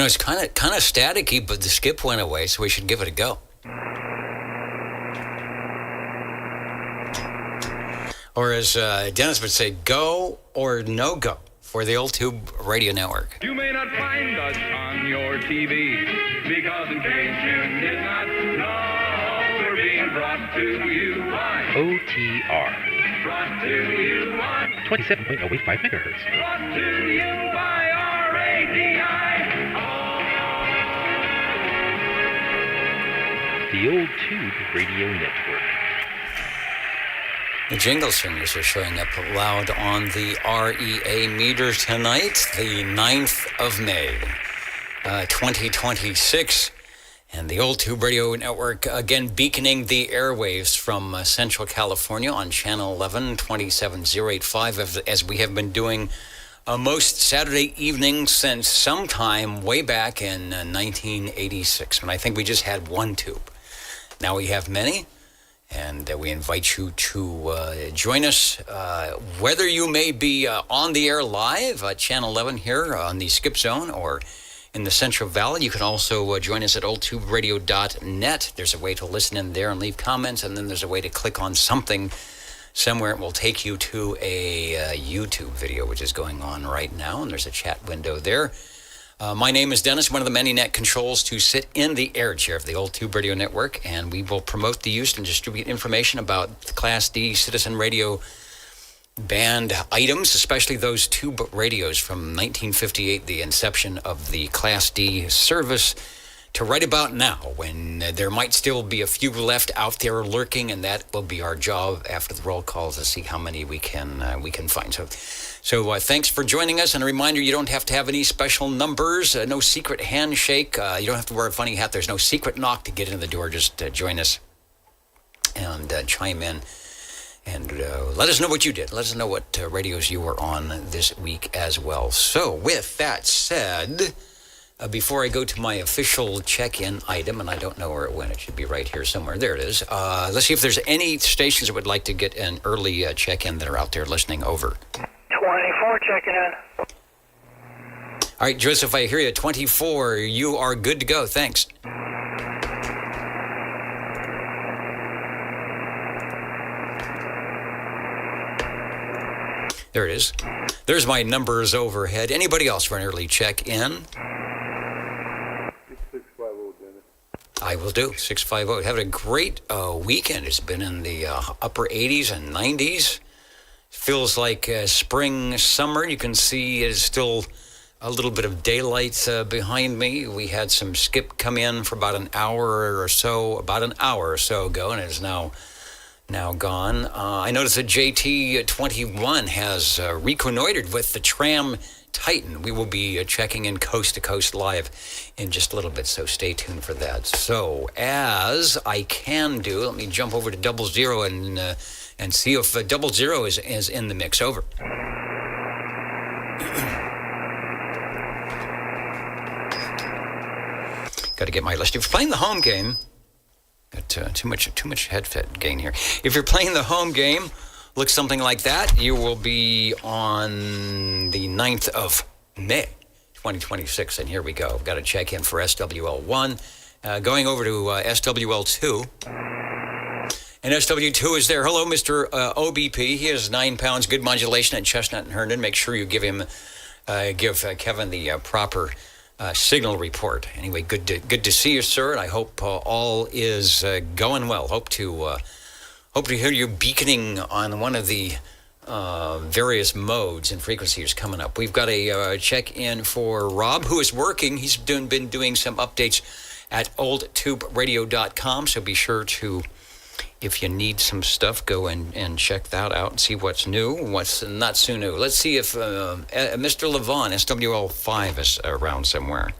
It's kind of staticky, but the skip went away, so we should give it a go. Or as Dennis would say, go or no go for the Old Tube Radio Network. You may not find us on your TV, because in case you did not know, we're being brought to you by OTR. Brought to you by 27.085 megahertz. Brought to you by RADI. The Old Tube Radio Network. The jingle singers are showing up loud on the REA meter tonight, the 9th of May, 2026. And the Old Tube Radio Network, again, beaconing the airwaves from Central California on Channel 11, 27085, as we have been doing most Saturday evenings since sometime way back in 1986, when I think we just had one tube. Now we have many. And we invite you to join us, whether you may be on the air live at Channel 11 here on the Skip Zone or in the Central Valley. You can also join us at oldtuberadio.net. There's a way to listen in there and leave comments, and then there's a way to click on something somewhere. It will take you to a YouTube video, which is going on right now, and there's a chat window there. My name is Dennis, one of the many net controls to sit in the air chair of the Old Tube Radio Network, and we will promote the use and distribute information about the Class D Citizen Radio band items, especially those tube radios from 1958, the inception of the Class D service, to right about now, when there might still be a few left out there lurking, and that will be our job after the roll call to see how many we can find. So thanks for joining us. And a reminder, you don't have to have any special numbers, no secret handshake. You don't have to wear a funny hat. There's no secret knock to get in the door. Just join us and chime in. And let us know what you did. Let us know what radios you were on this week as well. So with that said, before I go to my official check-in item, and I don't know where it went. It should be right here somewhere. There it is. Let's see if there's any stations that would like to get an early check-in that are out there listening. Over. 24 checking in. All right, Joseph, I hear you. 24, you are good to go. Thanks. There it is. There's my numbers overhead. Anybody else for an early check-in? 650, Dennis. I will do. 650. Having a great weekend. It's been in the upper 80s and 90s. Feels like spring, summer. You can see it's still a little bit of daylight behind me. We had some skip come in for about an hour or so ago, and it is now gone. I noticed that JT21 has reconnoitered with the Tram Titan. We will be checking in coast to coast live in just a little bit, so stay tuned for that. So as I can do, let me jump over to 00 and see if 00 is in the mix. Over. Got to get my list. If you're playing the home game, got too much headset gain here. If you're playing the home game, looks something like that. You will be on the 9th of May, 2026, and here we go. I've got to check in for SWL1. Going over to SWL2. And SW2 is there. Hello, Mr. OBP. He has 9 pounds, good modulation at Chestnut and Herndon. Make sure you give Kevin the proper signal report. Anyway, good to see you, sir. And I hope all is going well. Hope to hear you beaconing on one of the various modes and frequencies coming up. We've got a check-in for Rob, who is working. He's been doing some updates at oldtuberadio.com, so be sure to, if you need some stuff, go and check that out and see what's new, what's not so new. Let's see if Mr. Levon, SWL5, is around somewhere.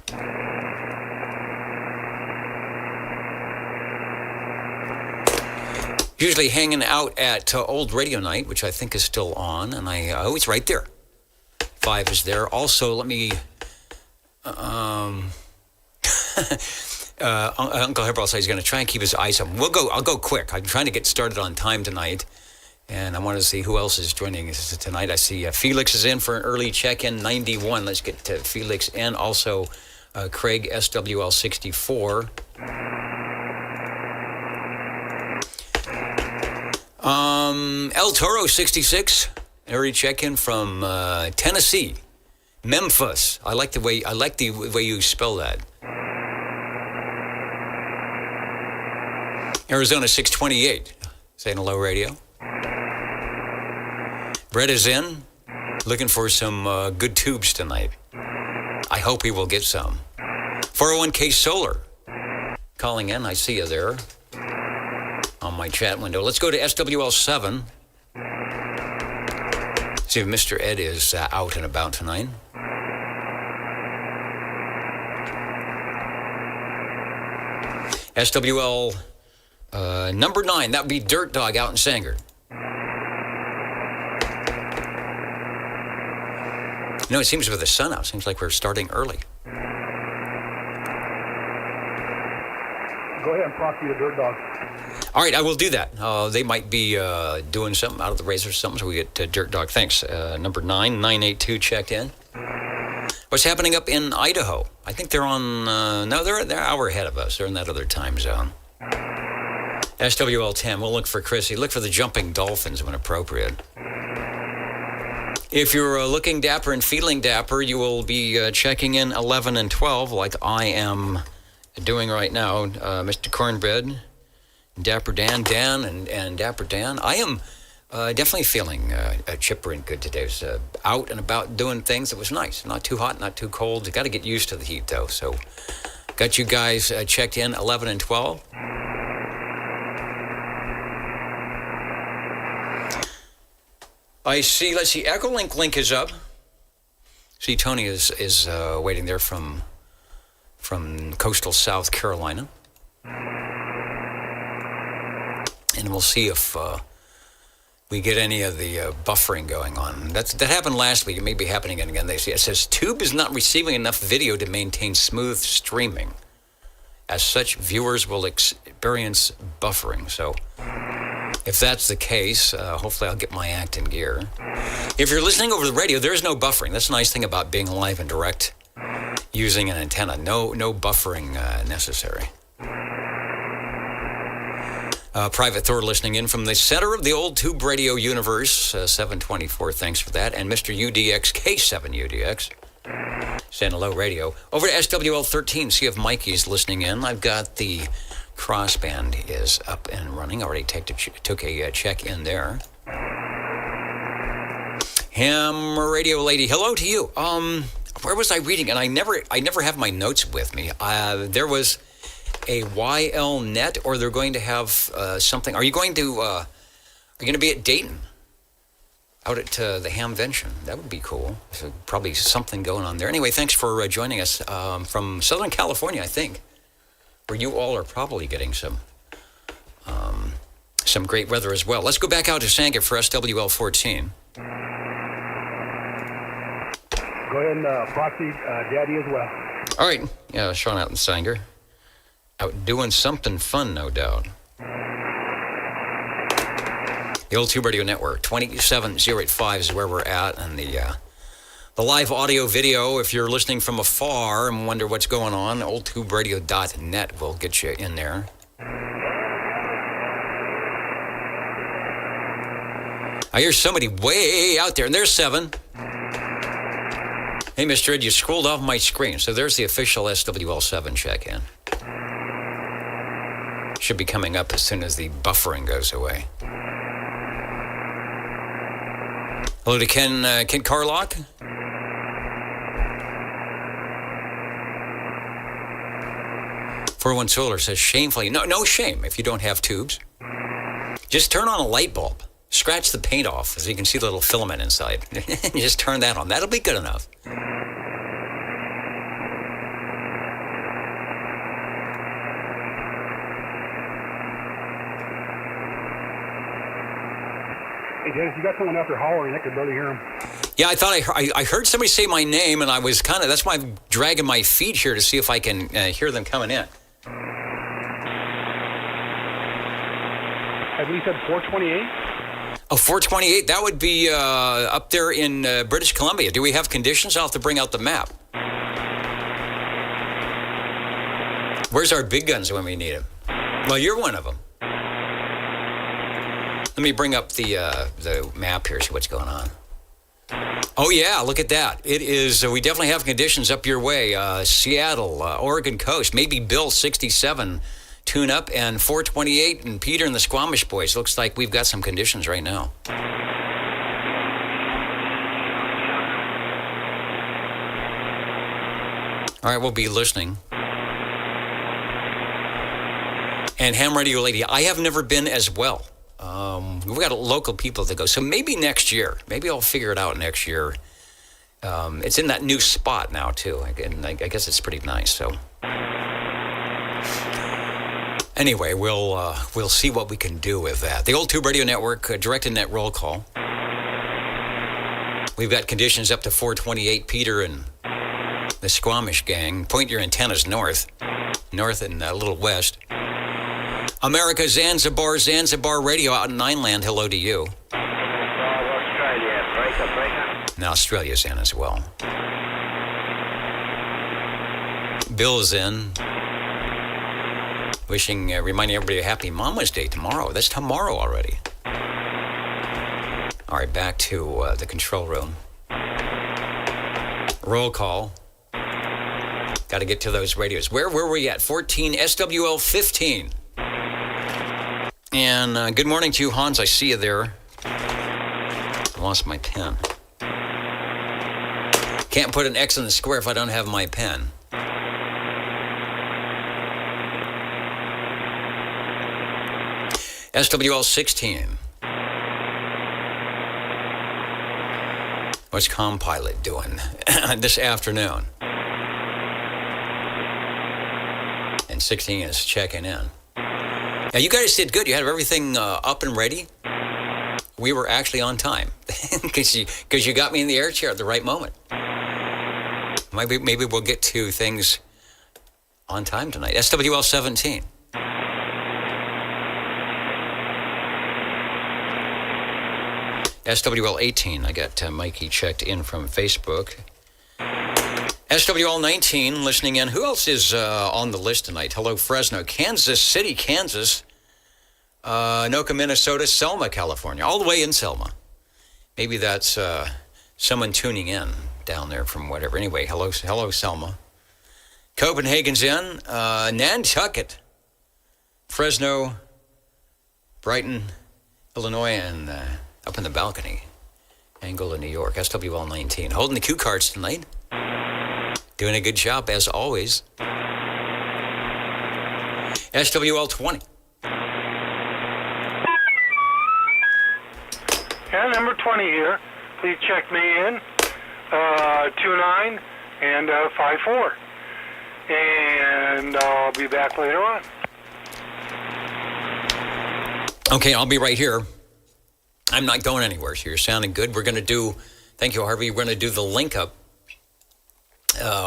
Usually hanging out at Old Radio Night, which I think is still on, and it's right there. 5 is there. Also, let me... Uncle Herbal says he's going to try and keep his eyes up. I'll go quick. I'm trying to get started on time tonight, and I want to see who else is joining us tonight. I see Felix is in for an early check-in, 91. Let's get to Felix in. Also, Craig, SWL 64. El Toro 66. Already check-in from Tennessee, Memphis. I like the way you spell that. Arizona 628. Saying hello, radio. Brett is in, looking for some good tubes tonight. I hope he will get some. 401k Solar, calling in. I see you there on my chat window. Let's go to SWL 7. See if Mr. Ed is out and about tonight. SWL number 9, that would be Dirt Dog out in Sanger. You know, it seems with the sun out, it seems like we're starting early. Go ahead and proxy the Dirt Dog. All right, I will do that. They might be doing something out of the razor or something, so we get Dirt Dog. Thanks. Number 982 checked in. What's happening up in Idaho? I think they're on, no, they're an hour ahead of us. They're in that other time zone. SWL 10, we'll look for Chrissy. Look for the jumping dolphins when appropriate. If you're looking dapper and feeling dapper, you will be checking in 11 and 12 like I am doing right now. Mr. Cornbread, Dapper Dan, and Dapper Dan. I am definitely feeling chipper and good today. I was out and about doing things. It was nice. Not too hot, not too cold. You got to get used to the heat, though. So got you guys checked in 11 and 12. I see, let's see, Echolink link is up. See, Tony is waiting there from coastal South Carolina. And we'll see if we get any of the buffering going on. That happened last week. It may be happening again. It says, Tube is not receiving enough video to maintain smooth streaming. As such, viewers will experience buffering. So if that's the case, hopefully I'll get my act in gear. If you're listening over the radio, there's no buffering. That's the nice thing about being live and direct using an antenna. No buffering necessary. Private Thor listening in from the center of the old tube radio universe, 724. Thanks for that. And Mr. UDX, K7UDX, saying hello, radio. Over to SWL 13, see if Mikey's listening in. I've got the crossband is up and running. Already took a check in there. Ham radio lady, hello to you. Where was I reading? And I never have my notes with me. There was a YL net, or they're going to have something. Are you going to be at Dayton? Out at the Hamvention. That would be cool. So probably something going on there. Anyway, thanks for joining us from Southern California, I think, where you all are probably getting some great weather as well. Let's go back out to Sanger for SWL 14. Go ahead and proxy Daddy as well. All right. Yeah, Sean out in Sanger. Out doing something fun, no doubt. The old Tube Radio Network, 27085 is where we're at, and the live audio video, if you're listening from afar and wonder what's going on, oldtuberadio.net will get you in there. I hear somebody way out there, and there's 7. Hey, Mr. Ed, you scrolled off my screen, so there's the official SWL7 check-in. Should be coming up as soon as the buffering goes away. Hello to Ken Carlock. '41 Solar says, shamefully, no shame if you don't have tubes. Just turn on a light bulb. Scratch the paint off so you can see the little filament inside. Just turn that on. That'll be good enough. Hey, Dennis, you got someone out there hollering. I could barely hear him. Yeah, I thought I heard somebody say my name, and I was that's why I'm dragging my feet here to see if I can hear them coming in. I believe you said 428? Oh, 428, that would be up there in British Columbia. Do we have conditions? I'll have to bring out the map. Where's our big guns when we need them? Well, you're one of them. Let me bring up the map here, see what's going on. Oh, yeah, look at that. It is, we definitely have conditions up your way. Seattle, Oregon coast, maybe Bill 67 tune up, and 428 and Peter and the Squamish Boys. Looks like we've got some conditions right now. All right, we'll be listening. And Ham Radio Lady, I have never been as well. We've got local people to go. So maybe next year. Maybe I'll figure it out next year. It's in that new spot now, too. And I guess it's pretty nice. So anyway, we'll see what we can do with that. The Old Tube Radio Network, directed net roll call. We've got conditions up to 428. Peter and the Squamish gang. Point your antennas north and a little west. America, Zanzibar Radio out in Nineland. Hello to you. Australia, breaker. Now Australia's in as well. Bill's in. Reminding everybody a happy Mama's Day tomorrow. That's tomorrow already. All right, back to the control room. Roll call. Got to get to those radios. Where were we at? 14, SWL 15. And good morning to you, Hans. I see you there. I lost my pen. Can't put an X in the square if I don't have my pen. SWL 16. What's Compilot doing this afternoon? And 16 is checking in. Now, you guys did good. You had everything up and ready. We were actually on time because you got me in the air chair at the right moment. Maybe we'll get to things on time tonight. SWL 17. SWL 18. I got Mikey checked in from Facebook. SWL 19 listening in. Who else is on the list tonight? Hello, Fresno. Kansas City, Kansas. Anoka, Minnesota. Selma, California. All the way in Selma. Maybe that's someone tuning in down there from whatever. Anyway, hello, Selma. Copenhagen's in. Nantucket. Fresno. Brighton, Illinois, and up in the balcony. Angola, New York. SWL 19. Holding the cue cards tonight. Doing a good job, as always. SWL 20. Yeah, number 20 here. Please check me in. 29 and 54. And I'll be back later on. Okay, I'll be right here. I'm not going anywhere, so you're sounding good. We're going to do, thank you, Harvey, we're going to do the link up.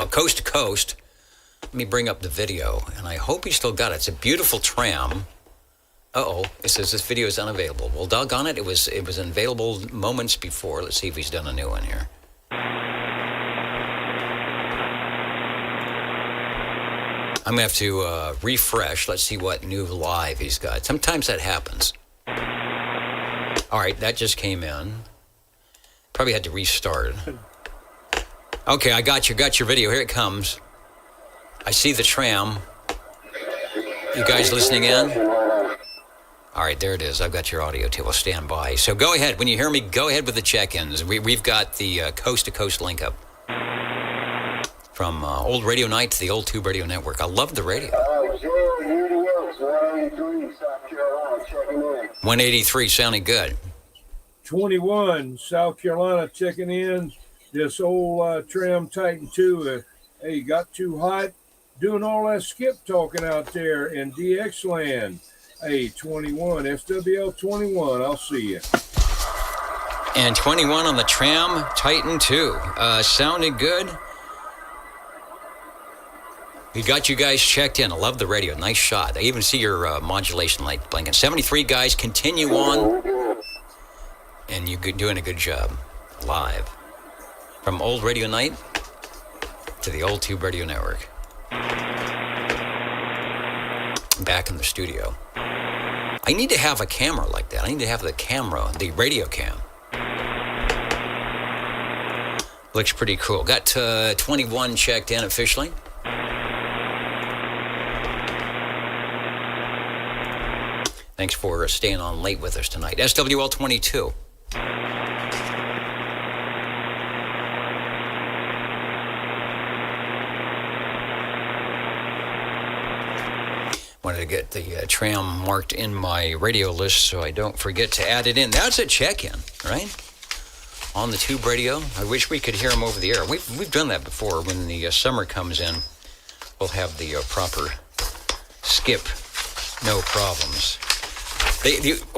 Coast to coast. Let me bring up the video, and I hope you still got it. It's a beautiful tram. It says this video is unavailable. Well, doggone it, it was unavailable moments before. Let's see if he's done a new one here. I'm going to have to refresh. Let's see what new live he's got. Sometimes that happens. All right, that just came in. Probably had to restart. Okay, I got your video. Here it comes. I see the tram. You guys listening in? All right, there it is. I've got your audio too. I'll stand by. So go ahead. When you hear me, go ahead with the check-ins. We've got the coast-to-coast link up. From Old Radio Night to the Old Tube Radio Network. I love the radio. 183, sounding good. 21, South Carolina checking in. This old Tram Titan 2, got too hot doing all that skip talking out there in DX land. 21, SWL 21, I'll see you. And 21 on the Tram Titan 2. Sounded good. We got you guys checked in. I love the radio. Nice shot. I even see your modulation light blinking. 73 guys, continue on. And you're doing a good job. Live. From Old Radio Night to the Old Tube Radio Network. back in the studio. I need to have a camera like that. I need to have the camera, the radio cam. Looks pretty cool. Got 21 checked in officially. Thanks for staying on late with us tonight. SWL 22. Wanted to get the tram marked in my radio list so I don't forget to add it in. That's a check-in, right? On the tube radio. I wish we could hear them over the air. We've done that before. When the summer comes in, we'll have the proper skip. No problems.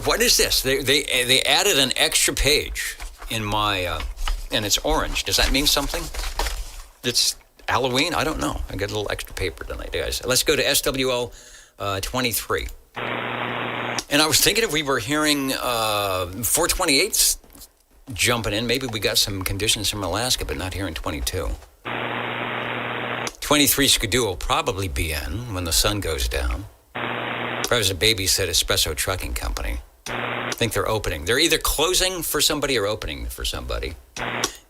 What is this? They added an extra page in my, and it's orange. Does that mean something? It's Halloween? I don't know. I got a little extra paper tonight, guys. Let's go to SWL 23. And I was thinking if we were hearing 428s jumping in, maybe we got some conditions from Alaska, but not hearing 22. 23 Skidoo will probably be in when the sun goes down. If I was a babysit Espresso Trucking Company, I think they're opening. They're either closing for somebody or opening for somebody.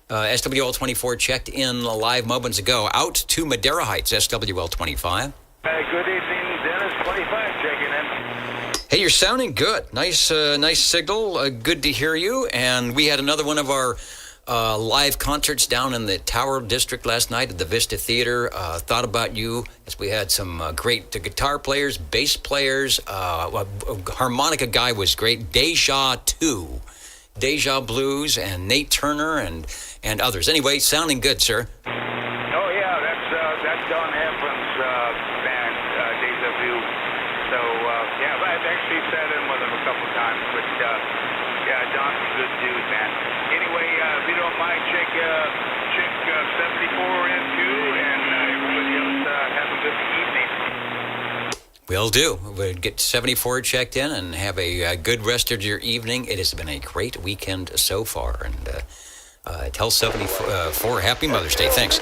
SWL 24 checked in live moments ago. Out to Madera Heights, SWL 25. Good evening, Dennis 25 checking in. Hey, you're sounding good. Nice signal. Good to hear you. And we had another one of our live concerts down in the Tower District last night at the Vista Theater. Thought about you as we had some great guitar players, bass players. Harmonica guy was great. Deja Blues and Nate Turner and others. Anyway, sounding good, sir. Oh yeah, that's Don Heffron's band, Deja Vu. So yeah, I've actually sat in with him a couple times, but yeah, Don's a good dude, man. Anyway, if you don't mind, check 74 in too, and everybody else have a good evening. Will do. We'll get 74 checked in and have a good rest of your evening. It has been a great weekend so far. And tell 74 Happy Mother's Day. Thanks.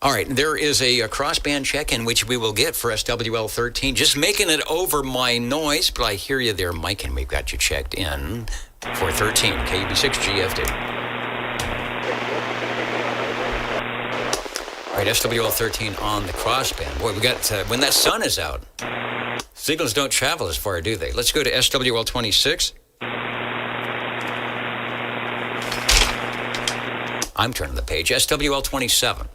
All right, there is a crossband check-in, which we will get for SWL 13. Just making it over my noise, but I hear you there, Mike, and we've got you checked in for 13, KUB6 GFD. All right, SWL 13 on the crossband. Boy, we got, when that sun is out, signals don't travel as far, do they? Let's go to SWL 26. I'm turning the page. SWL 27.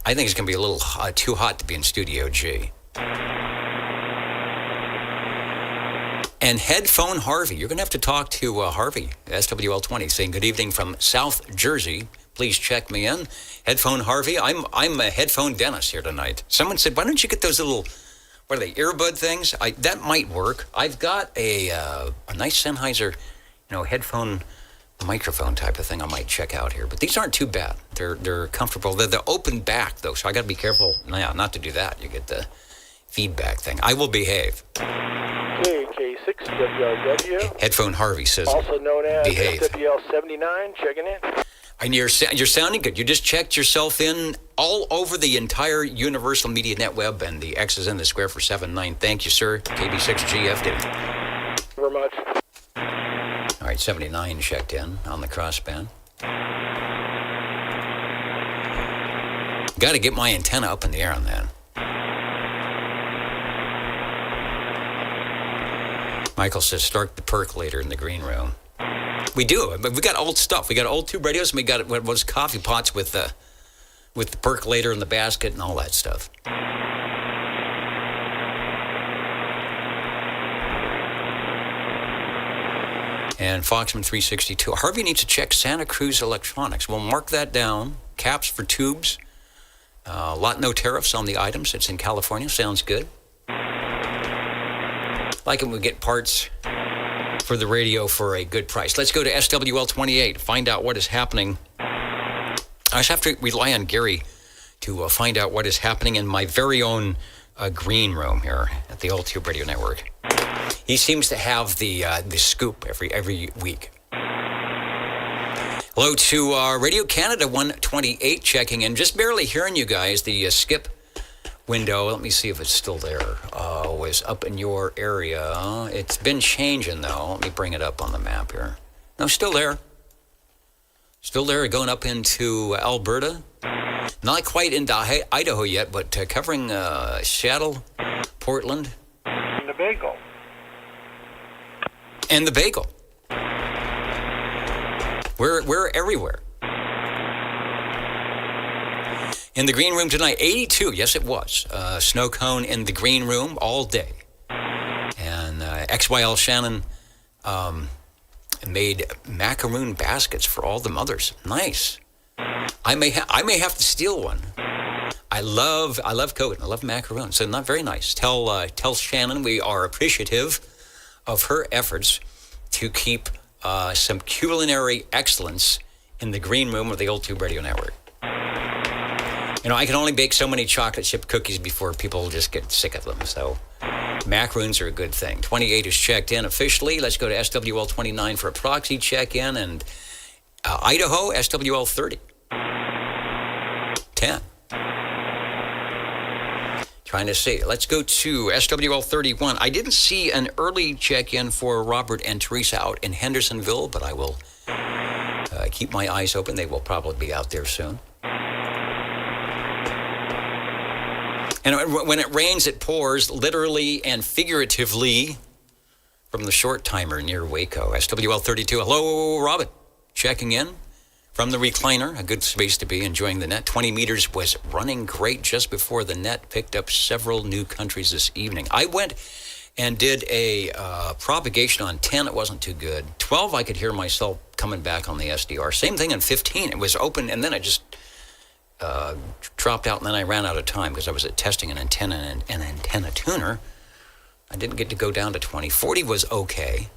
I think it's going to be a little too hot to be in Studio G. And Headphone Harvey. You're going to have to talk to Harvey, SWL 20, saying good evening from South Jersey. Please check me in. Headphone Harvey. I'm a headphone Dennis here tonight. Someone said, why don't you get those little, what are they, earbud things? That might work. I've got a nice Sennheiser, headphone microphone type of thing I might check out here. But these aren't too bad. They're comfortable. They're the open back, though, so I got to be careful not to do that. You get the feedback thing. I will behave. KK6WRW. Headphone Harvey says, Also known as behave. SWL79, checking in. And you're sounding good. You just checked yourself in all over the entire Universal Media Net web and the X's in the square for 7-9. Thank you, sir. KB6GFD. Very much. All right, 79 checked in on the crossband. Got to get my antenna up in the air on that. Michael says, start the percolator in the green room. We do. We got old stuff. We got old tube radios, and we got what was coffee pots with the percolator in the basket and all that stuff. And Foxman 362. Harvey needs to check Santa Cruz Electronics. We'll mark that down. Caps for tubes. Lot no tariffs on the items. It's in California. Sounds good. Like it when we get parts for the radio for a good price. Let's go to SWL 28. Find out what is happening. I just have to rely on Gary to find out what is happening in my very own green room here at the Old Tube Radio Network. He seems to have the scoop every week. Hello to Radio Canada 128 checking in. Just barely hearing you guys. The skip window, let me see if it's still there, was up in your area. It's been changing, though. Let me bring it up on the map here. No, still there. Still there, going up into Alberta. Not quite into Idaho yet, but covering Seattle, Portland. And the bagel. And the bagel. We're everywhere. In the green room tonight, 82. Yes, it was. Snow cone in the green room all day. And XYL Shannon made macaroon baskets for all the mothers. Nice. I may have to steal one. I love cooking. I love macaroons. So not very nice. Tell Shannon we are appreciative of her efforts to keep some culinary excellence in the green room of the Old Tube Radio Network. You know, I can only bake so many chocolate chip cookies before people just get sick of them. So macaroons are a good thing. 28 is checked in officially. Let's go to SWL 29 for a proxy check-in. And Idaho, SWL 30. 10. Trying to see. Let's go to SWL 31. I didn't see an early check-in for Robert and Teresa out in Hendersonville, but I will keep my eyes open. They will probably be out there soon. And when it rains, it pours, literally and figuratively, from the short timer near Waco. SWL 32. Hello, Robert. Checking in from the recliner. A good space to be, enjoying the net. 20 meters was running great just before the net picked up several new countries this evening. I went and did a propagation on 10. It wasn't too good. 12, I could hear myself coming back on the SDR. Same thing on 15. It was open, and then I just dropped out, and then I ran out of time because I was testing an antenna and an antenna tuner. I didn't get to go down to 20. 40 was okay.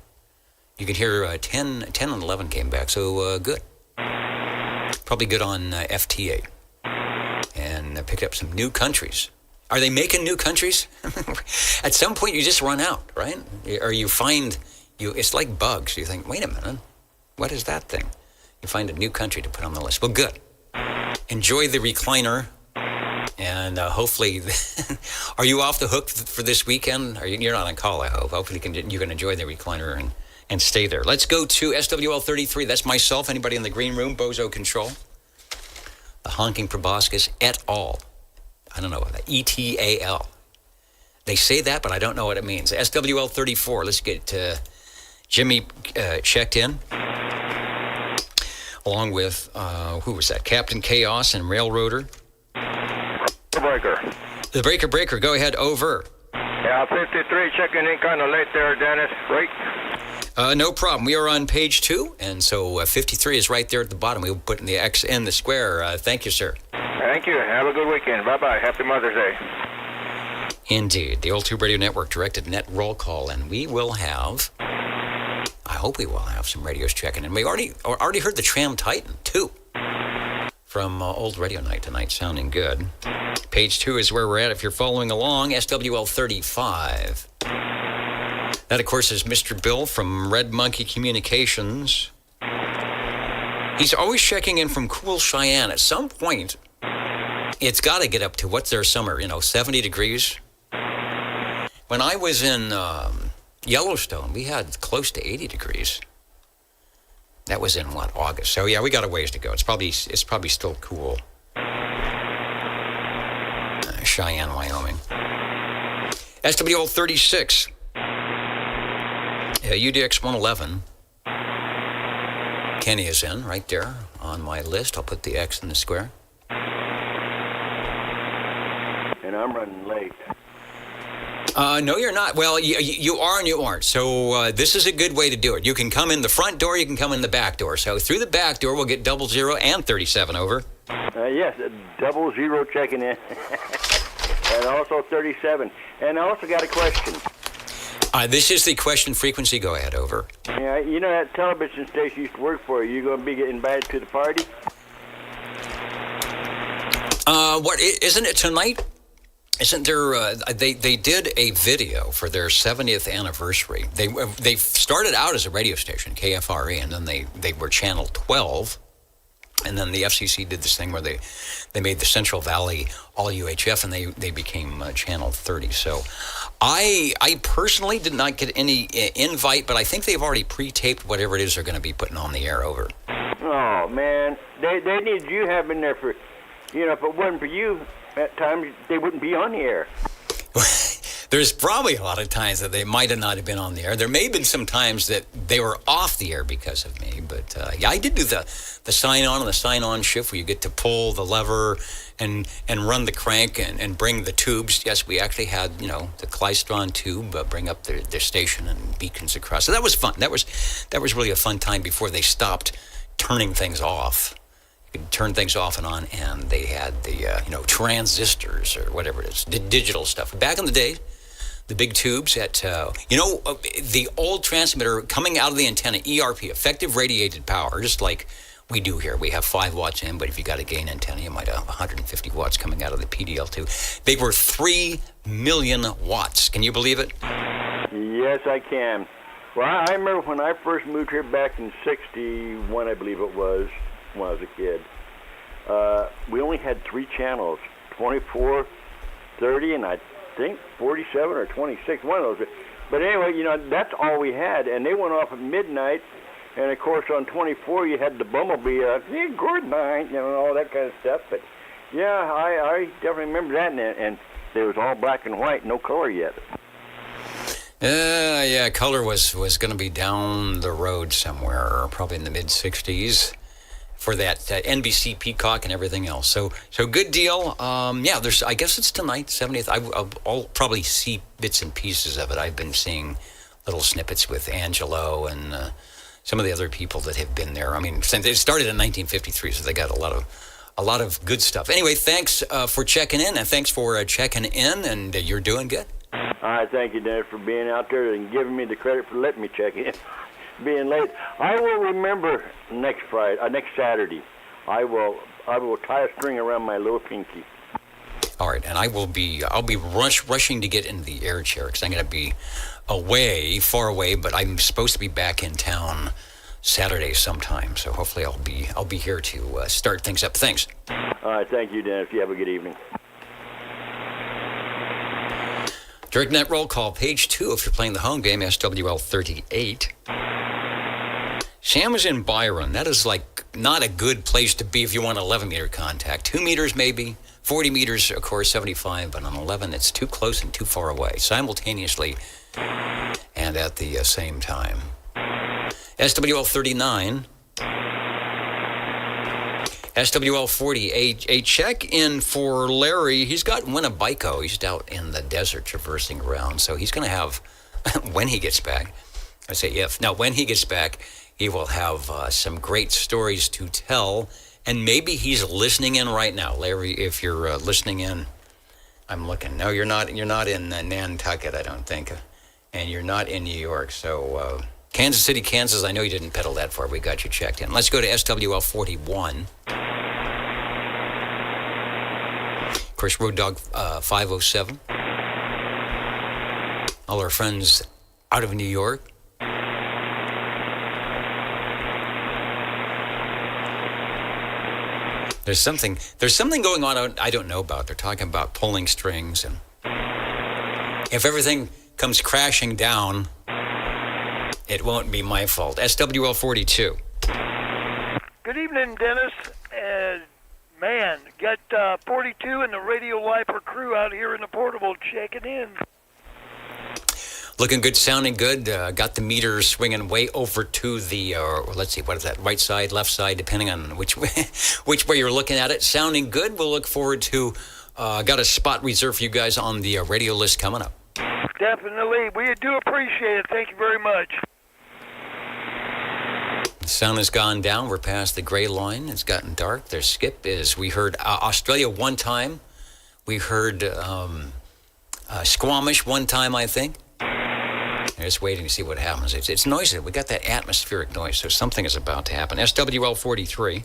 You could hear 10 and 11 came back, so good. Probably good on FTA. And picked up some new countries. Are they making new countries? At some point, you just run out, right? Or you find, it's like bugs. You think, wait a minute, what is that thing? You find a new country to put on the list. Well, good. Enjoy the recliner. And hopefully, are you off the hook for this weekend? You're not on call, I hope. Hopefully you can enjoy the recliner and stay there. Let's go to SWL 33. That's myself. Anybody in the green room? Bozo Control. The honking proboscis et al. I don't know what that. ETAL. They say that, but I don't know what it means. SWL 34. Let's get Jimmy checked in. Along with, who was that? Captain Chaos and Railroader. The Breaker. Go ahead, over. Yeah, 53 checking in kind of late there, Dennis. Right? No problem. We are on page 2, and so 53 is right there at the bottom. We'll put in the X in the square. Thank you, sir. Thank you. Have a good weekend. Bye-bye. Happy Mother's Day. Indeed. The Old Tube Radio Network directed net roll call, and we will have, I hope we will have some radios checking in. We already heard the Tram Titan, too, from Old Radio Night tonight, sounding good. Page 2 is where we're at. If you're following along, SWL 35. That, of course, is Mr. Bill from Red Monkey Communications. He's always checking in from cool Cheyenne. At some point, it's got to get up to, what's their summer, 70 degrees? When I was in Yellowstone, we had close to 80 degrees. That was in, August? So, yeah, we got a ways to go. It's probably still cool. Cheyenne, Wyoming. SWL 36. UDX 111. Kenny is in right there on my list. I'll put the X in the square. And I'm running late. No, you're not. Well, you are and you aren't. So this is a good way to do it. You can come in the front door. You can come in the back door. So through the back door, we'll get 00 and 37 over. Yes, 00 checking in. And also 37. And I also got a question. This is the question frequency. Go ahead, over. Yeah, you know that television station you used to work for, you going to be getting invited to the party? What, isn't it tonight? Isn't there, they did a video for their 70th anniversary. They started out as a radio station, KFRE, and then they were channel 12 And then the FCC did this thing where they made the Central Valley all UHF, and they became Channel 30. So I personally did not get any invite, but I think they've already pre-taped whatever it is they're going to be putting on the air over. Oh, man. They needed you having there for, if it wasn't for you, at times they wouldn't be on the air. There's probably a lot of times that they might have not have been on the air. There may have been some times that they were off the air because of me. But, yeah, I did do the sign-on and the sign-on shift where you get to pull the lever and run the crank and bring the tubes. Yes, we actually had, the Klystron tube bring up their station and beacons across. So that was fun. That was really a fun time before they stopped turning things off. You could turn things off and on, and they had the, transistors or whatever it is, the digital stuff. Back in the day, the big tubes at, the old transmitter coming out of the antenna, ERP, effective radiated power, just like we do here. We have 5 watts in, but if you got a gain antenna, you might have 150 watts coming out of the PDL2. They were 3 million watts. Can you believe it? Yes, I can. Well, I remember when I first moved here back in 61, I believe it was, when I was a kid. We only had 3 channels, 24, 30, and I think 47 or 26, one of those. But anyway, that's all we had, and they went off at midnight. And of course, on 24, you had the Bumblebee, good night, all that kind of stuff. But yeah, I definitely remember that, and it was all black and white, no color yet. Yeah, color was going to be down the road somewhere, probably in the mid 60s. For that NBC Peacock and everything else. So good deal. Yeah, I guess it's tonight, 70th. I'll probably see bits and pieces of it. I've been seeing little snippets with Angelo and some of the other people that have been there. I mean, since it started in 1953, so they got a lot of good stuff. Anyway, thanks for checking in, and thanks for checking in, and you're doing good. All right, thank you, Dennis, for being out there and giving me the credit for letting me check in. Being late, I will remember next Saturday. I will tie a string around my little pinky. All right, and I'll be rushing to get in the air chair because I'm going to be far away, but I'm supposed to be back in town Saturday sometime. So hopefully I'll be here to start things up. Thanks. All right, thank you, Dennis. You have a good evening. Direct net roll call, page 2 if you're playing the home game, SWL 38. Sam is in Byron. That is like not a good place to be if you want 11-meter contact. 2 meters maybe, 40 meters, of course, 75, but on 11, it's too close and too far away, simultaneously and at the same time. SWL 39. SWL 40, a check-in for Larry. He's got Winnebago. He's out in the desert traversing around, so he's going to have, when he gets back, I say if, now when he gets back, he will have some great stories to tell, and maybe he's listening in right now. Larry, if you're listening in, I'm looking. No, you're not in Nantucket, I don't think, and you're not in New York. So Kansas City, Kansas, I know you didn't pedal that far. We got you checked in. Let's go to SWL 41. Of course, Road Dog 507. All our friends out of New York. There's something going on I don't know about. They're talking about pulling strings, and if everything comes crashing down, it won't be my fault. SWL 42. Good evening, Dennis. Man, got 42 and the Radio Lifer crew out here in the portable checking in. Looking good, sounding good. Got the meter swinging way over to the, let's see, what is that, right side, left side, depending on which way you're looking at it. Sounding good. We'll look forward to, got a spot reserved for you guys on the radio list coming up. Definitely. We do appreciate it. Thank you very much. The sun has gone down. We're past the gray line. It's gotten dark. Their skip is, we heard Australia one time. We heard Squamish one time, I think. Just waiting to see what happens. It's noisy. We got that atmospheric noise, so something is about to happen. SWL 43.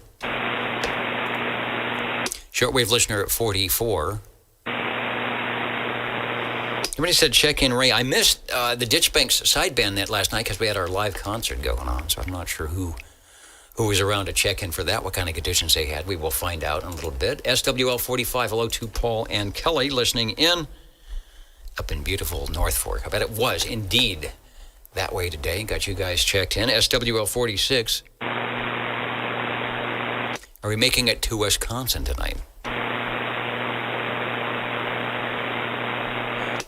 Shortwave listener at 44. Everybody said check in, Ray. I missed the Ditch Banks sideband net last night because we had our live concert going on, so I'm not sure who who was around to check in for that, what kind of conditions they had. We will find out in a little bit. SWL 45, hello to Paul and Kelly listening in up in beautiful North Fork. I bet it was indeed that way today. Got you guys checked in. SWL 46. Are we making it to Wisconsin tonight?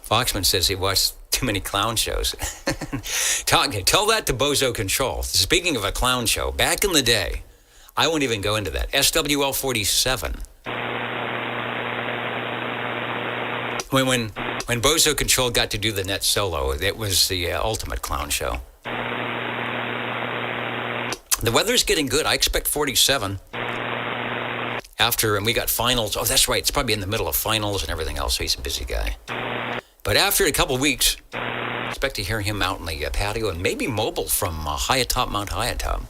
Foxman says he watched too many clown shows. Tell that to Bozo Control. Speaking of a clown show, back in the day, I won't even go into that. SWL 47. When Bozo Control got to do the net solo, it was the ultimate clown show. The weather's getting good. I expect 47. And we got finals. Oh, that's right. It's probably in the middle of finals and everything else, so he's a busy guy. But after a couple weeks, I expect to hear him out in the patio and maybe mobile from high atop Mount Hyatop.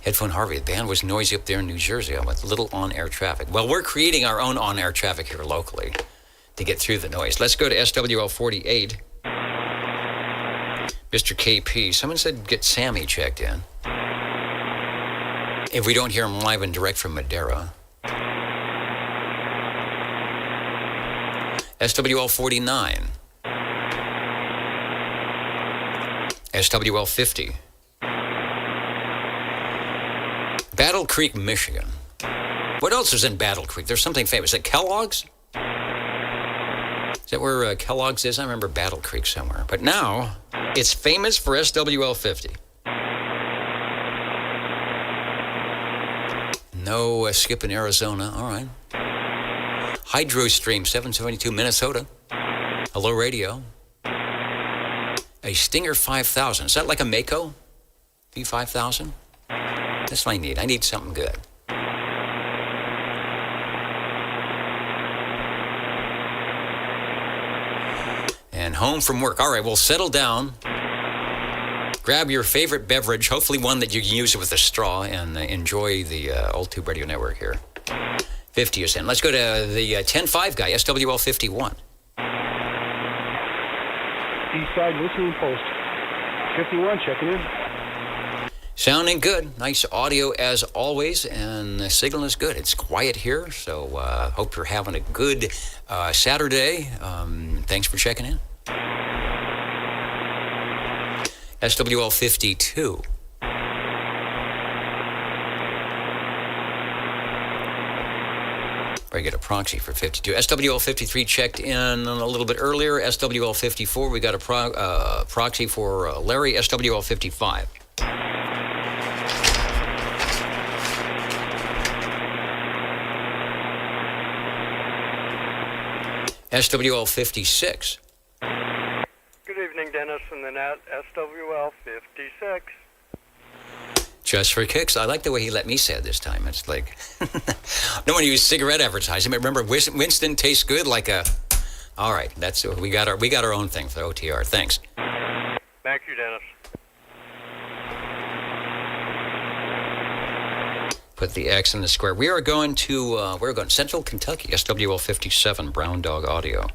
Headphone Harvey, the band was noisy up there in New Jersey with little on-air traffic. Well, we're creating our own on-air traffic here locally to get through the noise. Let's go to SWL 48. Mr. KP, someone said get Sammy checked in. If we don't hear him live and direct from Madera. SWL 49. SWL 50. Battle Creek, Michigan. What else is in Battle Creek? There's something famous. Is it Kellogg's? Is that where Kellogg's is? I remember Battle Creek somewhere. But now, it's famous for SWL 50. No skip in Arizona. All right. Hydro Stream, 772, Minnesota. Hello, radio. A Stinger 5000. Is that like a Mako? V5000? That's what I need. I need something good. And home from work. All right, well, settle down. Grab your favorite beverage, hopefully one that you can use it with a straw, and enjoy the Old Tube Radio Network here. 50 is in. Let's go to the 10-5 guy, SWL 51. Eastside Listening Post. 51, checking in. Sounding good. Nice audio as always, and the signal is good. It's quiet here, so hope you're having a good Saturday. Thanks for checking in. SWL 52. I get a proxy for 52. SWL 53 checked in a little bit earlier. SWL 54, we got a proxy for Larry. SWL 55. SWL 56. Good evening, Dennis and the Net. SWL 56. Just for kicks. I like the way he let me say it this time. It's like, no one used cigarette advertising. Remember, Winston tastes good like a. All right, that's we got our own thing for OTR. Thanks. Thank you, Dennis. Put the X in the square. We are going to Central Kentucky. SWL 57, Brown Dog Audio.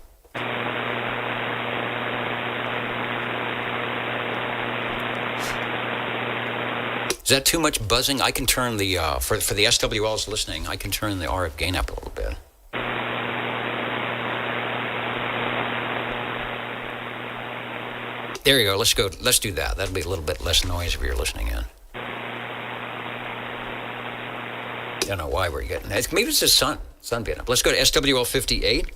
Is that too much buzzing? I can turn the, for the SWLs listening, I can turn the RF gain up a little bit. There you go. Let's go. Let's do that. That'll be a little bit less noise if you're listening in. I don't know why we're getting that. Maybe it's the sun being up. Let's go to SWL 58.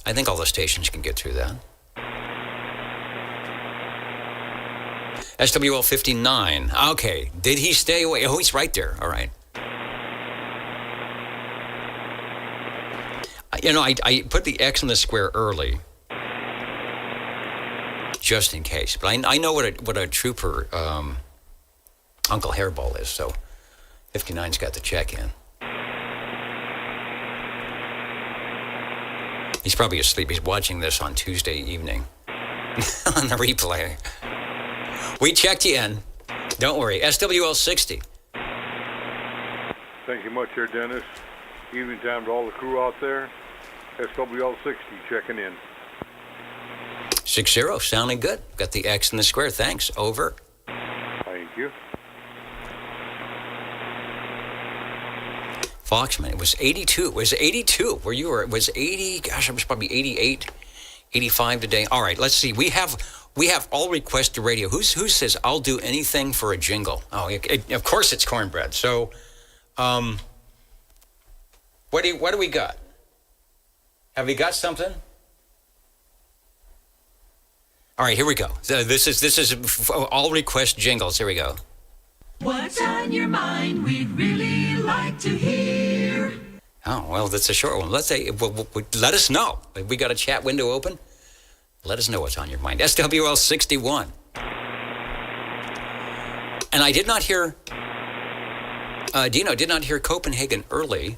I think all the stations can get through that. SWL 59. Okay. Did he stay away? Oh, he's right there. All right. I put the X in the square early, just in case. But I know what a trooper Uncle Hairball is, so 59's got the check in. He's probably asleep. He's watching this on Tuesday evening on the replay. We checked you in. Don't worry. SWL 60. Thank you much here, Dennis. Evening time to all the crew out there. SWL 60 checking in. 60, sounding good. Got the X and the square. Thanks. Over. Thank you. Foxman, it was 82. It was 82 where you were. It was 80. Gosh, it was probably 88, 85 today. All right, let's see. We have all requests to radio. Who says I'll do anything for a jingle? Oh, of course it's Cornbread. So, what do we got? Have we got something? All right, here we go. So this is all request jingles. Here we go. What's on your mind? We'd really like to hear. Oh, well, that's a short one. Let's say, let us know. We got a chat window open. Let us know what's on your mind. SWL 61. And I did not hear, Dino did not hear Copenhagen early.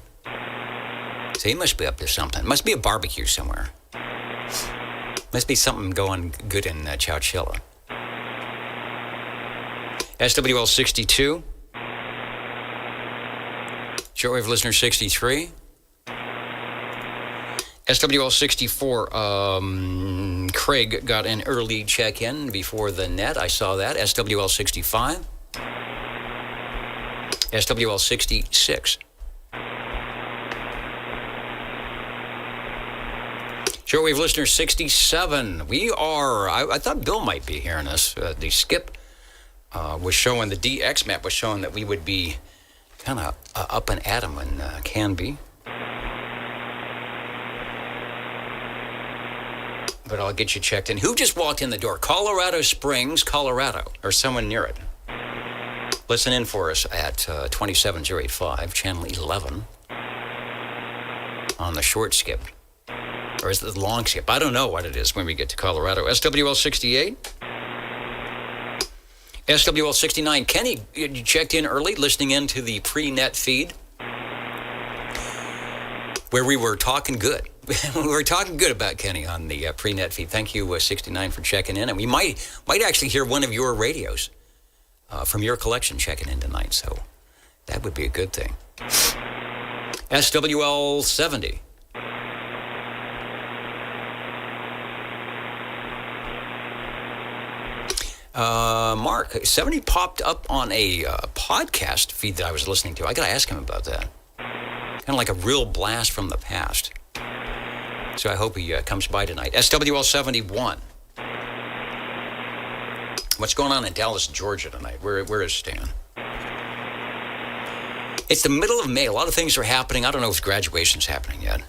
So he must be up to something. Must be a barbecue somewhere. Must be something going good in Chowchilla. SWL 62. Shortwave listener 63. SWL 64. Craig got an early check-in before the net. I saw that. SWL 65. SWL 66. Shortwave listener 67. We are, I thought Bill might be hearing us. The skip was showing, the DX map was showing that we would be kind of up and at 'em and can be. But I'll get you checked in. Who just walked in the door? Colorado Springs, Colorado, or someone near it. Listen in for us at 27085, channel 11, on the short skip. Or is it the long skip? I don't know what it is when we get to Colorado. SWL 68. SWL 69. Kenny, you checked in early, listening in to the pre-net feed, where we were talking good. We were talking good about Kenny on the pre-net feed. Thank you, 69, for checking in. And we might actually hear one of your radios from your collection checking in tonight. So that would be a good thing. SWL 70. Mark, 70 popped up on a podcast feed that I was listening to. I got to ask him about that. Kind of like a real blast from the past. So I hope he comes by tonight. SWL 71. What's going on in Dallas, Georgia tonight? Where is Stan? It's the middle of May. A lot of things are happening. I don't know if graduation's happening yet.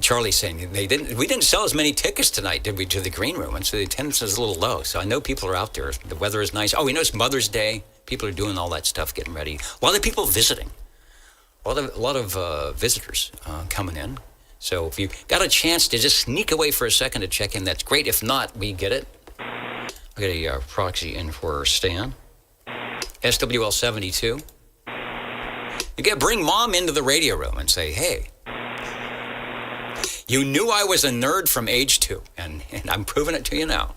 Charlie's saying we didn't sell as many tickets tonight, did we, to the green room? And so the attendance is a little low. So I know people are out there. The weather is nice. Oh, we know it's Mother's Day. People are doing all that stuff, getting ready. A lot of people visiting. A lot of visitors coming in. So if you got a chance to just sneak away for a second to check in, that's great. If not, we get it. I got a proxy in for Stan. SWL 72. You bring Mom into the radio room and say, hey, you knew I was a nerd from age 2, and I'm proving it to you now.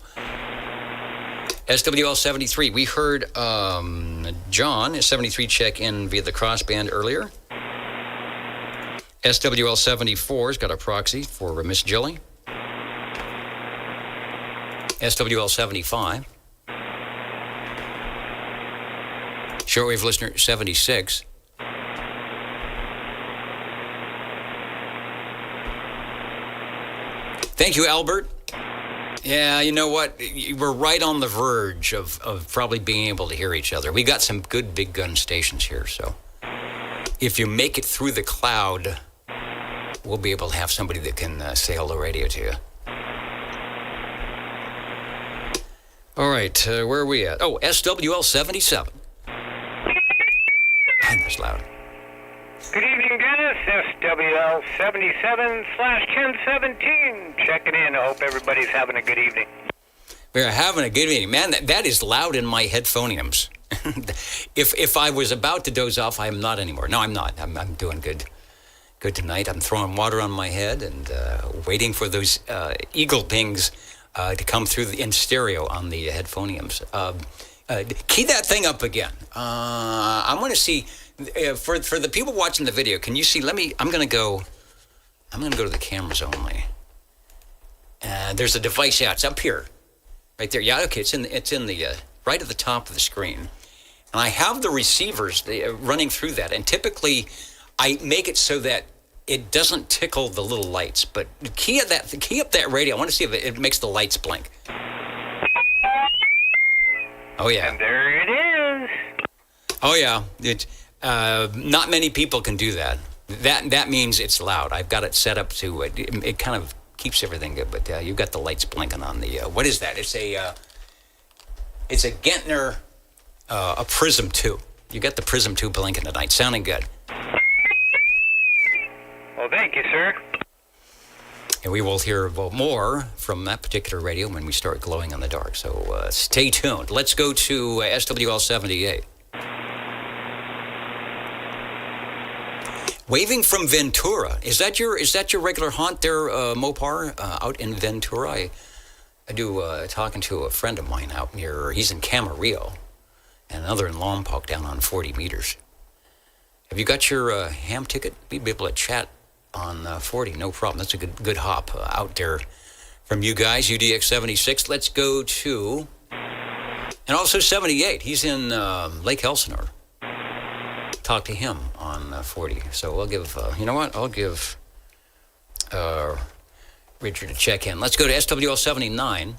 SWL 73, we heard John, 73, check in via the crossband earlier. SWL 74's got a proxy for Miss Jilly. SWL 75. Shortwave listener 76. Thank you, Albert. Yeah, you know what? We're right on the verge of probably being able to hear each other. We got some good big gun stations here, so if you make it through the cloud, we'll be able to have somebody that can say hello radio to you. All right, where are we at? Oh, SWL 77. That's loud. Good evening, Dennis. SWL 77/1017. Checking in. I hope everybody's having a good evening. We're having a good evening. Man, that is loud in my headphoniums. If I was about to doze off, I am not anymore. No, I'm not. I'm doing good. Good tonight. I'm throwing water on my head and waiting for those eagle pings to come through in stereo on the headphoniums. Key that thing up again. I want to see for the people watching the video. Can you see? I'm going to go to the cameras only. There's a device. Yeah, it's up here, right there. Yeah, okay. It's in the right at the top of the screen, and I have the receivers running through that. And typically, I make it so that it doesn't tickle the little lights. But key up that radio. I want to see if it makes the lights blink. Oh yeah. And there it is. Oh yeah. Not many people can do that. That means it's loud. I've got it set up to it kind of keeps everything good. But you've got the lights blinking on the. What is that? It's a Gentner, a Prism 2. You got the Prism 2 blinking tonight. Sounding good. Well, thank you, sir. And we will hear more from that particular radio when we start glowing in the dark. So stay tuned. Let's go to SWL 78. Waving from Ventura. Is that your regular haunt there, Mopar, out in Ventura? I do talking to a friend of mine out near. He's in Camarillo, and another in Lompoc down on 40 meters. Have you got your ham ticket? We'd be able to chat on 40, no problem. That's a good hop out there from you guys. UDX 76. Let's go to, and also 78. He's in Lake Elsinore. Talk to him on 40. So I'll give, you know what? I'll give Richard a check in. Let's go to SWL 79.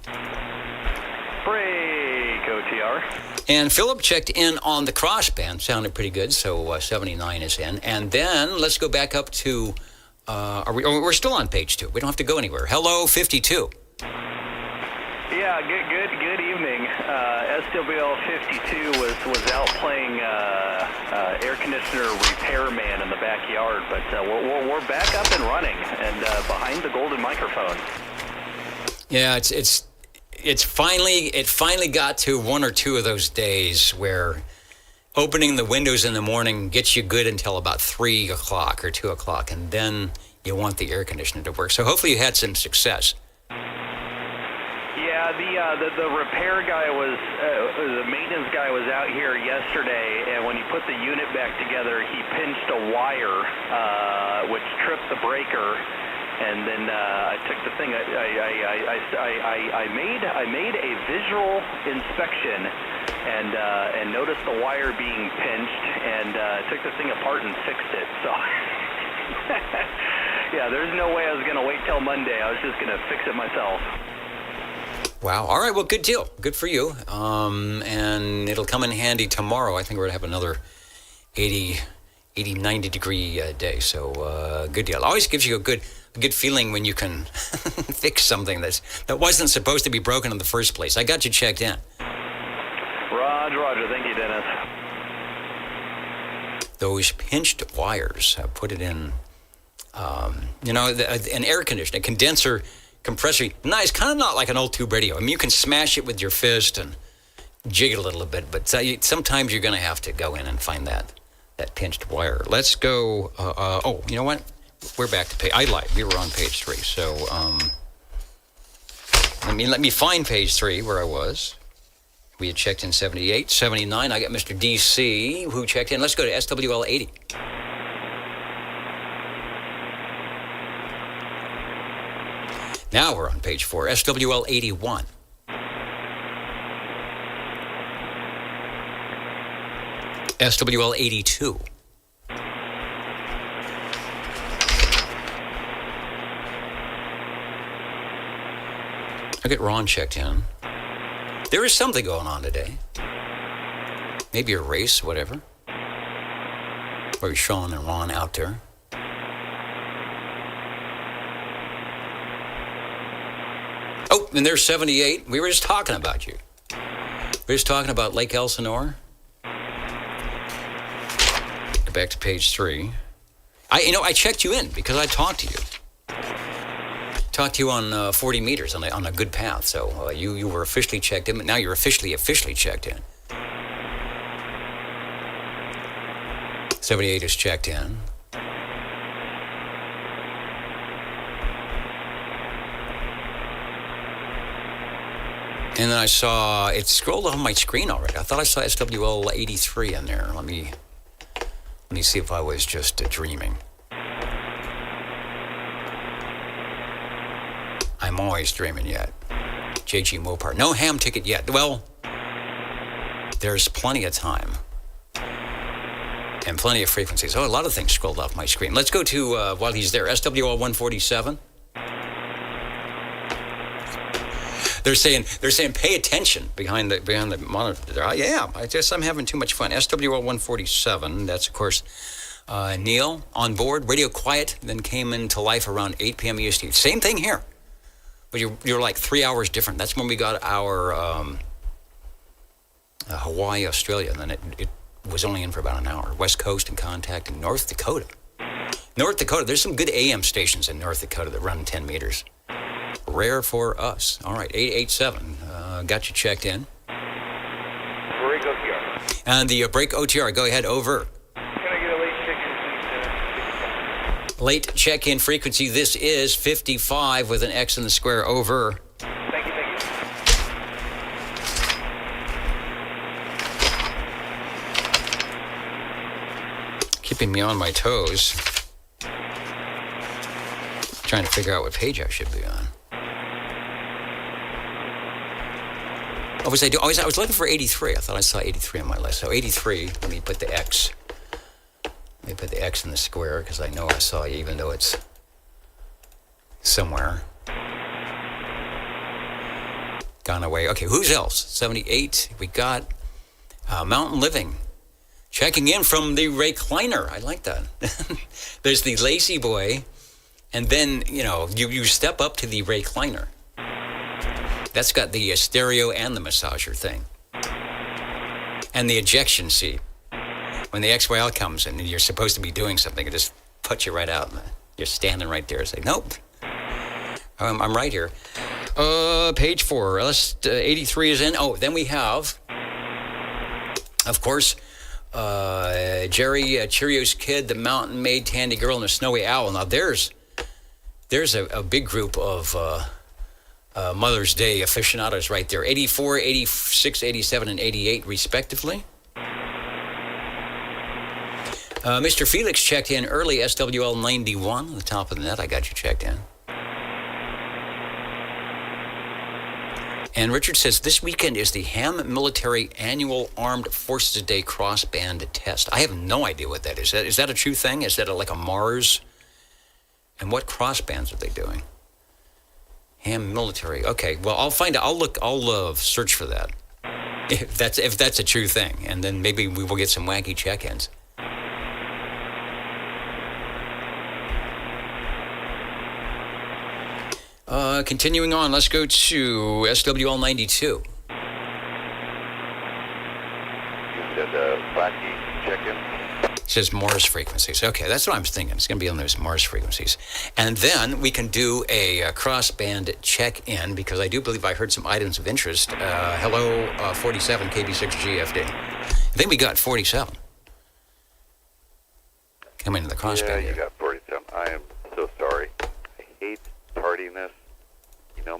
Break, OTR. And Philip checked in on the crossband. Sounded pretty good. So 79 is in. And then let's go back up to, we're still on page 2. We don't have to go anywhere. Hello, 52. Yeah, good evening. SWL 52 was out playing air conditioner repairman in the backyard, but we're back up and running and behind the golden microphone. Yeah, it finally got to one or two of those days where opening the windows in the morning gets you good until about 3 o'clock or 2 o'clock, and then you want the air conditioner to work. So hopefully you had some success. Yeah, the repair guy the maintenance guy was out here yesterday, and when he put the unit back together, he pinched a wire, which tripped the breaker, and then I took the thing. I made a visual inspection, and noticed the wire being pinched, and took the thing apart and fixed it. So. Yeah, there's no way I was going to wait till Monday. I was just going to fix it myself. Wow. All right. Well, good deal. Good for you. And it'll come in handy tomorrow. I think we're going to have another 80, 90 degree day. So good deal. Always gives you a good feeling when you can fix something that wasn't supposed to be broken in the first place. I got you checked in. Roger. Thank you, Dennis. Those pinched wires, put it in, an air conditioner, a condenser compressor. Nice, kind of not like an old tube radio. I mean, you can smash it with your fist and jig it a little bit, but sometimes you're going to have to go in and find that pinched wire. Let's go. You know what? We're back to page. I lied. We were on page 3. So let me find page 3 where I was. We had checked in 78, 79. I got Mr. DC who checked in. Let's go to SWL 80. Now we're on page 4, SWL 81. SWL 82. I get Ron checked in. There is something going on today. Maybe a race, whatever. Or Sean and Ron out there. Oh, and there's 78. We were just talking about you. We were just talking about Lake Elsinore. Go back to page 3. I checked you in because I talked to you. Talked to you on 40 meters on a good path. So you were officially checked in, but now you're officially checked in. 78 is checked in. And then I saw, it scrolled on my screen already. I thought I saw SWL 83 in there. Let me see if I was just dreaming. I'm always dreaming yet. J.G. Mopar. No ham ticket yet. Well, there's plenty of time. And plenty of frequencies. Oh, a lot of things scrolled off my screen. Let's go to, while he's there, SWL 147. They're saying pay attention behind the monitor. Yeah, I'm having too much fun. SWL 147, that's, of course, Neil on board. Radio quiet, then came into life around 8 p.m. EST. Same thing here. But you're like 3 hours different. That's when we got our Hawaii, Australia, and then it was only in for about an hour. West Coast in contact in North Dakota. North Dakota, there's some good AM stations in North Dakota that run 10 meters. Rare for us. All right, 887. Got you checked in. Break OTR. And the break OTR, go ahead, over. Can I get a late check-in, please? Late check-in frequency, this is 55 with an X in the square, over. Thank you. Keeping me on my toes. Trying to figure out what page I should be on. I was looking for 83. I thought I saw 83 on my list. So 83, let me put the X. Let me put the X in the square because I know I saw you even though it's somewhere. Gone away. Okay, who's else? 78. We got Mountain Living. Checking in from the recliner. I like that. There's the Lazy Boy. And then, you step up to the recliner. That's got the stereo and the massager thing. And the ejection seat. When the XYL comes in and you're supposed to be doing something, it just puts you right out. You're standing right there and say, nope. I'm right here. Page 4. 83 is in. Oh, then we have, of course, Jerry, Cheerios Kid, the Mountain Maid, Tandy Girl, and the Snowy Owl. Now, there's a big group of Mother's Day aficionados right there. 84, 86, 87, and 88, respectively. Mr. Felix checked in early, SWL 91, on the top of the net. I got you checked in. And Richard says, this weekend is the Ham Military Annual Armed Forces Day Cross-Band Test. I have no idea what that is. Is that a true thing? Is that like a Mars? And what cross-bands are they doing? Ham Military. Okay, well, I'll find out. I'll search for that. If that's a true thing. And then maybe we will get some wacky check-ins. Continuing on, let's go to SWL 92. You said wacky check-in? It says Mars frequencies. Okay, that's what I'm thinking. It's going to be on those Mars frequencies. And then we can do a cross-band check-in because I do believe I heard some items of interest. Hello, 47 KB6 GFD. I think we got 47. Coming to the cross-band. Yeah, you got 47. I am so sorry. I hate tardiness.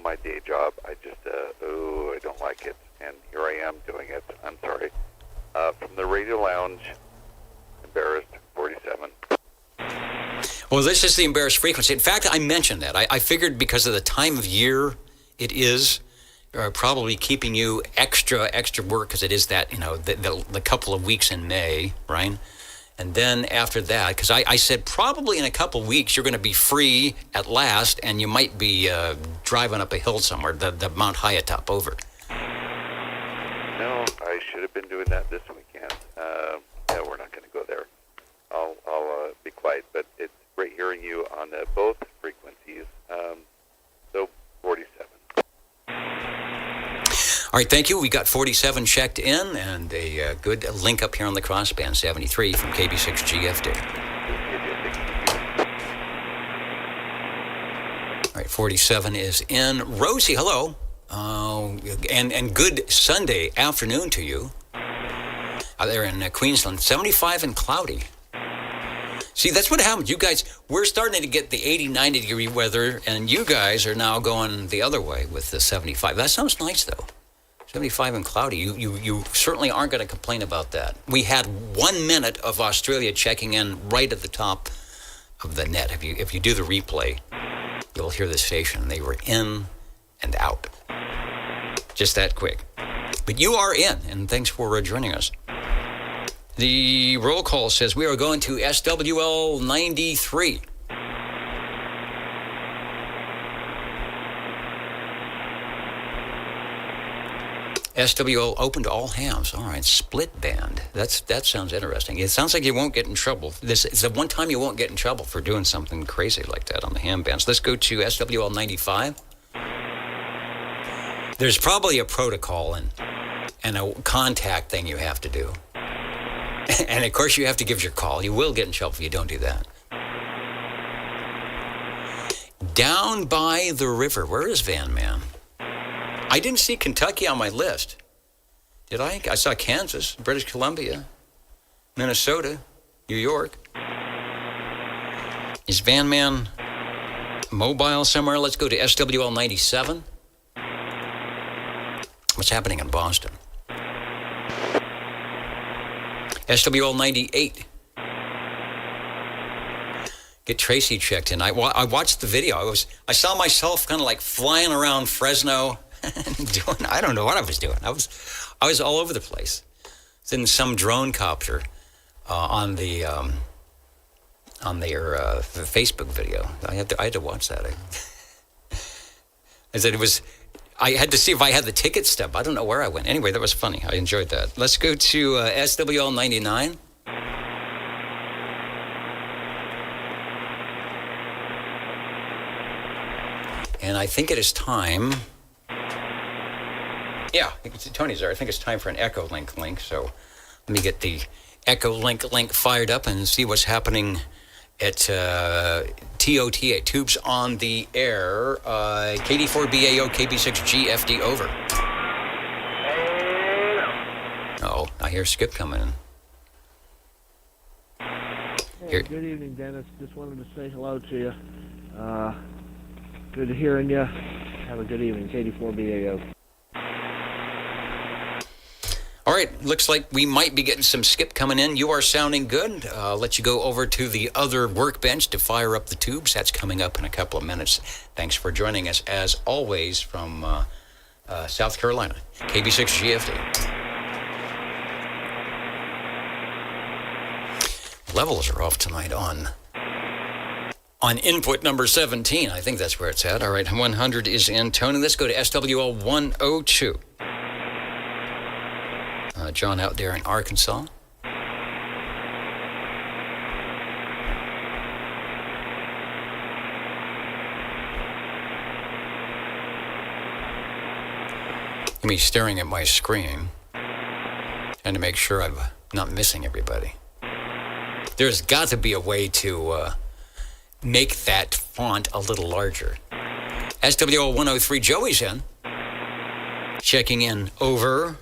My day job, I just, I don't like it. And here I am doing it. I'm sorry. From the Radio Lounge, embarrassed, 47. Well, this is the embarrassed frequency. In fact, I mentioned that. I figured because of the time of year it is, probably keeping you extra work because it is that, the couple of weeks in May, right? And then after that, because I said probably in a couple of weeks you're going to be free at last, and you might be driving up a hill somewhere, the Mount Hayatop over. No, I should have been doing that this weekend. Yeah, we're not going to go there. I'll be quiet, but it's great hearing you on both frequencies. So 47. All right, thank you. We got 47 checked in, and a good link up here on the crossband, 73 from KB6 GFD. All right, 47 is in. Rosie, hello. And good Sunday afternoon to you. Out there in Queensland, 75 and cloudy. See, that's what happens. You guys, we're starting to get the 80, 90 degree weather, and you guys are now going the other way with the 75. That sounds nice, though. 75 and cloudy. You certainly aren't going to complain about that. We had 1 minute of Australia checking in right at the top of the net. If you do the replay, you'll hear the station. They were in and out. Just that quick. But you are in, and thanks for joining us. The roll call says we are going to SWL 93. SWL open to all hams. All right, split band. That sounds interesting. It sounds like you won't get in trouble. This is the one time you won't get in trouble for doing something crazy like that on the ham bands. Let's go to SWL 95. There's probably a protocol and a contact thing you have to do. And of course you have to give your call. You will get in trouble if you don't do that. Down by the river. Where is Van Man? I didn't see Kentucky on my list. Did I? I saw Kansas, British Columbia, Minnesota, New York. Is Van Man mobile somewhere? Let's go to SWL 97. What's happening in Boston? SWL 98. Get Tracy checked in. I watched the video. I saw myself kind of like flying around Fresno. I don't know what I was doing. I was all over the place. It's in some drone copter on their Facebook video. I had to watch that. I said it was. I had to see if I had the ticket stub. I don't know where I went. Anyway, that was funny. I enjoyed that. Let's go to SWL 99. And I think it is time. Yeah, Tony's there. I think it's time for an Echolink link. So let me get the Echolink link fired up and see what's happening at TOTA, Tubes on the Air. KD4BAO, KB6GFD, over. Oh, I hear Skip coming in. Hey, good evening, Dennis. Just wanted to say hello to you. Good hearing you. Have a good evening, KD4BAO. All right, looks like we might be getting some Skip coming in. You are sounding good. I'll let you go over to the other workbench to fire up the tubes. That's coming up in a couple of minutes. Thanks for joining us, as always, from South Carolina, KB6GFD. Levels are off tonight on input number 17. I think that's where it's at. All right, 100 is in. Tony, let's go to SWL 102. John out there in Arkansas. Me staring at my screen and to make sure I'm not missing everybody. There's got to be a way to make that font a little larger. SWL 103, Joey's in. Checking in, over.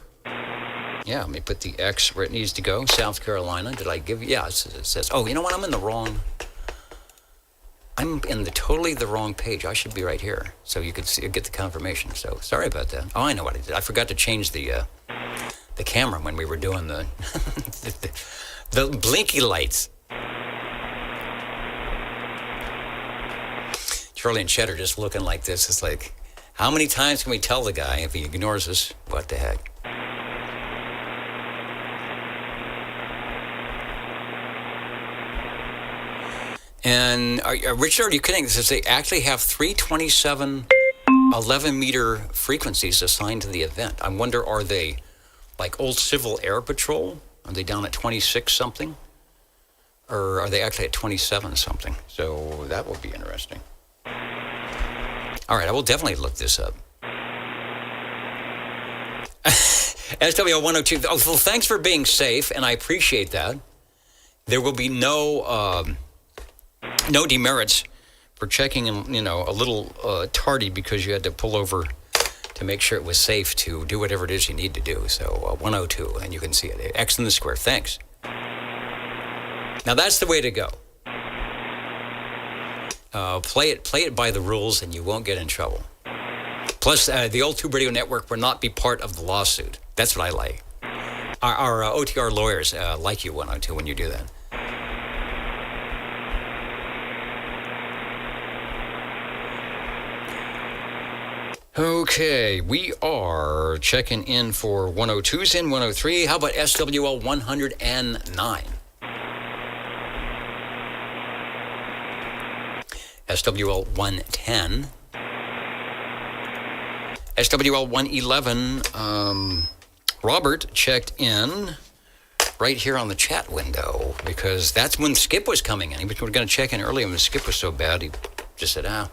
Yeah, let me put the X where it needs to go. South Carolina. Did I give you? Yeah, it says. Oh, you know what? I'm in the totally the wrong page. I should be right here, so you could get the confirmation. So sorry about that. Oh, I know what I did. I forgot to change the camera when we were doing the the blinky lights. Charlie and Cheddar just looking like this. It's like, how many times can we tell the guy if he ignores us? What the heck? And Richard, are you kidding? It says they actually have 327 11-meter frequencies assigned to the event. I wonder, are they like old Civil Air Patrol? Are they down at 26 something? Or are they actually at 27 something? So that will be interesting. All right, I will definitely look this up. SWL 102. Oh, well, thanks for being safe, and I appreciate that. There will be no demerits for checking in, a little tardy because you had to pull over to make sure it was safe to do whatever it is you need to do. So 102, and you can see it. X in the square. Thanks. Now that's the way to go. Play it by the rules, and you won't get in trouble. Plus, the old Tube Radio Network will not be part of the lawsuit. That's what I like. Our OTR lawyers like you, 102, when you do that. Okay, we are checking in for 102's in 103. How about SWL 109? SWL 110. SWL 111. Robert checked in right here on the chat window because that's when Skip was coming in. He was going to check in early, and when Skip was so bad, he just said, I'll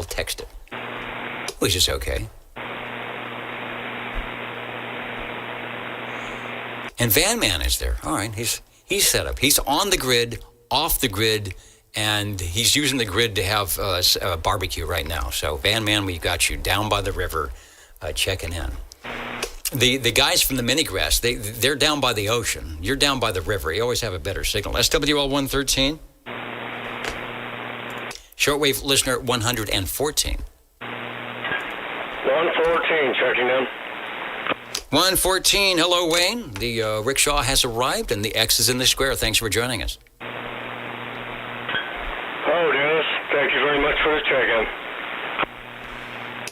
text it. Which is okay. And Van Man is there. All right, he's set up. He's on the grid, off the grid, and he's using the grid to have a barbecue right now. So Van Man, we've got you down by the river, checking in. The guys from the Minigrass, they're down by the ocean. You're down by the river. You always have a better signal. SWL 113. Shortwave listener 114. 114, checking in. 114, hello Wayne. The rickshaw has arrived and the X is in the square. Thanks for joining us. Oh, Dennis, thank you very much for the check-in.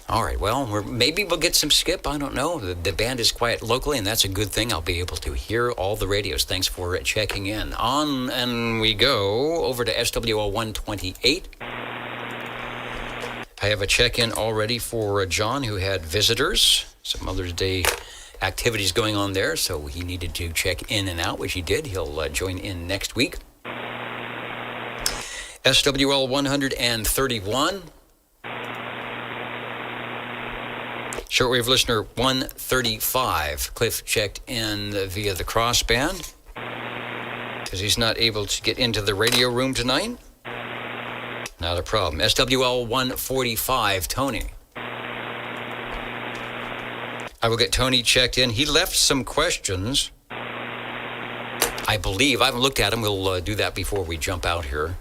All right, well, maybe we'll get some Skip. I don't know. The band is quiet locally, and that's a good thing. I'll be able to hear all the radios. Thanks for checking in. On and we go over to SWL 128. I have a check-in already for John, who had visitors. Some Mother's Day activities going on there, so he needed to check in and out, which he did. He'll join in next week. SWL 131. Shortwave listener 135. Cliff checked in via the crossband because he's not able to get into the radio room tonight. Not a problem. SWL 145, Tony. I will get Tony checked in. He left some questions, I believe. I haven't looked at them. We'll do that before we jump out here.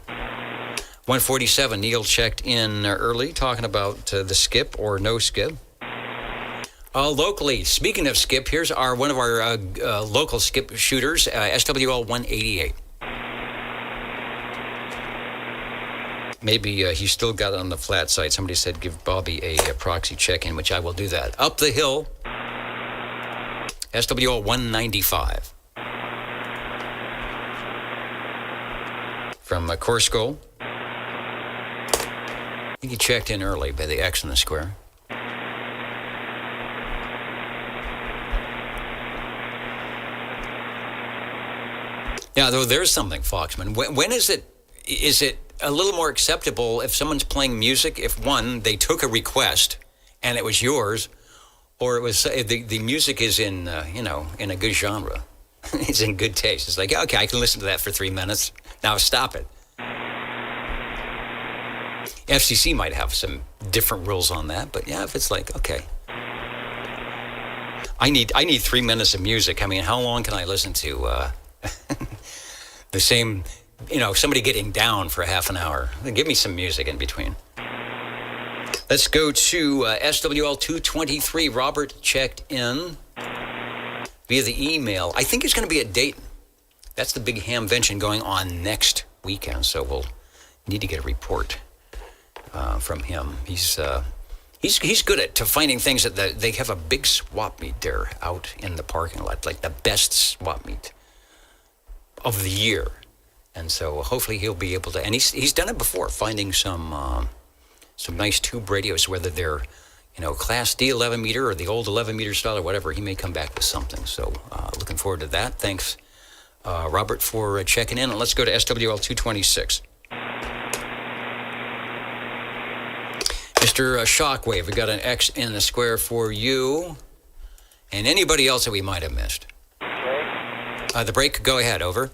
147, Neil checked in early, talking about the skip or no skip. Locally, speaking of skip, here's one of our local skip shooters, SWL 188. Maybe he's still got it on the flat side. Somebody said give Bobby a proxy check-in, which I will do that. Up the hill, SWL 195. From Corsko. I think he checked in early by the X in the square. Yeah, though there's something, Foxman. When is it a little more acceptable if someone's playing music, if one, they took a request and it was yours, or it was the music is in in a good genre. It's in good taste. It's like, okay, I can listen to that for 3 minutes. Now stop it. FCC might have some different rules on that, but yeah, if it's like, okay, I need 3 minutes of music. I mean, how long can I listen to the same, somebody getting down for half an hour? Give me some music in between. Let's go to SWL 223. Robert checked in via the email. I think it's going to be at Dayton. That's the big hamvention going on next weekend, so we'll need to get a report from him. He's good at finding things that they have a big swap meet there out in the parking lot, like the best swap meet of the year. And so hopefully he'll be able to, and he's done it before, finding some nice tube radios, whether they're, Class D 11 meter or the old 11 meter style or whatever. He may come back with something. So looking forward to that. Thanks, Robert, for checking in. And let's go to SWL 226. Mr. Shockwave, we got an X in the square for you and anybody else that we might have missed. The break, go ahead, over.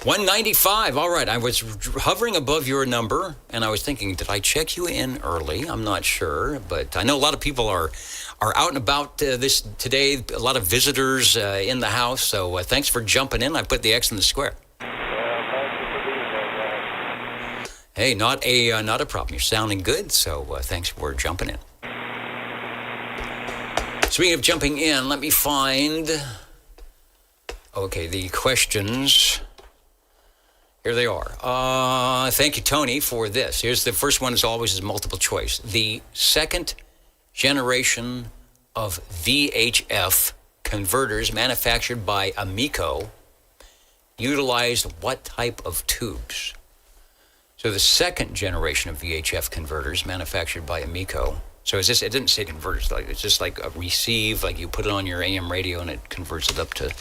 195, all right. I was hovering above your number, and I was thinking, did I check you in early? I'm not sure, but I know a lot of people are out and about this today, a lot of visitors in the house, so thanks for jumping in. I put the X in the square. Hey, not a problem. You're sounding good, so thanks for jumping in. Speaking of jumping in, let me find... Okay, the questions Here they are. Thank you, Tony, for this. Here's the first one, as always, is multiple choice. The second generation of VHF converters manufactured by Amico utilized what type of tubes? So the second generation of VHF converters manufactured by Amico. So is this, it didn't say converters, like it's just like a receive, like you put it on your AM radio and it converts it up to,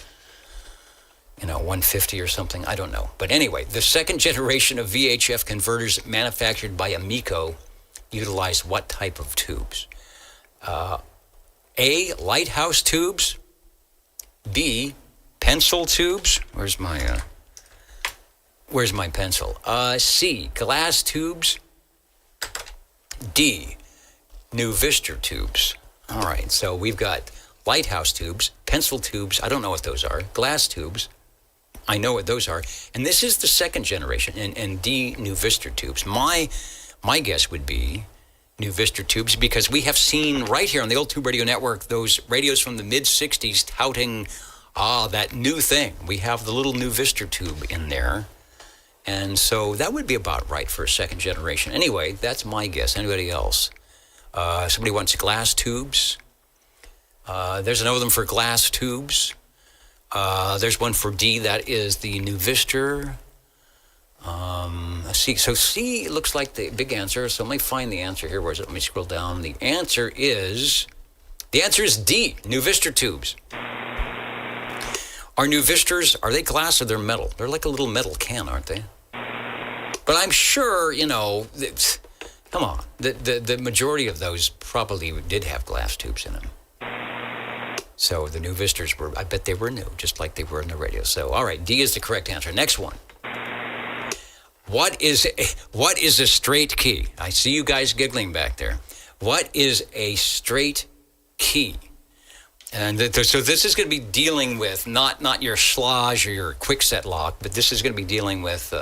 150 or something. I don't know. But anyway, the second generation of VHF converters manufactured by Amico utilized what type of tubes? A, lighthouse tubes. B, pencil tubes. Where's my pencil? C, glass tubes. D, Nuvistor tubes. All right, so we've got lighthouse tubes, pencil tubes. I don't know what those are. Glass tubes. I know what those are. And this is the second generation. And D, Nuvistor tubes. My guess would be Nuvistor tubes, because we have seen right here on the Old Tube Radio Network those radios from the mid-'60s touting, that new thing. We have the little Nuvistor tube in there. And so that would be about right for a second generation. Anyway, that's my guess. Anybody else? Somebody wants glass tubes. There's another one for glass tubes. There's one for D. That is the Nuvistor. C. So C looks like the big answer. So let me find the answer here. Where is it? Let me scroll down. The answer is D. Nuvistor tubes. Are Nuvistors, are they glass or they're metal? They're like a little metal can, aren't they? But I'm sure, come on. The majority of those probably did have glass tubes in them. So the Nuvistors were, I bet they were new, just like they were in the radio. So, all right, D is the correct answer. Next one. What is a straight key? I see you guys giggling back there. What is a straight key? And so this is going to be dealing with not your Schlage or your quickset lock, but this is going to be dealing with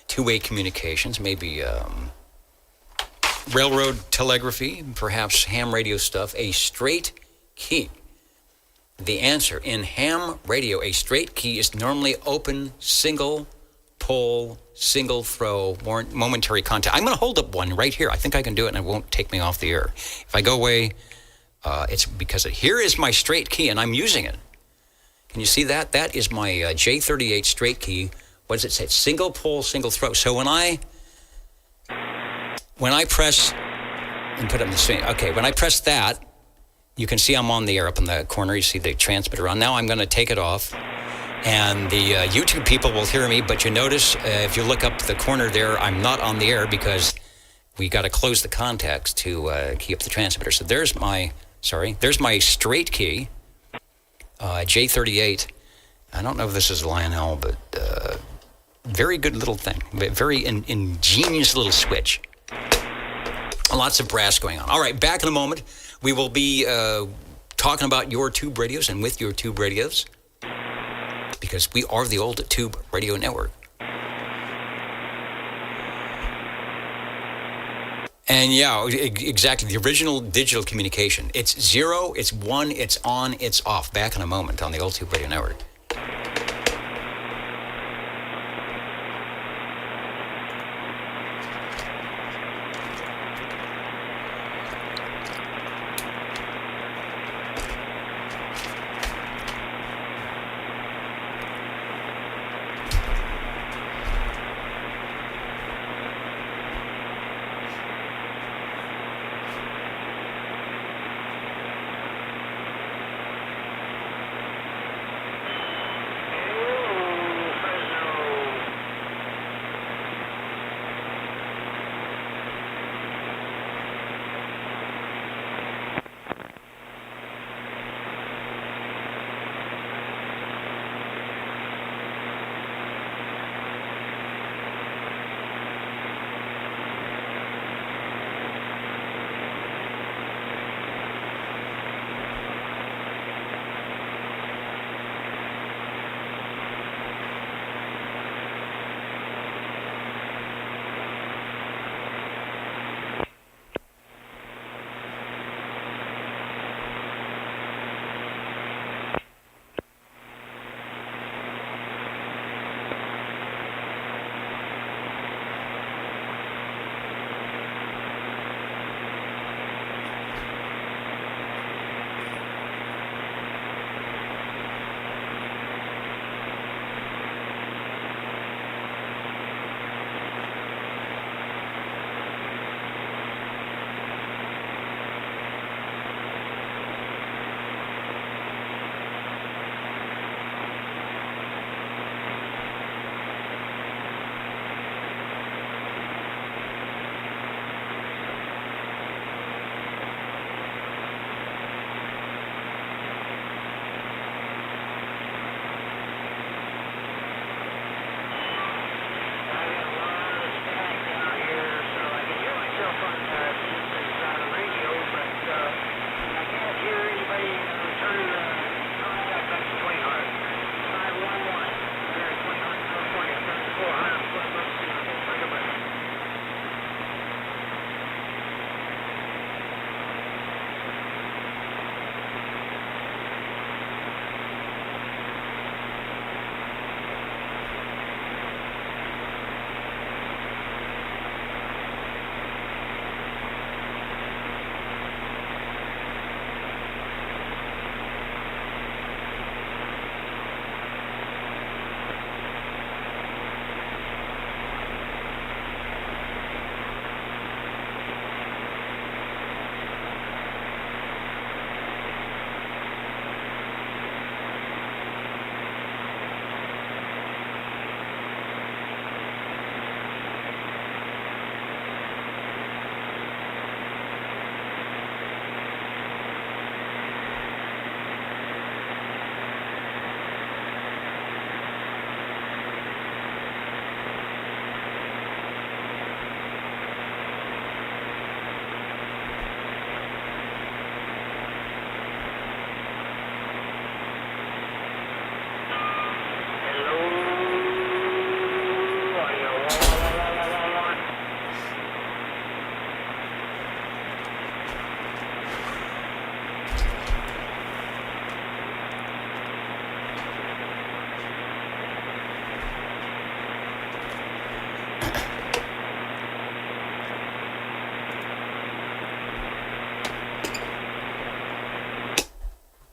two-way communications, maybe railroad telegraphy, perhaps ham radio stuff. A straight key. The answer, in ham radio, a straight key is normally open, single pull, single throw, momentary contact. I'm going to hold up one right here. I think I can do it and it won't take me off the air. If I go away, it's because here is my straight key and I'm using it. Can you see that? That is my J38 straight key. What does it say? Single pull, single throw. So when I press, and put it in the screen. Okay, when I press that, you can see I'm on the air up in the corner. You see the transmitter on. Now I'm going to take it off. And the YouTube people will hear me, but you notice if you look up the corner there, I'm not on the air because we got to close the contacts to key up the transmitter. So there's my straight key, J38. I don't know if this is Lionel, but very good little thing. Very ingenious little switch. Lots of brass going on. All right, back in a moment. We will be talking about your tube radios and with your tube radios, because we are the Old Tube Radio Network. And yeah, exactly, the original digital communication. It's 0, it's 1, it's on, it's off. Back in a moment on the Old Tube Radio Network.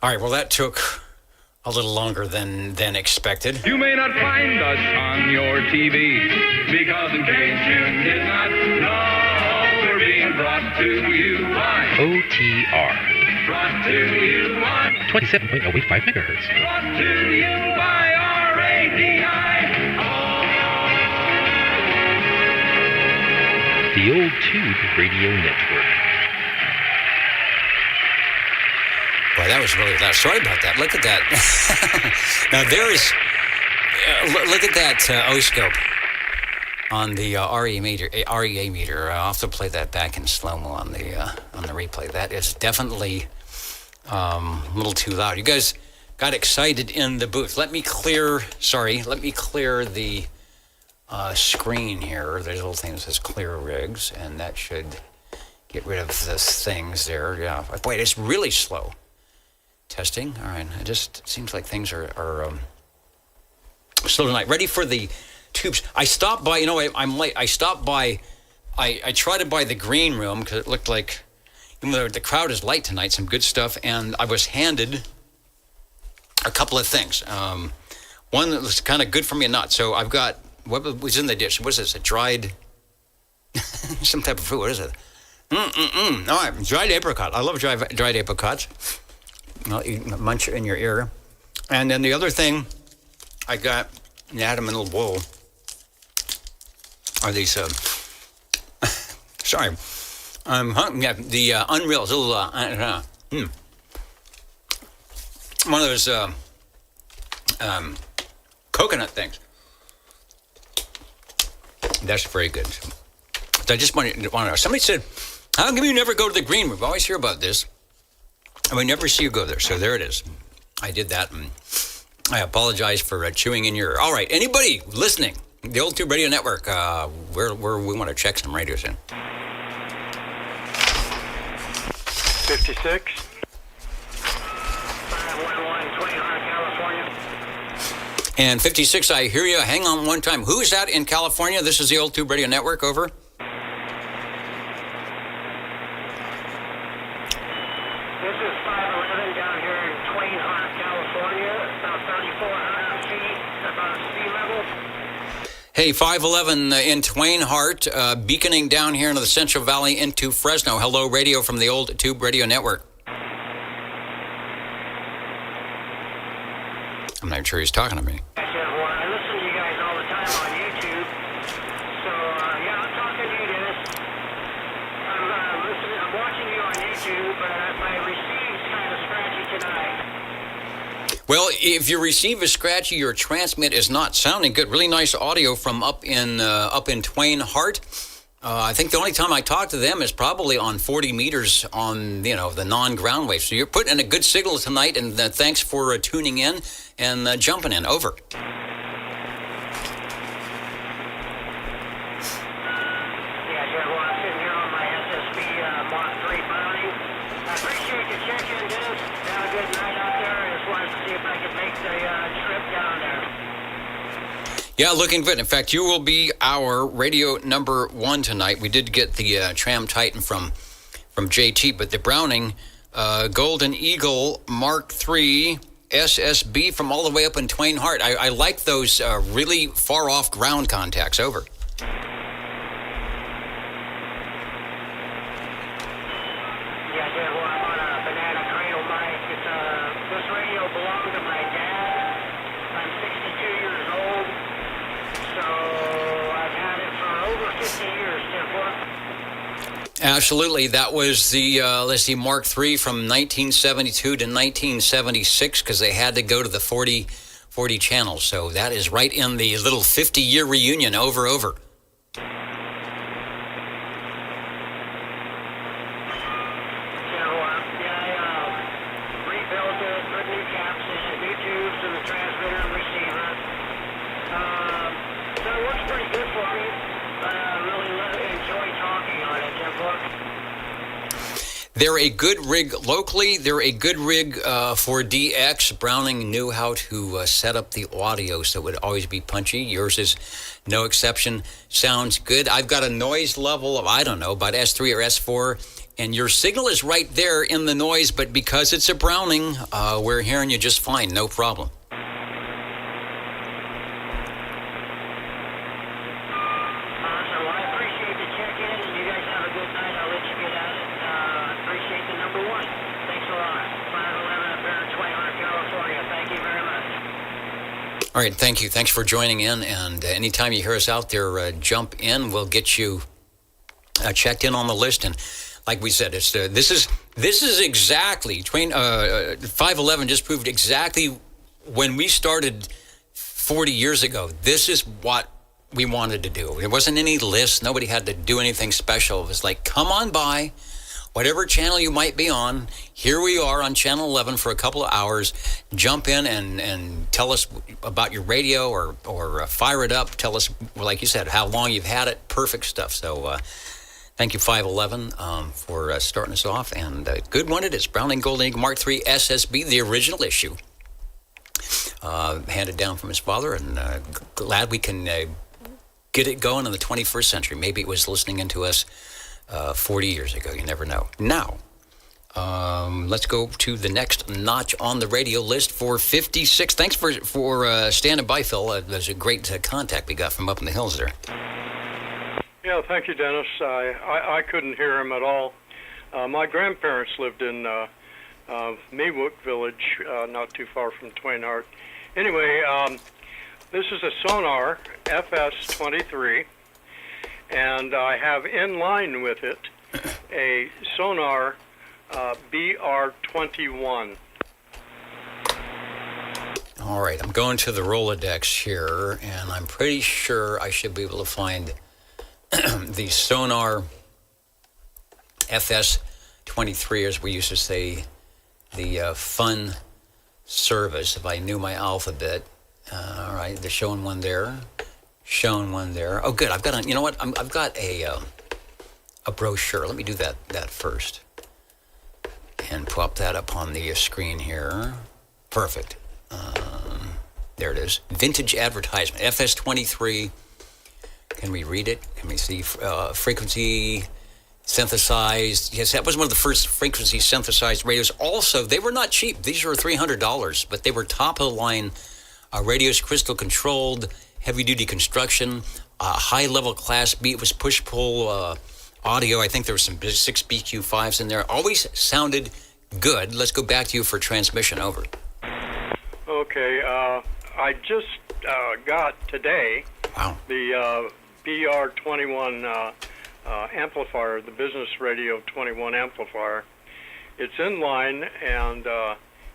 All right, well, that took a little longer than expected. You may not find us on your TV because in case you did not know, we're being brought to you by OTR. Brought to you by 27.085 megahertz. Brought to you by RADI. The Old Tube Radio Network. Boy, that was really loud. Sorry about that. Look at that. Now there is. Look at that O-scope on the REA meter. I'll have to play that back in slow-mo on the replay. That is definitely a little too loud. You guys got excited in the booth. Let me clear the screen here. There's a little thing that says clear rigs, and that should get rid of the things there. Yeah. Wait, it's really slow. Testing. All right. It just seems like things are slow tonight. Ready for the tubes. I stopped by, I'm late. I stopped by, I tried to buy the green room because it looked like, even though the crowd is light tonight, some good stuff. And I was handed a couple of things. One that was kind of good for me and not. So I've got, what was in the dish? What is this? A dried, some type of fruit. What is it? All right. Dried apricot. I love dried apricots. You munch it in your ear. And then the other thing I got, you had them in a little bowl, are these, sorry, the Unreal, one of those coconut things. That's very good. So I just want to know, somebody said, how come you never go to the green room? I always hear about this. And we never see you go there. So there it is. I did that, and I apologize for chewing in your ear. All right, anybody listening, the Old Tube Radio Network, where we want to check some radios in. 56. 511, 20 California. And 56, I hear you. Hang on one time. Who is that in California? This is the Old Tube Radio Network. Over. This is 511 down here in Twain Hart, California. About 3,400 feet above sea level. Hey, 511 in Twain Hart, beaconing down here into the Central Valley into Fresno. Hello, radio from the Old Tube Radio Network. I'm not sure he's talking to me. I listen to you guys all the time on YouTube. So, yeah, I'm talking to you, Dennis. I'm watching you on YouTube, but my receive's kind of scratchy tonight. Well, if you receive a scratchy, your transmit is not sounding good. Really nice audio from up in Twain Hart. I think the only time I talk to them is probably on 40 meters on, the non-ground wave. So you're putting in a good signal tonight, and thanks for tuning in and jumping in. Over. Yeah, well, I'm sitting here on my SSB Mark III Browning. I appreciate the check-in, Dennis. Have a good night out there. I just wanted to see if I could make the trip down there. Yeah, looking good. In fact, you will be our radio number one tonight. We did get the Tram Titan from JT, but the Browning Golden Eagle Mark III SSB from all the way up in Twain Hart. I like those really far off ground contacts. Over. Yeah, well, I'm on a banana cradle mic. This radio belonged to my dad. I'm 62 years old, so I've had it for over 50 years, Tim. Absolutely. That was the, Mark III from 1972 to 1976, because they had to go to the 40 channels. So that is right in the little 50-year reunion. Over. They're a good rig locally. They're a good rig for DX. Browning knew how to set up the audio so it would always be punchy. Yours is no exception. Sounds good. I've got a noise level of, I don't know, about S3 or S4. And your signal is right there in the noise, but because it's a Browning, we're hearing you just fine, no problem. All right, thank you. Thanks for joining in. And anytime you hear us out there, jump in. We'll get you checked in on the list. And like we said, it's this is exactly 511 just proved exactly when we started 40 years ago. This is what we wanted to do. There wasn't any list. Nobody had to do anything special. It was like, come on by. Whatever channel you might be on, here we are on Channel 11 for a couple of hours. Jump in and tell us about your radio or fire it up. Tell us, like you said, how long you've had it. Perfect stuff. So thank you, 511, for starting us off. And good one it is. Browning Golden Eagle Mark III SSB, the original issue. Handed down from his father. And glad we can get it going in the 21st century. Maybe it was listening into us 40 years ago. You never know. Now, let's go to the next notch on the radio list for 56. Thanks for standing by, Phil. There's a great contact we got from up in the hills there. Yeah, thank you, Dennis. I couldn't hear him at all. My grandparents lived in Meewook Village, not too far from Twainhart. Anyway, this is a Sonar FS-23. And I have in line with it a Sonar BR-21. All right, I'm going to the Rolodex here, and I'm pretty sure I should be able to find the Sonar FS-23, as we used to say, the fun service, if I knew my alphabet. All right, they're showing one there. Shown one there. Oh, good. I've got you know what? I've got a brochure. Let me do that first, and pop that up on the screen here. Perfect. There it is. Vintage advertisement. FS-23. Can we read it? Can we see frequency synthesized? Yes, that was one of the first frequency synthesized radios. Also, they were not cheap. These were $300, but they were top of the line radios, crystal controlled. Heavy-duty construction, high-level Class B. It was push-pull audio. I think there were some 6 BQ5s in there. Always sounded good. Let's go back to you for transmission. Over. Okay. I just got today the BR-21 amplifier, the business radio 21 amplifier. It's in line, and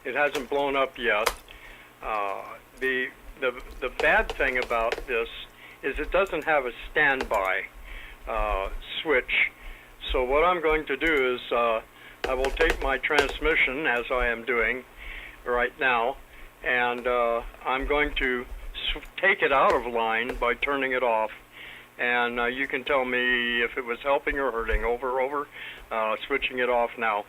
it hasn't blown up yet. The bad thing about this is it doesn't have a standby switch. So what I'm going to do is I will take my transmission, as I am doing right now, and I'm going to take it out of line by turning it off. And you can tell me if it was helping or hurting. Over. Switching it off now.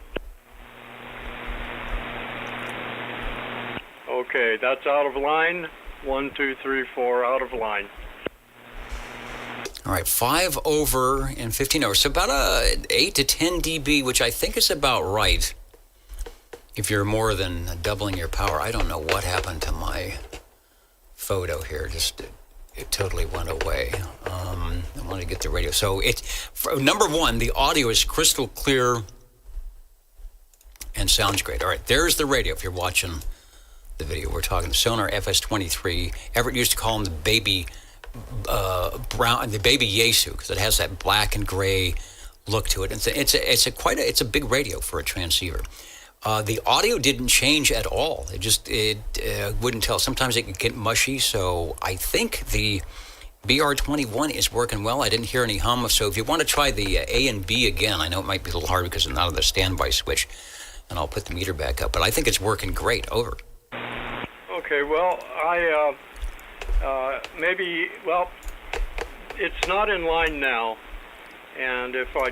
Okay, that's out of line. 1, 2, 3, 4, out of line. All right, 5 over and 15 over. So about 8 to 10 dB, which I think is about right. If you're more than doubling your power. I don't know what happened to my photo here. It totally went away. I want to get the radio. So number one, the audio is crystal clear and sounds great. All right, there's the radio if you're watching the video. We're talking the Sonar FS-23. Everett used to call him the baby brown, the baby Yaesu, because it has that black and gray look to it. It's a big radio for a transceiver. The audio didn't change at all. It wouldn't tell. Sometimes it could get mushy. So I think the BR-21 is working well. I didn't hear any hum. So if you want to try the A and B again, I know it might be a little hard because it's not on the standby switch, and I'll put the meter back up. But I think it's working great. Over. Okay, well, it's not in line now, and if I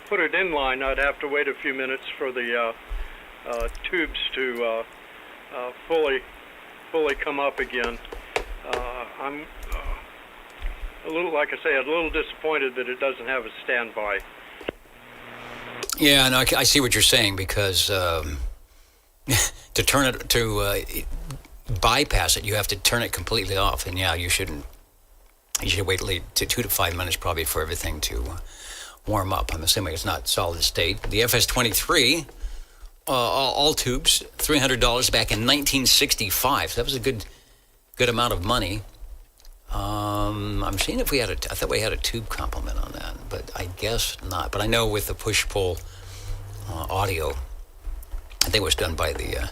put it in line, I'd have to wait a few minutes for the tubes to fully come up again. I'm a little disappointed that it doesn't have a standby. Yeah, no, I see what you're saying because to turn it to bypass it, you have to turn it completely off, and yeah, you shouldn't. You should wait to 2 to 5 minutes probably for everything to warm up. I'm assuming it's not solid state. The FS-23, all tubes, $300 back in 1965. So that was a good amount of money. I'm seeing if we had I thought we had a tube complement on that, but I guess not. But I know with the push-pull audio, I think it was done by the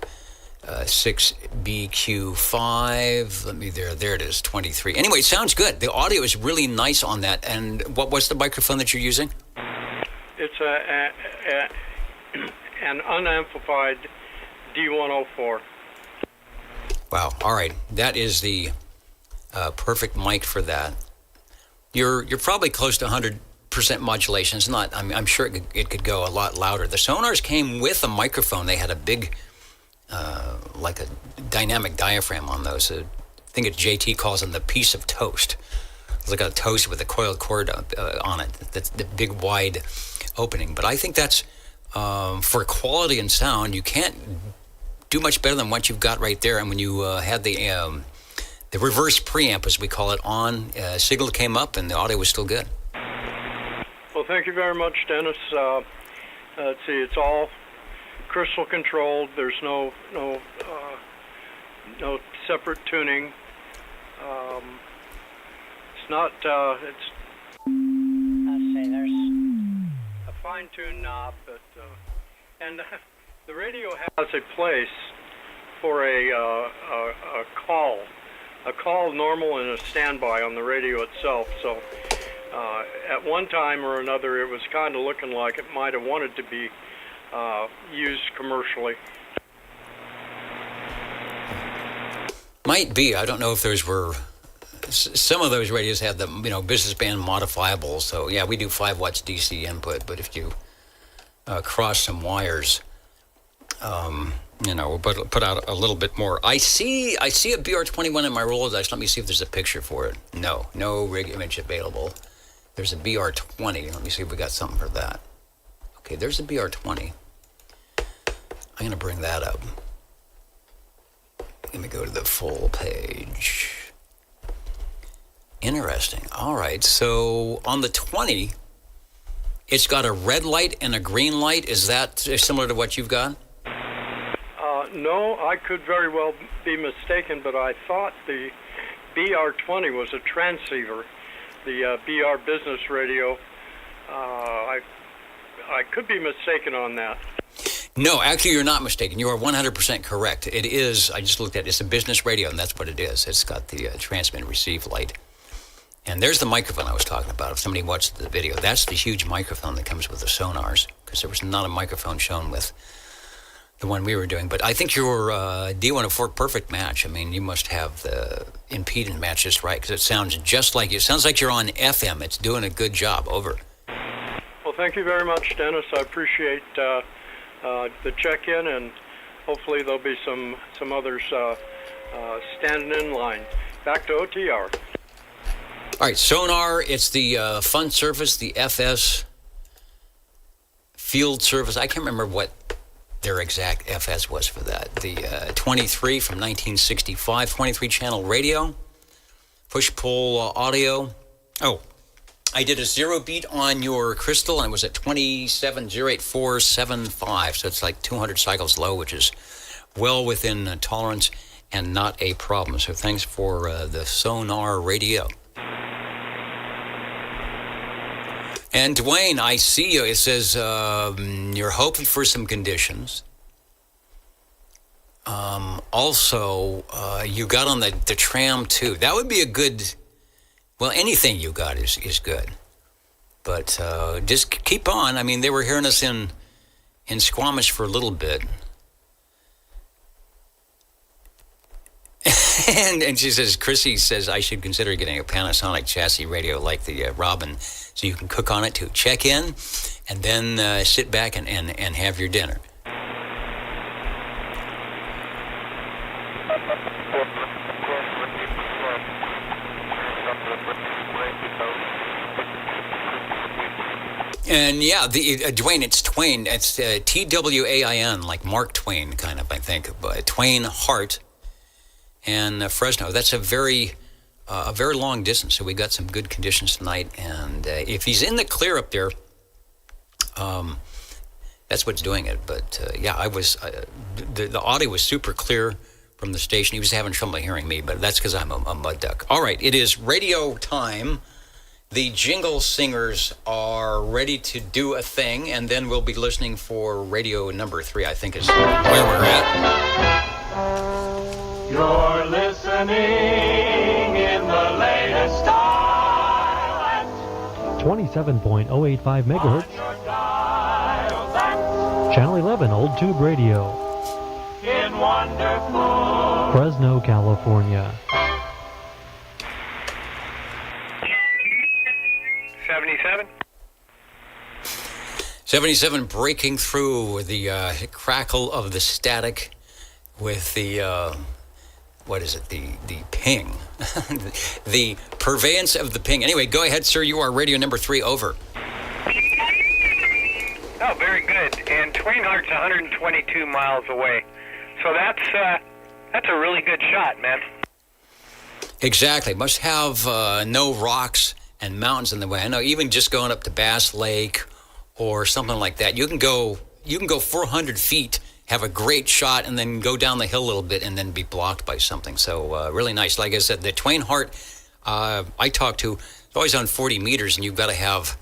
6BQ5. There it is, 23. Anyway, it sounds good. The audio is really nice on that. And what's the microphone that you're using? It's an unamplified D104. Wow. All right. That is the perfect mic for that. You're probably close to 100% modulation. It's not. I'm sure it could go a lot louder. The Sonars came with a microphone. They had a big, like a dynamic diaphragm on those. I think JT calls them the piece of toast. It's like a toast with a coiled cord on it. That's the big wide opening. But I think that's for quality and sound. You can't do much better than what you've got right there. And when you had the reverse preamp, as we call it, on, signal came up and the audio was still good. Well, thank you very much, Dennis. Let's see, it's all crystal controlled. There's no separate tuning. It's not. It's. Let's see. There's a fine-tuned knob, but and the radio has a place for a call normal and a standby on the radio itself. So at one time or another, it was kind of looking like it might have wanted to be used commercially. Might be. I don't know if those were. Some of those radios had the business band modifiable. So yeah, we do 5 watts DC input, but if you cross some wires, we'll put out a little bit more. I see a BR21 in my Rolodex. Let me see if there's a picture for it. No rig image available. There's a BR20. Let me see if we got something for that. Okay, there's a BR20. I'm going to bring that up. Let me go to the full page. Interesting. All right, so on the 20, it's got a red light and a green light. Is that similar to what you've got? No, I could very well be mistaken, but I thought the BR20 was a transceiver, the BR business radio. I could be mistaken on that. No, actually, you're not mistaken. You are 100% correct. It is. I just looked at it. It's a business radio, and that's what it is. It's got the transmit and receive light. And there's the microphone I was talking about. If somebody watched the video, that's the huge microphone that comes with the Sonars, because there was not a microphone shown with the one we were doing. But I think your D104 perfect match. I mean, you must have the impedance match just right, because it sounds just like you. It sounds like you're on FM. It's doing a good job. Over. Well, thank you very much, Dennis. I appreciate the check-in, and hopefully there'll be some others standing in line. Back to OTR. All right, Sonar, it's the Fun Service, the FS Field Service. I can't remember what their exact FS was for that. The 23 from 1965, 23-channel radio, push-pull audio. Oh, I did a 0 beat on your crystal, and it was at 27.08475, so it's like 200 cycles low, which is well within tolerance and not a problem. So thanks for the Sonar radio. And Dwayne, I see you. It says you're hoping for some conditions. Also, you got on the tram too. That would be a good. Well, anything you got is good, but just keep on. I mean, they were hearing us in Squamish for a little bit, and she says, Chrissy says I should consider getting a Panasonic chassis radio like the Robin, so you can cook on it too. Check in, and then sit back and have your dinner. And yeah, Dwayne, it's Twain. It's Twain, like Mark Twain, kind of, I think. But Twain Hart and Fresno. That's a very long distance. So we got some good conditions tonight. And if he's in the clear up there, that's what's doing it. But yeah, I was the audio was super clear from the station. He was having trouble hearing me, but that's because I'm a mud duck. All right, it is radio time. The Jingle Singers are ready to do a thing, and then we'll be listening for radio number 3, I think is where we're at. You're listening in the latest style at 27.085 megahertz. Channel 11 Old Tube Radio. in wonderful Fresno, California. 77. 77 breaking through the crackle of the static with the, what is it, the ping. The purveyance of the ping. Anyway, go ahead, sir. You are radio number 3, over. Oh, very good. And Twain Hart's 122 miles away. So that's a really good shot, man. Exactly. Must have no rocks and mountains in the way. I know even just going up to Bass Lake or something like that, you can go 400 feet, have a great shot, and then go down the hill a little bit and then be blocked by something. So really nice. Like I said, the Twain Hart I talked to, it's always on 40 meters, and you've got to have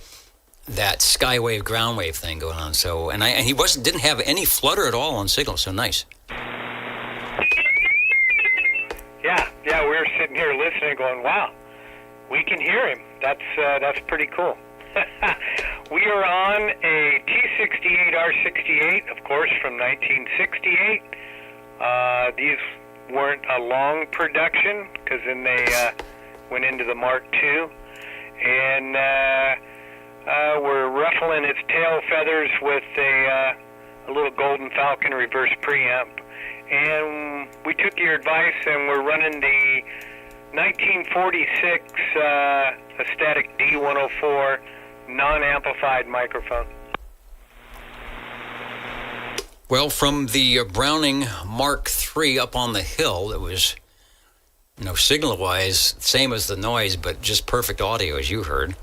that skywave, ground wave thing going on. So, and he didn't have any flutter at all on signal. So nice. Yeah, we were sitting here listening, going, "Wow, we can hear him. That's pretty cool." We are on a T68R68, of course, from 1968. These weren't a long production because then they went into the Mark II, and we're ruffling its tail feathers with a little Golden Falcon reverse preamp. And we took your advice, and we're running the 1946 Astatic D104 non-amplified microphone. Well, from the Browning Mark III up on the hill, it was, signal-wise, same as the noise, but just perfect audio, as you heard.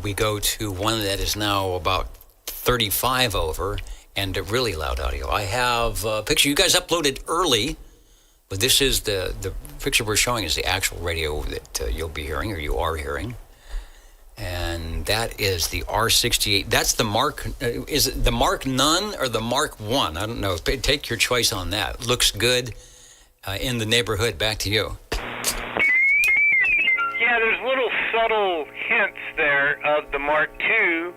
We go to one that is now about 35 over, and a really loud audio. I have a picture you guys uploaded early, but this is the picture we're showing is the actual radio that you'll be hearing, or you are hearing. And that is the R68. That's the Mark, is it the Mark None or the Mark I? I don't know. Take your choice on that. Looks good in the neighborhood. Back to you. Yeah, there's little subtle hints there of the Mark II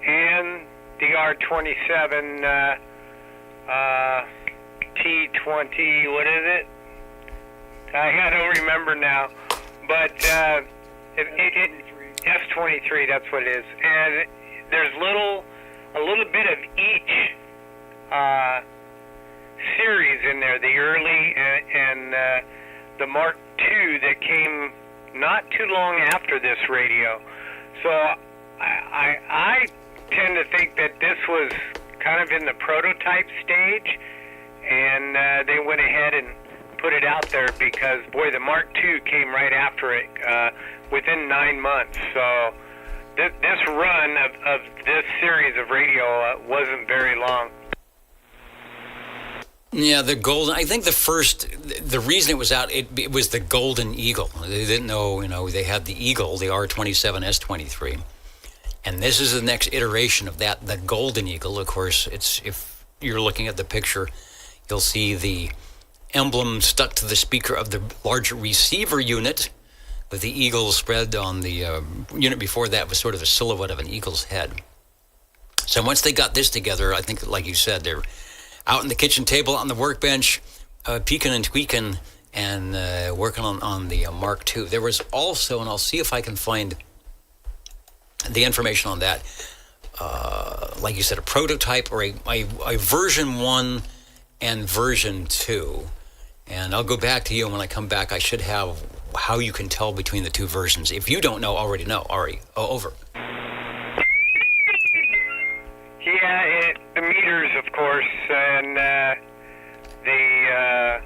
and the R27 T20, what is it? I don't remember now. But S23, that's what it is. And there's a little bit of each series in there, the early and the Mark II that came not too long after this radio. So I tend to think that this was kind of in the prototype stage, and they went ahead and put it out there because, boy, the Mark II came right after it within 9 months. So this run of this series of radio wasn't very long. Yeah, the Golden, I think the reason it was out, it was the Golden Eagle. They didn't know, they had the Eagle, the R27 S23. And this is the next iteration of that, the Golden Eagle. Of course, if you're looking at the picture, you'll see the emblem stuck to the speaker of the larger receiver unit, with the eagle spread on the unit before that was sort of a silhouette of an eagle's head. So once they got this together, I think, like you said, they're out on the kitchen table, on the workbench, peeking and tweaking and working on the Mark II. There was also, and I'll see if I can find the information on that, like you said, a prototype or a version 1 and version 2. And I'll go back to you, and when I come back, I should have how you can tell between the two versions. If you don't know, already know. Ari, over. Yeah, the meters, of course, and the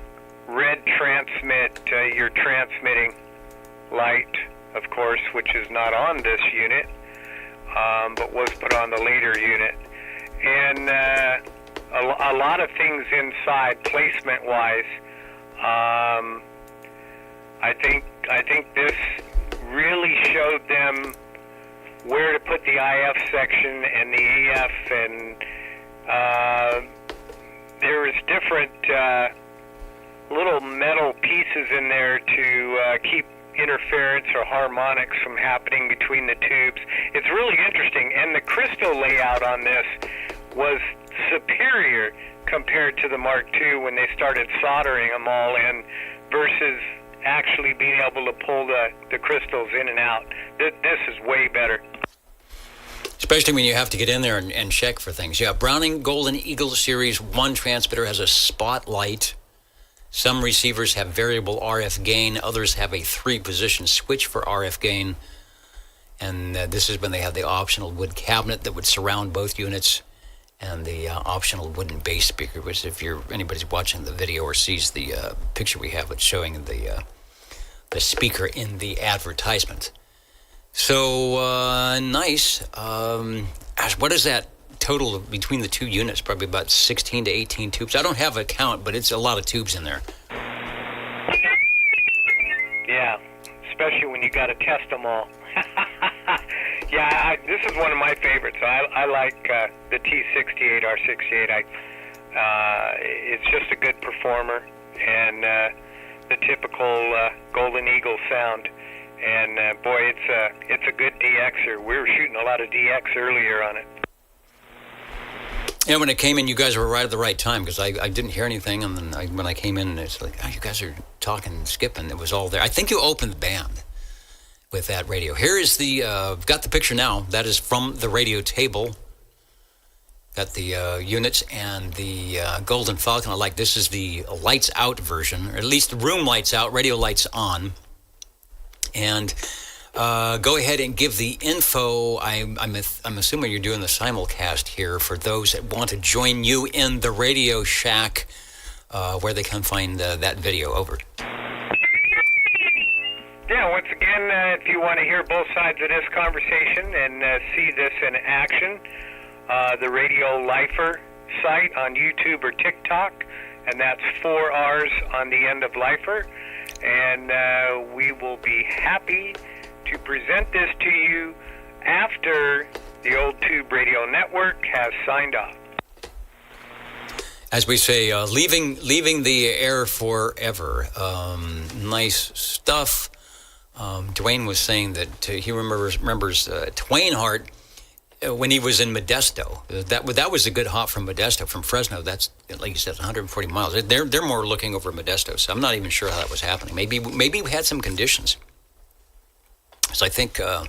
red transmit, your transmitting light, of course, which is not on this unit, but was put on the later unit. And a lot of things inside, placement-wise, I think this really showed them where to put the IF section and the AF, and there was different little metal pieces in there to keep interference or harmonics from happening between the tubes. It's really interesting, and the crystal layout on this was superior compared to the Mark II when they started soldering them all in versus actually being able to pull the crystals in and out. This is way better. Especially when you have to get in there and check for things. Yeah, Browning Golden Eagle Series 1 transmitter has a spotlight. Some receivers have variable RF gain. Others have a 3-position switch for RF gain. And this is when they have the optional wood cabinet that would surround both units, and the optional wooden bass speaker, which if anybody's watching the video or sees the picture we have, it's showing the speaker in the advertisement. So nice. What is that total between the two units? Probably about 16 to 18 tubes. I don't have a count, but it's a lot of tubes in there. Yeah, especially when you got to test them all. Yeah, this is one of my favorites. I like the T68R68. It's just a good performer, and the typical Golden Eagle sound. And boy, it's a good DXer. We were shooting a lot of DX earlier on it. Yeah, when it came in, you guys were right at the right time, because I didn't hear anything, and then when I came in, it's like, oh, you guys are talking and skipping. It was all there. I think you opened the band with that radio. Here is I've got the picture now. That is from the radio table. Got the units and the Golden Falcon. This is the lights out version, or at least the room lights out, radio lights on. And go ahead and give the info. I'm assuming you're doing the simulcast here for those that want to join you in the Radio Shack, where they can find that video. Over. Yeah, once again, if you want to hear both sides of this conversation and see this in action, the Radio Lifer site on YouTube or TikTok, and that's 4 R's on the end of Lifer. And we will be happy to present this to you after the Old Tube Radio Network has signed off. As we say, leaving the air forever. Nice stuff. Dwayne was saying that he remembers Twain Hart when he was in Modesto. That was a good hop from Modesto, from Fresno. That's, like you said, 140 miles. They're more looking over Modesto, so I'm not even sure how that was happening. Maybe we had some conditions. So I think, was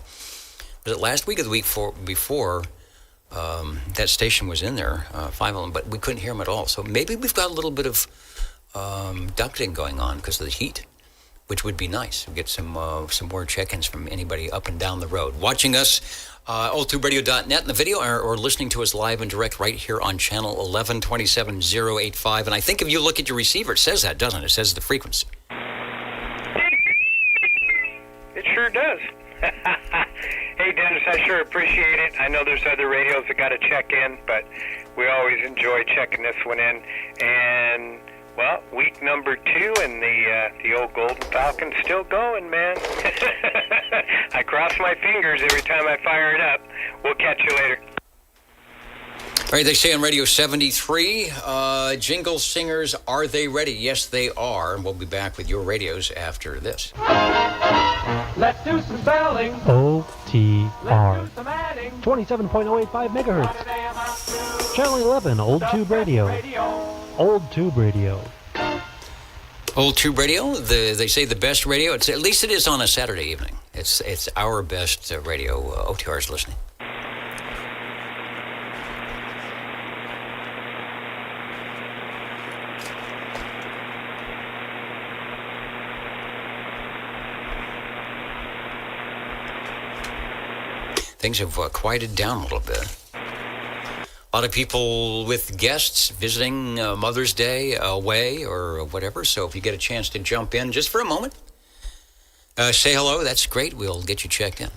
it last week or the week before, that station was in there, 5 of them, but we couldn't hear them at all. So maybe we've got a little bit of ducting going on because of the heat, which would be nice. We'll get some more check-ins from anybody up and down the road. Watching us, oldtuberadio.net in the video, or listening to us live and direct right here on channel 11-27085. And I think if you look at your receiver, it says that, doesn't it? It says the frequency. It sure does. Hey, Dennis, I sure appreciate it. I know there's other radios that got to check in, but we always enjoy checking this one in. And, well, week number 2, and the old Golden Falcon's still going, man. I cross my fingers every time I fire it up. We'll catch you later. All right, they say on Radio 73, Jingle Singers, are they ready? Yes, they are. And we'll be back with your radios after this. Let's do some spelling. OTR. 27.085 megahertz. Channel 11, Old Tube Radio. Old Tube Radio. Old Tube Radio, they say the best radio. At least it is on a Saturday evening. It's our best radio. OTR is listening. Things have quieted down a little bit. A lot of people with guests visiting Mother's Day away or whatever. So if you get a chance to jump in just for a moment, say hello. That's great. We'll get you checked in.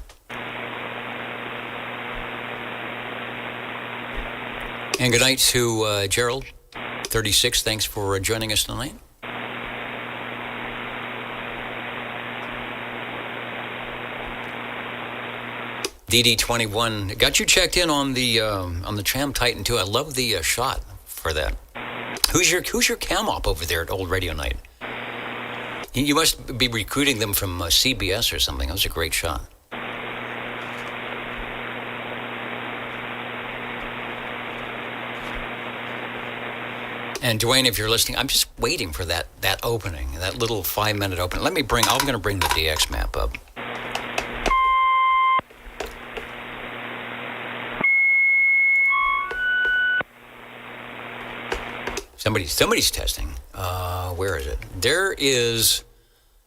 And good night to Gerald, 36. Thanks for joining us tonight. DD21 got you checked in on the Tram Titan too. I love the shot for that. Who's your cam op over there at Old Radio Night? You must be recruiting them from CBS or something. That was a great shot. And Dwayne, if you're listening, I'm just waiting for that opening, that little 5-minute opening. I'm going to bring the DX map up. Somebody's testing. Where is it? There is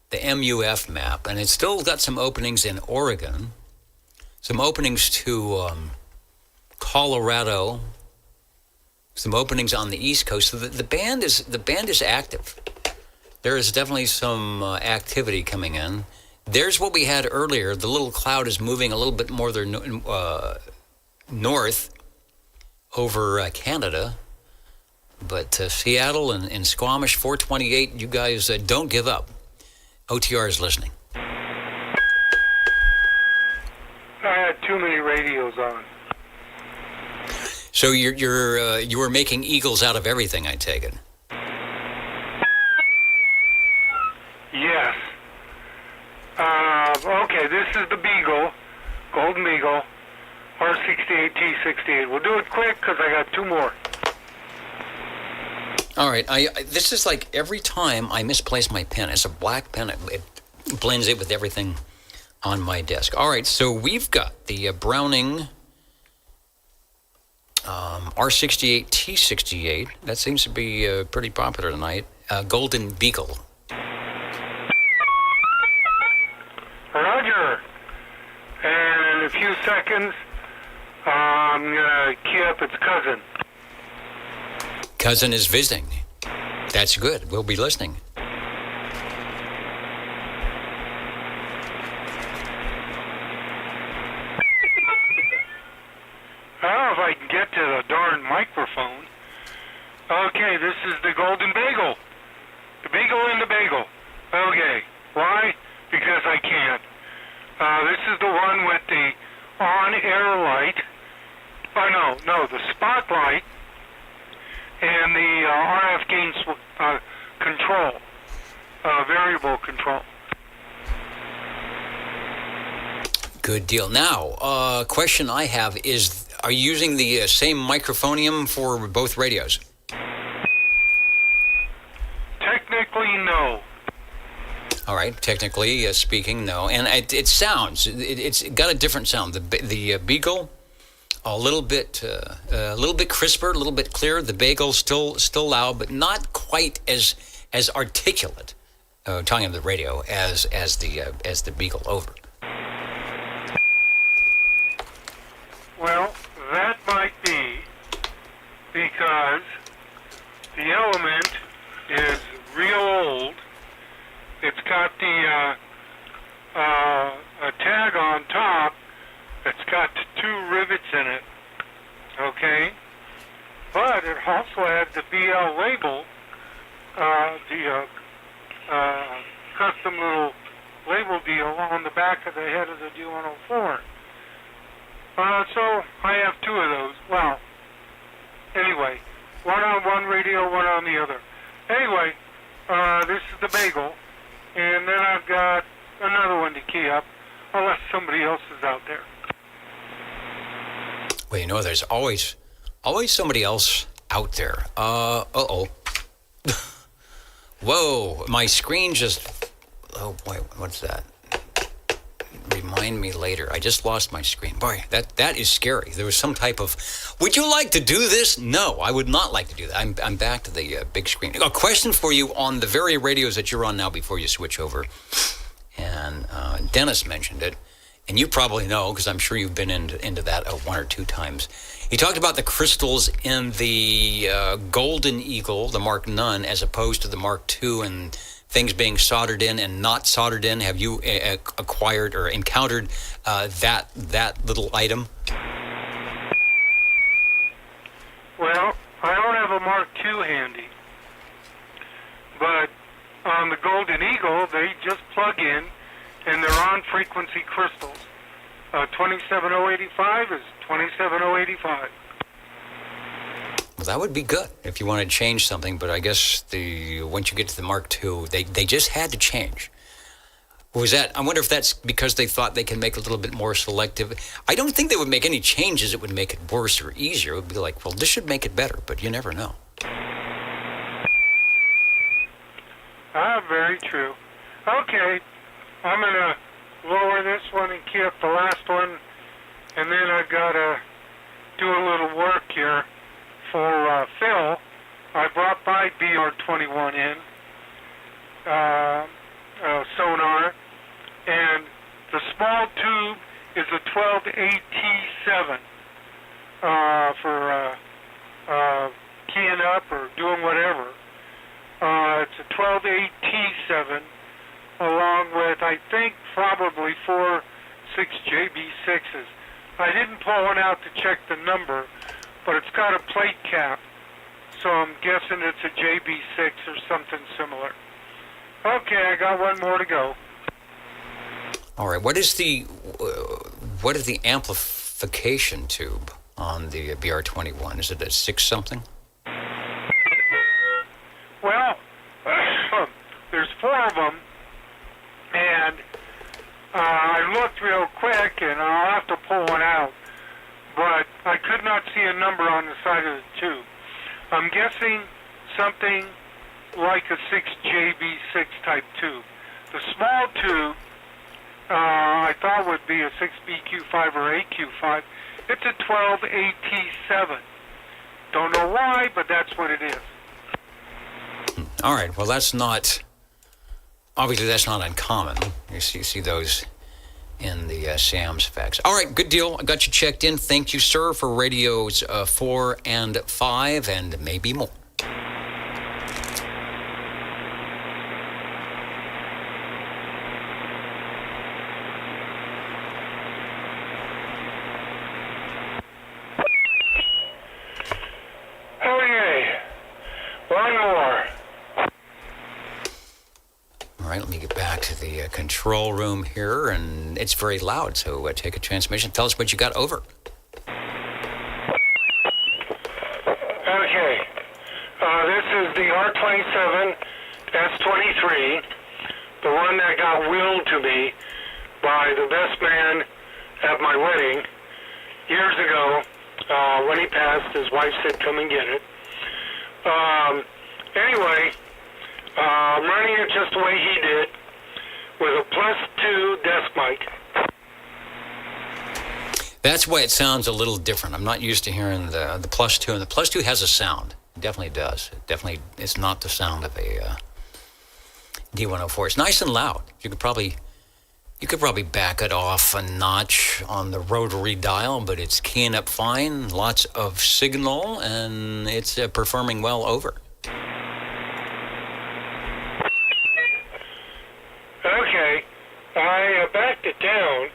the MUF map, and it's still got some openings in Oregon, some openings to Colorado, some openings on the East Coast. So the band is active. There is definitely some activity coming in. There's what we had earlier. The little cloud is moving a little bit more north over Canada. But Seattle and Squamish, 428, you guys don't give up. OTR is listening. I had too many radios on. So you were making eagles out of everything, I take it. Yes. Okay, this is the Beagle, Golden Beagle, R68, T68. We'll do it quick because I got two more. All right, this is like every time I misplace my pen. It's a black pen. It blends in with everything on my desk. All right, so we've got the Browning R68, T68. That seems to be pretty popular tonight. Golden Beagle. Roger. And in a few seconds, I'm going to key up its cousin. Cousin is visiting. That's good. We'll be listening. I don't know if I can get to the darn microphone. Okay, this is the Golden Bagel. The Beagle and the Bagel. Okay. Why? Because I can. This is the one with the on-air light. Oh, no, the spotlight. And the RF gain control, variable control. Good deal. Now, question I have is, are you using the same microphonium for both radios? Technically, no. All right, technically speaking, no. And it sounds, it's got a different sound. The Beagle, a little bit crisper, a little bit clearer. The Bagel still loud, but not quite as articulate, talking on the radio, as the Beagle over. Well, that might be because the Element is real old. It's got a tag on top. It's got 2 rivets in it, okay? But it also has the BL label, the custom little label deal on the back of the head of the D104. So I have 2 of those. Well, anyway, one on one radio, one on the other. Anyway, this is the Bagel, and then I've got another one to key up, unless somebody else is out there. Well, you know, there's always somebody else out there. Uh-oh. Whoa, my screen just... Oh, boy, what's that? Remind me later. I just lost my screen. Boy, that is scary. There was some type of... Would you like to do this? No, I would not like to do that. I'm back to the big screen. A question for you on the very radios that you're on now before you switch over. And Dennis mentioned it. and you probably know because I'm sure you've been into that one or two times. He talked about the crystals in the Golden Eagle, the Mark None, as opposed to the Mark II, and things being soldered in and not soldered in. Have you acquired or encountered that little item? Well, I don't have a Mark II handy, but on the Golden Eagle, they just plug in, and they're on frequency crystals. 27085 is 27085. Well, that would be good if you want to change something, but I guess once you get to the Mark II, they just had to change. Was that? I wonder if that's because they thought they can make it a little bit more selective. I don't think they would make any changes that would make it worse or easier. It would be like, well, this should make it better, but you never know. Very true. Okay, I'm going to lower this one and keep the last one, and then I've got to do a little work here for Phil. I brought my BR21 in, sonar, and the small tube is a 12AT7 for keying up or doing whatever. It's a 12AT7 along with, I think, probably 4 6JB6s. I didn't pull one out to check the number, but it's got a plate cap, so I'm guessing it's a JB6 or something similar. Okay, I got one more to go. All right, what is the amplification tube on the BR21? Is it a 6 something? Well, there's 4 of them, and I looked real quick, and I'll have to pull one out, but I could not see a number on the side of the tube. I'm guessing something like a 6JB6 type tube. The small tube, I thought would be a 6BQ5 or AQ5. It's a 12AT7. Don't know why, but that's what it is. All right. Well, that's not uncommon. You see those in the SAM specs. All right, good deal. I got you checked in. Thank you, sir, for radios 4 and 5 and maybe more. Okay, one more. All right, let me get back to the control room here, and it's very loud, so take a transmission. Tell us what you got over. Okay, this is the R27 S23, the one that got willed to me by the best man at my wedding years ago. When he passed, his wife said, come and get it. Anyway, I'm running it just the way he did, with a +2 desk mic. That's why it sounds a little different. I'm not used to hearing the +2, and the +2 has a sound. It definitely does. It's not the sound of a D104. It's nice and loud. You could probably back it off a notch on the rotary dial, but it's keying up fine, lots of signal, and it's performing well over. Okay, I backed it down.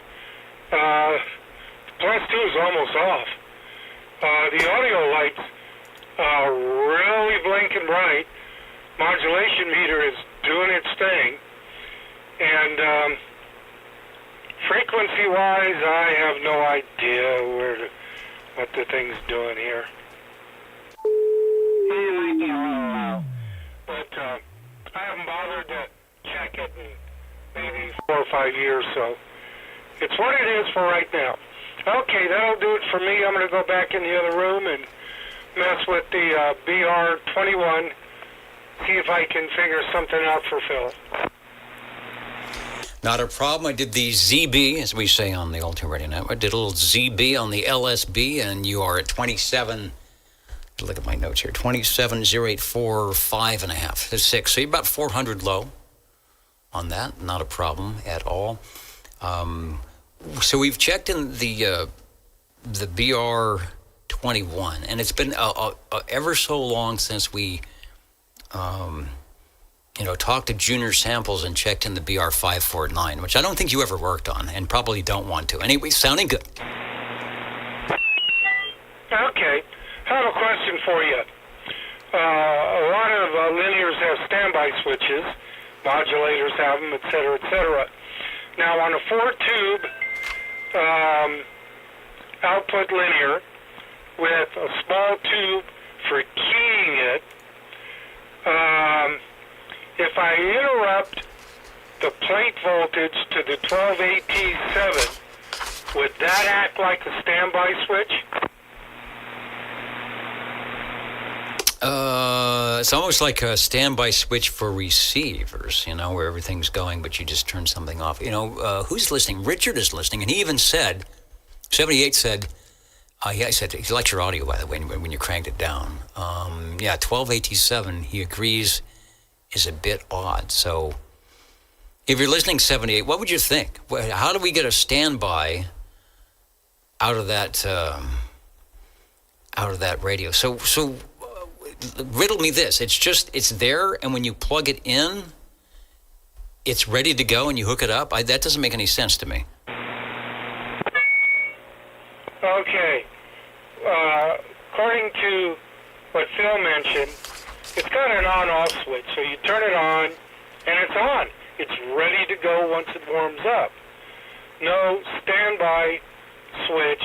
+2 is almost off. The audio lights are really blinking bright. Modulation meter is doing its thing. And frequency-wise, I have no idea what the thing's doing here. But I haven't bothered to check it in maybe 4 or 5 years, so it's what it is for right now. Okay, that'll do it for me. I'm going to go back in the other room and mess with the BR21, see if I can figure something out for Phil. Not a problem. I did the ZB, as we say on the Old Tube Radio Network. I did a little ZB on the LSB, and you are at 27. Look at my notes here. 27,084, 5.5. That's 6. So you're about 400 low on that. Not a problem at all. So we've checked in the BR21, and it's been ever so long since we, talked to Junior Samples and checked in the BR549, which I don't think you ever worked on, and probably don't want to. Anyway, sounding good. Okay, I have a question for you. A lot of linears have standby switches, modulators have them, et cetera, Now, on a 4-tube output linear with a small tube for keying it, if I interrupt the plate voltage to the 12AT7, would that act like a standby switch? It's almost like a standby switch for receivers, where everything's going, but you just turn something off. Who's listening? Richard is listening, and he even said, 78 said, he likes your audio, by the way, when you cranked it down. 12AT7, he agrees, is a bit odd. So if you're listening, 78, what would you think? How do we get a standby out of that radio? So riddle me this. It's there, and when you plug it in, it's ready to go, and you hook it up? That doesn't make any sense to me. Okay. According to what Phil mentioned, it's got an on-off switch, so you turn it on, and it's on. It's ready to go once it warms up. No standby switch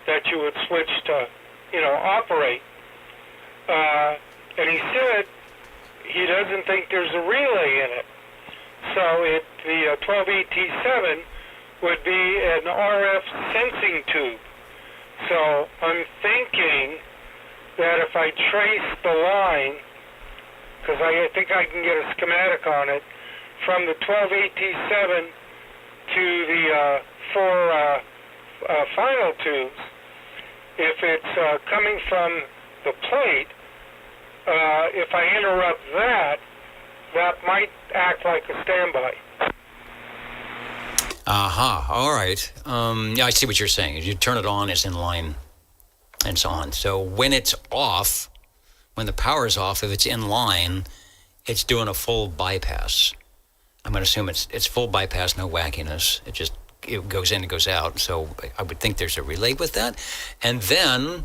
that you would switch to, operate. And he said he doesn't think there's a relay in it. So the 12AT7 would be an RF sensing tube. So I'm thinking that if I trace the line, because I think I can get a schematic on it, from the 12AT7 to the four final tubes, if it's coming from the plate, if I interrupt that might act like a standby. Aha, all right. I see what you're saying. You turn it on, it's in line, and so on. So when it's off, when the power is off, if it's in line, it's doing a full bypass. I'm going to assume it's full bypass, no wackiness. It goes in, it goes out. So I would think there's a relay with that. And then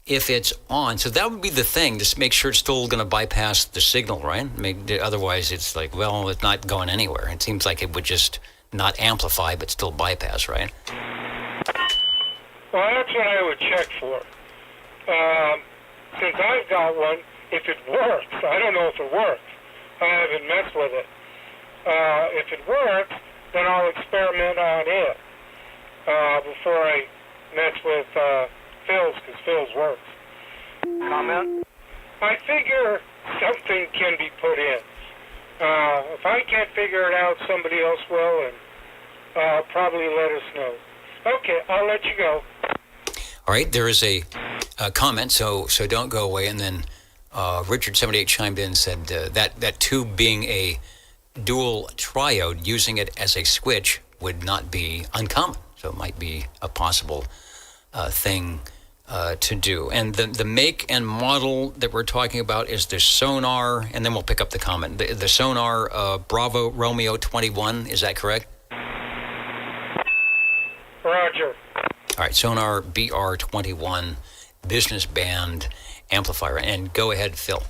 if it's on, so that would be the thing, just make sure it's still going to bypass the signal, right? Otherwise, it's like, well, it's not going anywhere. It seems like it would just not amplify, but still bypass, right? Well, that's what I would check for. Since I've got one, if it works, I don't know if it works. I haven't messed with it. If it works, then I'll experiment on it before I mess with Phil's, because Phil's works. Comment? I figure something can be put in. If I can't figure it out, somebody else will, and probably let us know. Okay, I'll let you go. All right, there is a comment, so don't go away. And then Richard78 chimed in and said that tube being a dual triode, using it as a switch would not be uncommon. So it might be a possible thing to do. And the make and model that we're talking about is the Sonar, and then we'll pick up the comment. The Sonar Bravo Romeo 21, is that correct? Roger. All right, Sonar BR21 business band amplifier. And go ahead, Phil.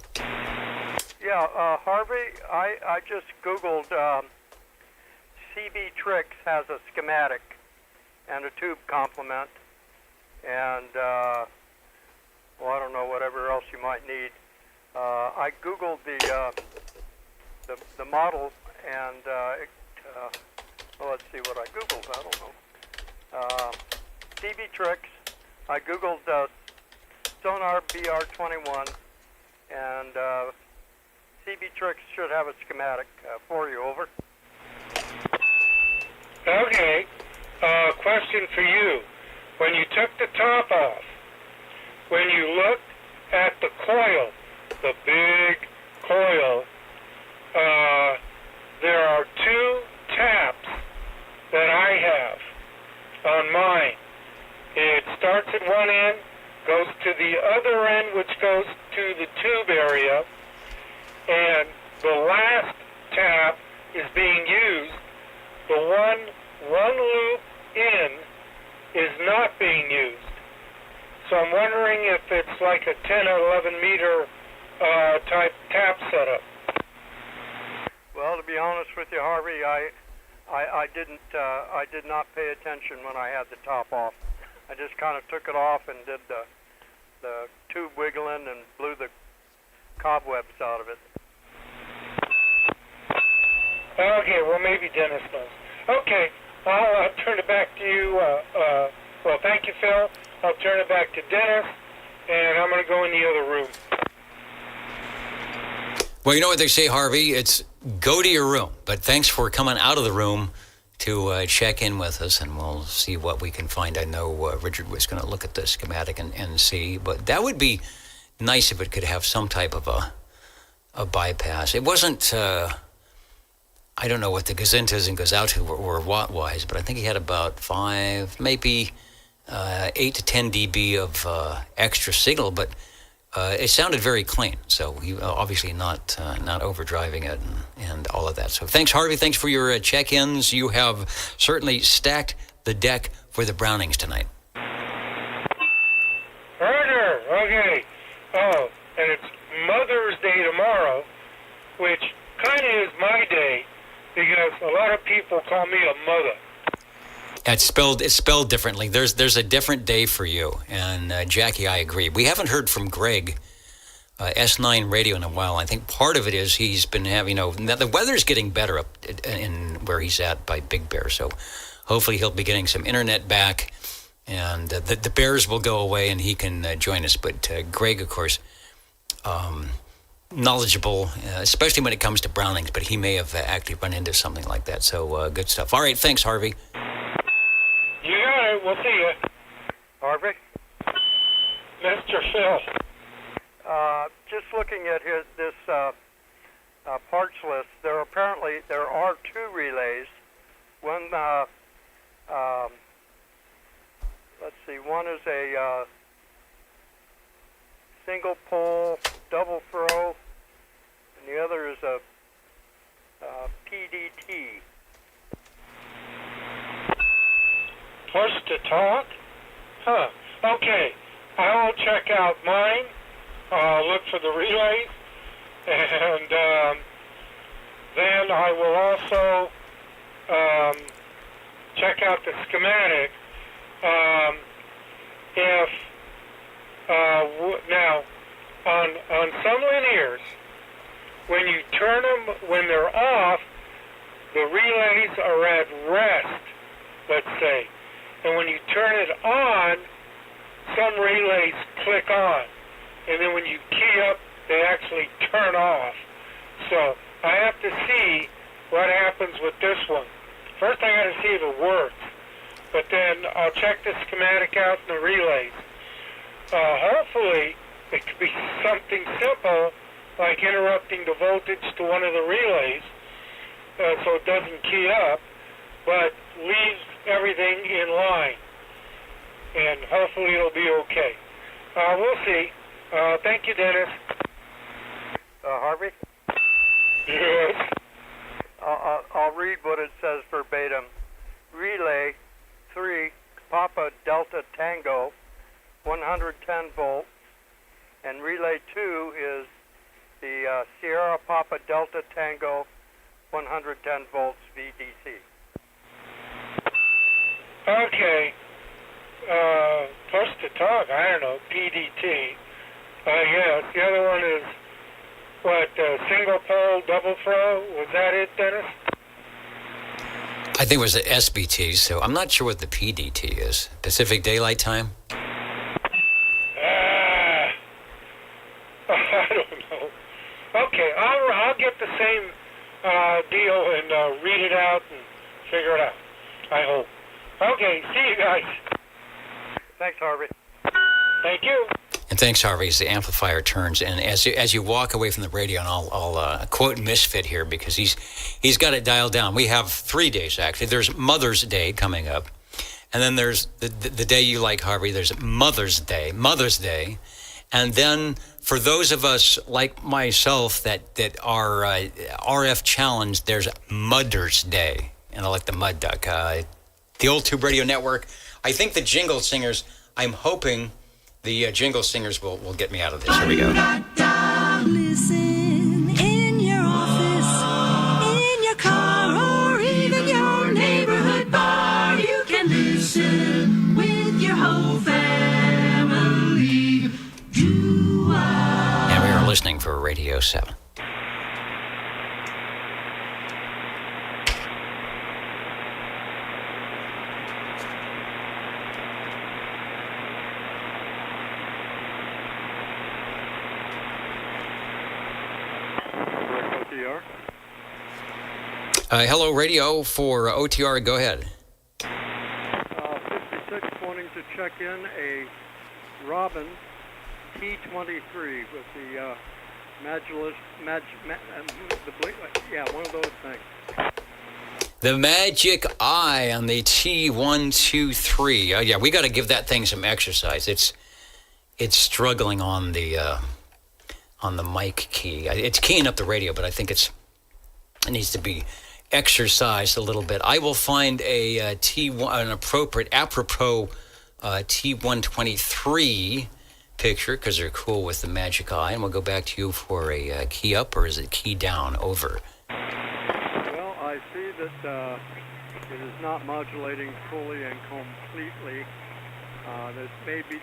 Yeah, Harvey, I just Googled CB Tricks has a schematic and a tube complement, and I don't know, whatever else you might need. I Googled the model, and let's see what I Googled. I don't know. CB Tricks. I Googled Sonar BR21, and CB Tricks should have a schematic for you. Over. Okay. Question for you. When you took the top off, when you looked at the coil, the big coil, there are two taps that I have. on mine. It starts at one end, goes to the other end, which goes to the tube area, and the last tap is being used. The one loop in is not being used. So I'm wondering if it's like a 10 or 11 meter type tap setup. Well, to be honest with you, Harvey, I did not pay attention when I had the top off. I just kind of took it off and did the tube wiggling and blew the cobwebs out of it. Okay, well maybe Dennis knows. Okay, I'll turn it back to you. Well, thank you, Phil. I'll turn it back to Dennis, and I'm going to go in the other room. Well, you know what they say, Harvey? It's go to your room. But thanks for coming out of the room to check in with us, and we'll see what we can find. I know Richard was going to look at the schematic and see, but that would be nice if it could have some type of a bypass. It wasn't, I don't know what the gazintas and gazautas were watt-wise, but I think he had about 5, maybe 8 to 10 dB of extra signal, but it sounded very clean, so he obviously not overdriving it and all of that. So thanks, Harvey. Thanks for your check-ins. You have certainly stacked the deck for the Brownings tonight. Roger. Okay. Oh, and it's Mother's Day tomorrow, which kind of is my day because a lot of people call me a mother. It's spelled differently. There's a different day for you. And Jackie, I agree. We haven't heard from Greg, S9 Radio, in a while. I think part of it is he's been having, the weather's getting better up in where he's at by Big Bear. So hopefully he'll be getting some internet back and the bears will go away and he can join us. But Greg, of course, knowledgeable, especially when it comes to Brownings, but he may have actually run into something like that. So good stuff. All right. Thanks, Harvey. You got it. We'll see you. Harvey? Mr. Phil. Just looking at this parts list, there are 2 relays. One, let's see, one is a single pole double throw, and the other is a PDT. Push to talk? Huh. Okay. I will check out mine. Look for the relays. And then I will also check out the schematic. Now, on some linears, when you turn them, when they're off, the relays are at rest, let's say. And when you turn it on, some relays click on. And then when you key up, they actually turn off. So I have to see what happens with this one. First I got to see if it works. But then I'll check the schematic out in the relays. Hopefully it could be something simple like interrupting the voltage to one of the relays so it doesn't key up, but leaves everything in line. And hopefully it'll be okay. We'll see. Thank you, Dennis. Harvey? Yes? I'll read what it says verbatim. Relay 3, Papa Delta Tango, 110 volts. And relay 2 is the Sierra Papa Delta Tango, 110 volts VDC. Okay. Push to talk, I don't know, PDT. Yes, the other one is, single pole, double throw? Was that it, Dennis? I think it was the SBT, so I'm not sure what the PDT is. Pacific Daylight Time? I don't know. Okay, I'll get the same deal and read it out and figure it out, I hope. Okay, see you guys. Thanks, Harvey. Thank you. And thanks, Harvey, as the amplifier turns. And as you walk away from the radio, and I'll quote Misfit here because he's got it dialed down. We have 3 days, actually. There's Mother's Day coming up. And then there's the day you like, Harvey. There's Mother's Day. And then for those of us like myself that are RF challenged, there's Mudder's Day. And I like the Mud Duck. The Old Tube Radio Network. I think the Jingle Singers, I'm hoping the Jingle Singers will get me out of this. Here we go. Listen in your office, in your car, or even your neighborhood bar. You can listen with your whole family. And we are listening for Radio 7. Hello, radio for OTR. Go ahead. 56 wanting to check in a Robin T23 with the one of those things. The Magic Eye on the T123. Yeah, we got to give that thing some exercise. It's struggling on the mic key. It's keying up the radio, but I think it needs to be exercised a little bit. I will find an apropos T123 picture because they're cool with the Magic Eye, and we'll go back to you for a key up, or is it key down? Over. Well, I see that it is not modulating fully and completely.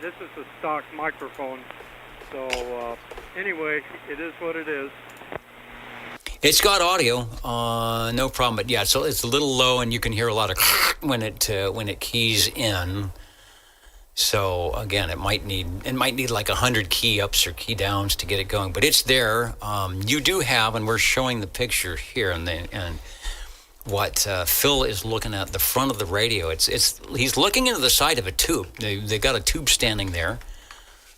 This is a stock microphone, so anyway, it is what it is. It's got audio, no problem. But yeah, so it's a little low, and you can hear a lot of when it keys in. So again, it might need like 100 key ups or key downs to get it going. But it's there. You do have, and we're showing the picture here, and what Phil is looking at the front of the radio. He's looking into the side of a tube. They got a tube standing there,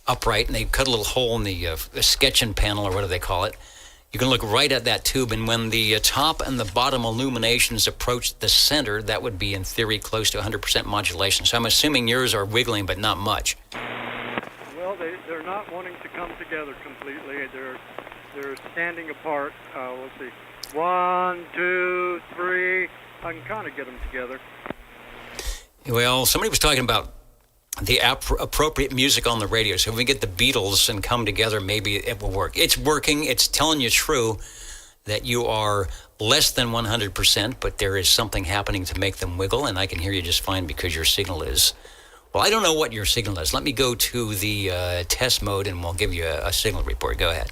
upright, and they cut a little hole in the sketching panel, or whatever they call it. You can look right at that tube, and when the top and the bottom illuminations approach the center, that would be, in theory, close to 100% modulation. So I'm assuming yours are wiggling, but not much. Well, they're not wanting to come together completely. They're standing apart. Let's see. 1, 2, 3. I can kind of get them together. Well, somebody was talking about the appropriate music on the radio. So if we get the Beatles and come together, maybe it will work. It's working. It's telling you true that you are less than 100%, but there is something happening to make them wiggle, and I can hear you just fine because your signal is... Well, I don't know what your signal is. Let me go to the test mode, and we'll give you a signal report. Go ahead.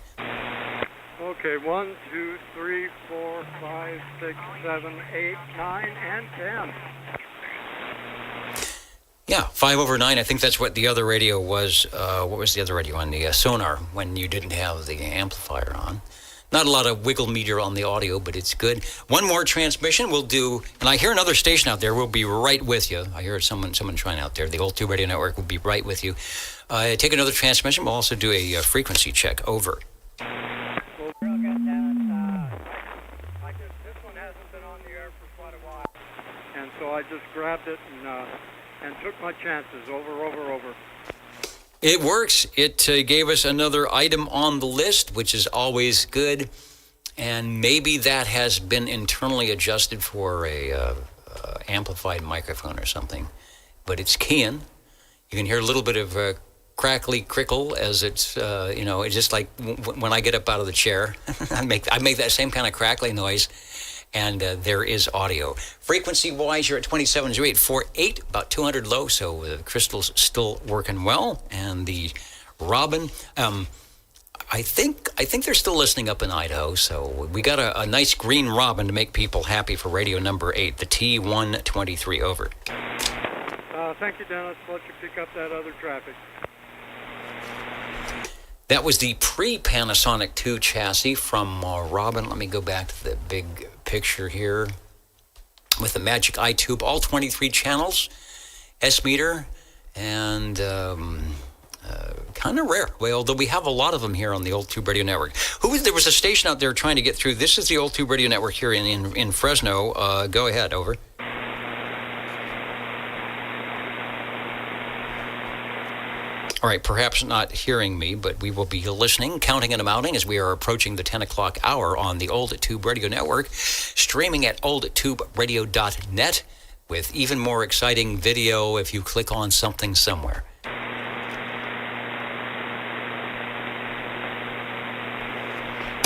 Okay, 1, 2, 3, 4, 5, 6, 7, 8, 9, and 10. Yeah, 5 over 9. I think that's what the other radio was. What was the other radio on? The Sonar, when you didn't have the amplifier on. Not a lot of wiggle meter on the audio, but it's good. One more transmission we'll do, and I hear another station out there. We'll be right with you. I hear someone trying out there. The Old Tube Radio Network will be right with you. Take another transmission. We'll also do a frequency check. Over. And so I just grabbed it and took my chances. Over. It works. It gave us another item on the list, which is always good. And maybe that has been internally adjusted for a amplified microphone or something. But it's keying. You can hear a little bit of crackly crickle as it's, it's just like when I get up out of the chair. I make that same kind of crackly noise. And there is audio. Frequency-wise, you're at 270848, about 200 low, so the crystal's still working well. And the Robin, I think they're still listening up in Idaho, so we got a nice green Robin to make people happy for radio number 8, the T123. Over. Thank you, Dennis. Let you pick up that other traffic. That was the pre-Panasonic 2 chassis from Robin. Let me go back to the big picture here with the Magic Eye tube, all 23 channels, S-meter, and kind of rare. Well, although we have a lot of them here on the Old Tube Radio Network. There was a station out there trying to get through. This is the Old Tube Radio Network here in Fresno. Go ahead, over. All right, perhaps not hearing me, but we will be listening, counting and amounting as we are approaching the 10 o'clock hour on the Old Tube Radio Network, streaming at oldtuberadio.net with even more exciting video if you click on something somewhere.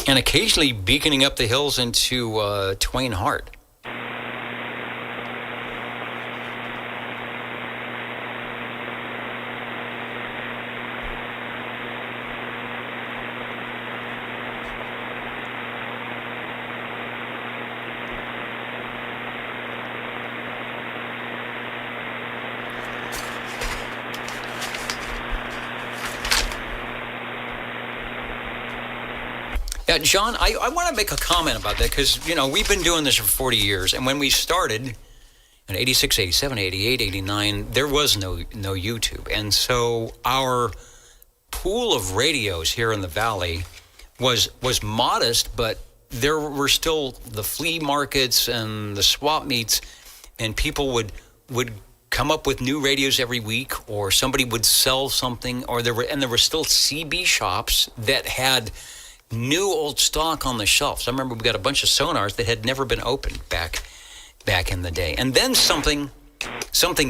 And occasionally beaconing up the hills into Twain Harte. Yeah, John, I want to make a comment about that because, you know, we've been doing this for 40 years. And when we started in 86, 87, 88, 89, there was no YouTube. And so our pool of radios here in the Valley was modest, but there were still the flea markets and the swap meets, and people would come up with new radios every week, or somebody would sell something, or there were still CB shops that had new old stock on the shelves. I remember we got a bunch of sonars that had never been opened back in the day. And then something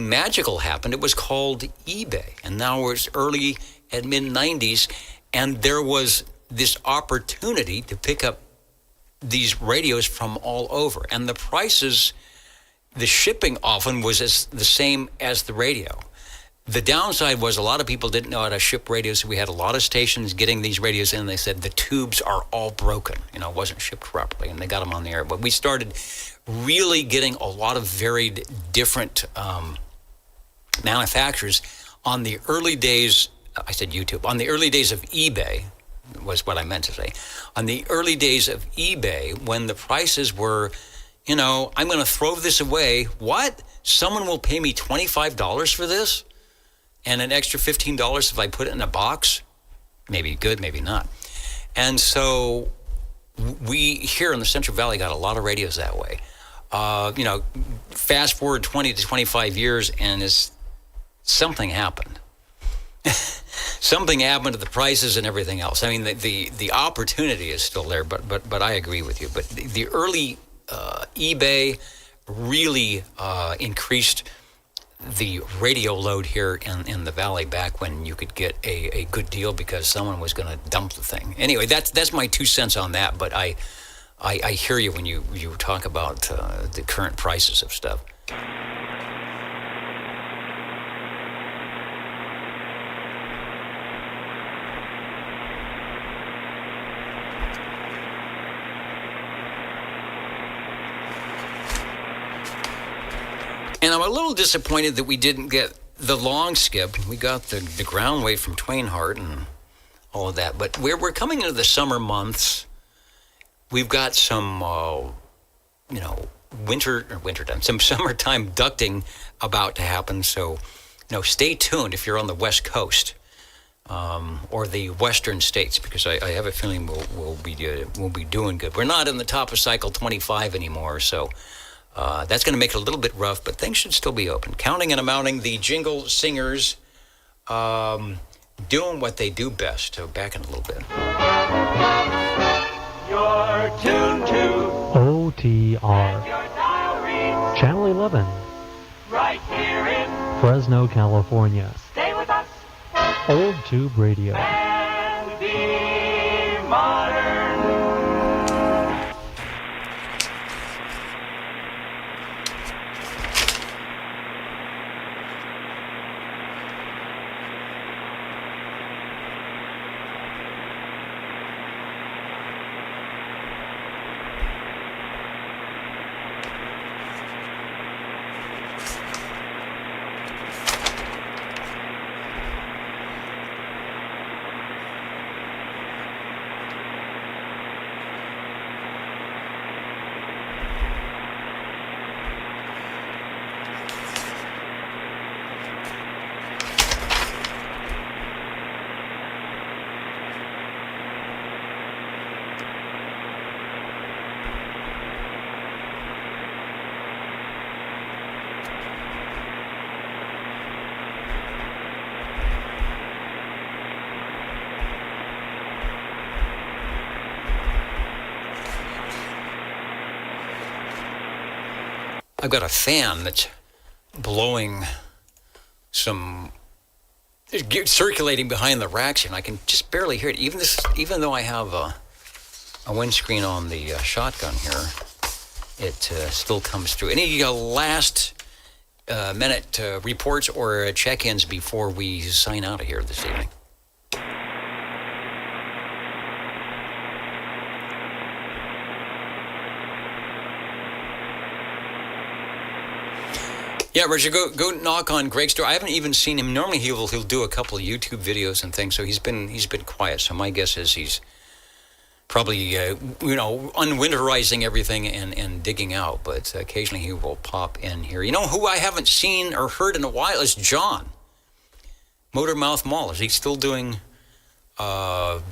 magical happened. It was called eBay. And now it's early and mid-90s, and there was this opportunity to pick up these radios from all over. And the prices, the shipping often was the same as the radio. The downside was a lot of people didn't know how to ship radios. So we had a lot of stations getting these radios in. They said the tubes are all broken. You know, it wasn't shipped properly, and they got them on the air. But we started really getting a lot of varied different manufacturers on the early days. I said YouTube. On the early days of eBay was what I meant to say. On the early days of eBay, when the prices were, you know, I'm going to throw this away. What? Someone will pay me $25 for this? And an extra $15 if I put it in a box? Maybe good, maybe not. And so we here in the Central Valley got a lot of radios that way. You know, fast forward 20 to 25 years, and something happened. Something happened to the prices and everything else. I mean, the opportunity is still there, but I agree with you. But the early eBay really increased the radio load here in the Valley back when you could get a good deal because someone was going to dump the thing. Anyway, that's my 2 cents on that, but I hear you when you talk about the current prices of stuff. And I'm a little disappointed that we didn't get the long skip. We got the ground wave from Twain Harte and all of that. But we're coming into the summer months. We've got some, wintertime, some summertime ducting about to happen. So, stay tuned if you're on the West Coast or the Western states, because I have a feeling we'll be doing good. We're not in the top of cycle 25 anymore, so. That's going to make it a little bit rough, but things should still be open. Counting and amounting, the jingle singers doing what they do best. So back in a little bit. You're tuned to OTR, Channel 11, right here in Fresno, California. Stay with us Old Tube Radio. and be modern. I've got a fan that's blowing some, circulating behind the racks, and I can just barely hear it. Even though I have a windscreen on the shotgun here, it still comes through. Any last minute reports or check-ins before we sign out of here this evening? Yeah, Roger, go knock on Greg's door. I haven't even seen him. Normally he'll do a couple of YouTube videos and things, so he's been quiet. So my guess is he's probably unwinterizing everything and digging out. But occasionally he will pop in here. You know who I haven't seen or heard in a while is John. Motormouth Mall. Is he still doing what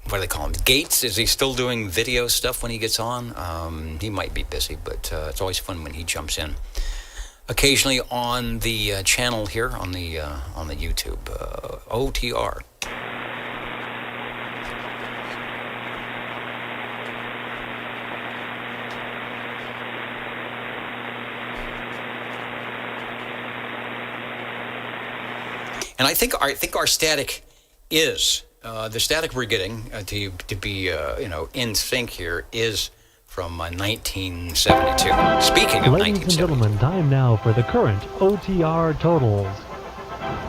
do they call him? Gates? Is he still doing video stuff when he gets on? He might be busy, but it's always fun when he jumps in. Occasionally on the channel here on the YouTube, OTR. And I think our static is the static we're getting to be in sync here is from 1972. Speaking of 1972. Ladies and gentlemen, time now for the current OTR totals.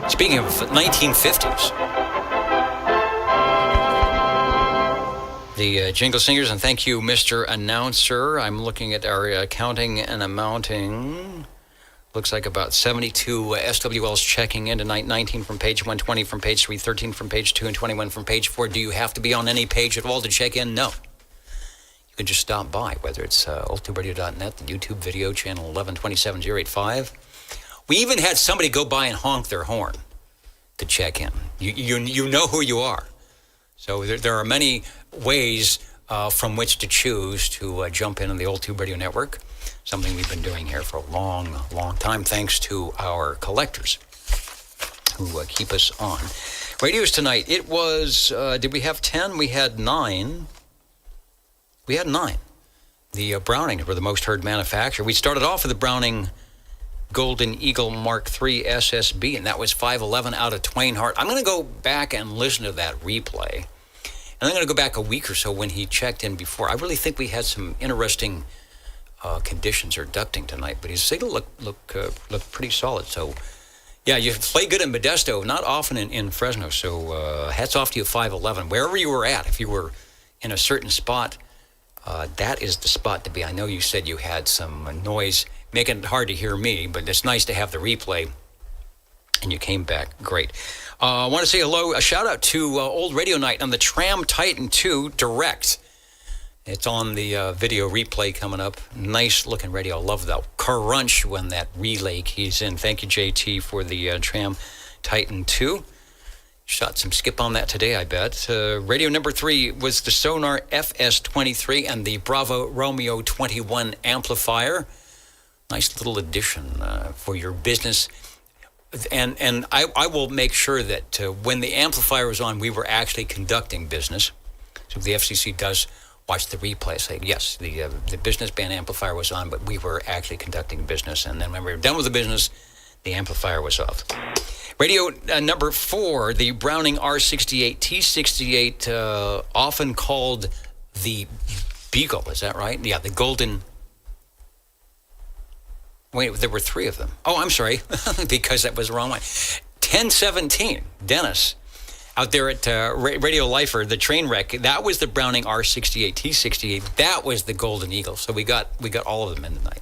Speaking of 1950s. The Jingle Singers, and thank you, Mr. Announcer. I'm looking at our counting and amounting. Looks like about 72 SWLs checking in tonight. 19 from page 120 from page 3, 13 from page 2, and 21 from page 4. Do you have to be on any page at all to check in? No. You can just stop by, whether it's oldtuberadio.net, the YouTube video, channel 1127085. We even had somebody go by and honk their horn to check in. You know who you are. So there are many ways from which to choose to jump in on the Old Tube Radio Network, something we've been doing here for a long, long time, thanks to our collectors who keep us on. Radios tonight, it was, did we have 10? We had 9. We had 9. The Brownings were the most heard manufacturer. We started off with the Browning Golden Eagle Mark III SSB, and that was 511 out of Twain Harte. I'm going to go back and listen to that replay. And I'm going to go back a week or so when he checked in before. I really think we had some interesting conditions or ducting tonight, but his signal looked pretty solid. So, yeah, you play good in Modesto, not often in Fresno. So hats off to you, 511. Wherever you were at, if you were in a certain spot, that is the spot to be. I know you said you had some noise making it hard to hear me, but it's nice to have the replay, and you came back great. I want to say hello, a shout out to Old Radio Night on the Tram Titan 2 Direct. It's on the video replay coming up. Nice looking radio. Love that crunch when that relay keys in. Thank you, JT, for the Tram Titan 2. Shot some skip on that today, I bet. Radio number 3 was the Sonar FS23 and the Bravo Romeo 21 amplifier. Nice little addition for your business. And I will make sure that when the amplifier was on, we were actually conducting business. So if the FCC does watch the replay, say, yes, the business band amplifier was on, but we were actually conducting business. And then when we were done with the business, the amplifier was off. Radio number 4, the Browning R68 T68, often called the Beagle. Is that right? Yeah, the Golden. Wait, there were 3 of them. Oh, I'm sorry, because that was the wrong one. 1017, Dennis, out there at Radio Lifer, the train wreck. That was the Browning R68 T68. That was the Golden Eagle. So we got all of them in tonight.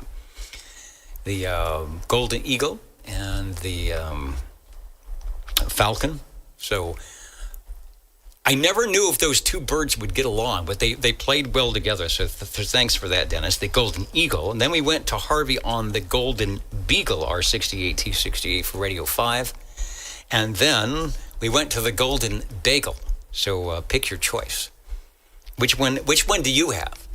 The Golden Eagle and the Falcon. So I never knew if those 2 birds would get along, but they played well together. So thanks for that, Dennis. The Golden Eagle. And then we went to Harvey on the Golden Beagle R68 T68 for Radio 5. And then we went to the Golden Bagel. So pick your choice. Which one do you have?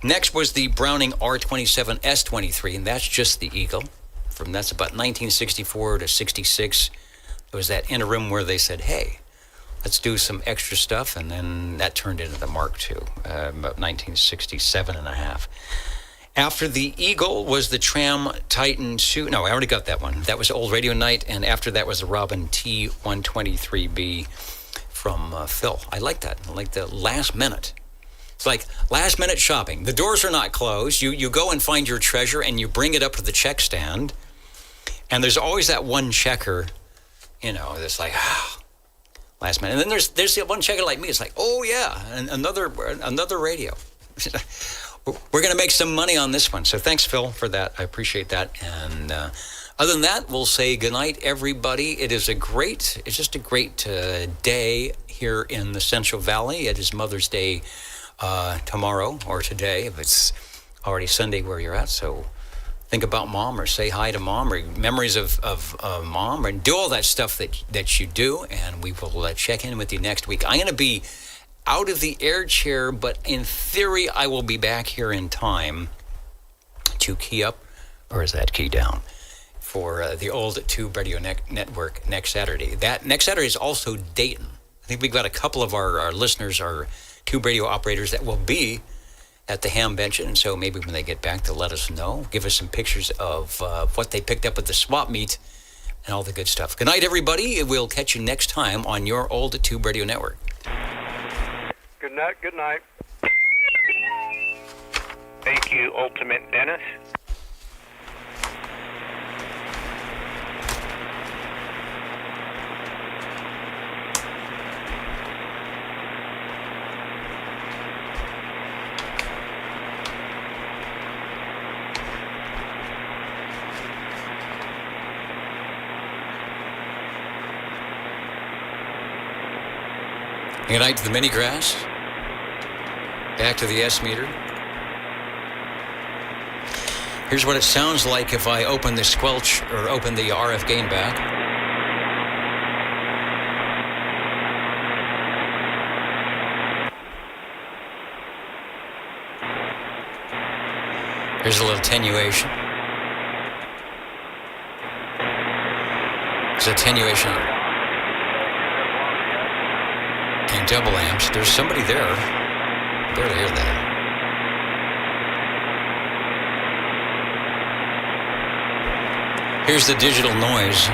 Next was the Browning R27 S23, and that's just the Eagle. That's about 1964 to 66. There was that interim where they said, hey, let's do some extra stuff, and then that turned into the Mark II, about 1967 and a half. After the Eagle was the Tram Titan 2. No, I already got that one. That was Old Radio Night, and after that was the Robin T123B from Phil. I like that. I like the last minute. It's like last minute shopping. The doors are not closed. You go and find your treasure, and you bring it up to the check stand, and there's always that one checker, that's like, last minute. And then there's the one checker like me. It's like, oh yeah, and another radio. We're going to make some money on this one. So thanks, Phil, for that. I appreciate that. And other than that, we'll say goodnight, everybody. It's just a great day here in the Central Valley. It is Mother's Day tomorrow or today, if it's already Sunday where you're at. So think about mom or say hi to mom or memories of mom and do all that stuff that you do. And we will check in with you next week. I'm going to be out of the air chair, but in theory, I will be back here in time to key up, or is that key down, for the old Tube Radio Network next Saturday. That next Saturday is also Dayton. I think we've got a couple of our listeners, our Tube Radio operators that will be at the Ham Bench, and so maybe when they get back, they'll let us know, give us some pictures of what they picked up at the swap meet and all the good stuff. Good night, everybody. We'll catch you next time on your old Tube Radio Network. Good night. Thank you, Ultimate Dennis. Good night to the mini grass. Back to the S meter. Here's what it sounds like if I open the squelch or open the RF gain back. Here's a little attenuation. It's attenuation and double amps. There's somebody there. Barely hear that. Here's the digital noise.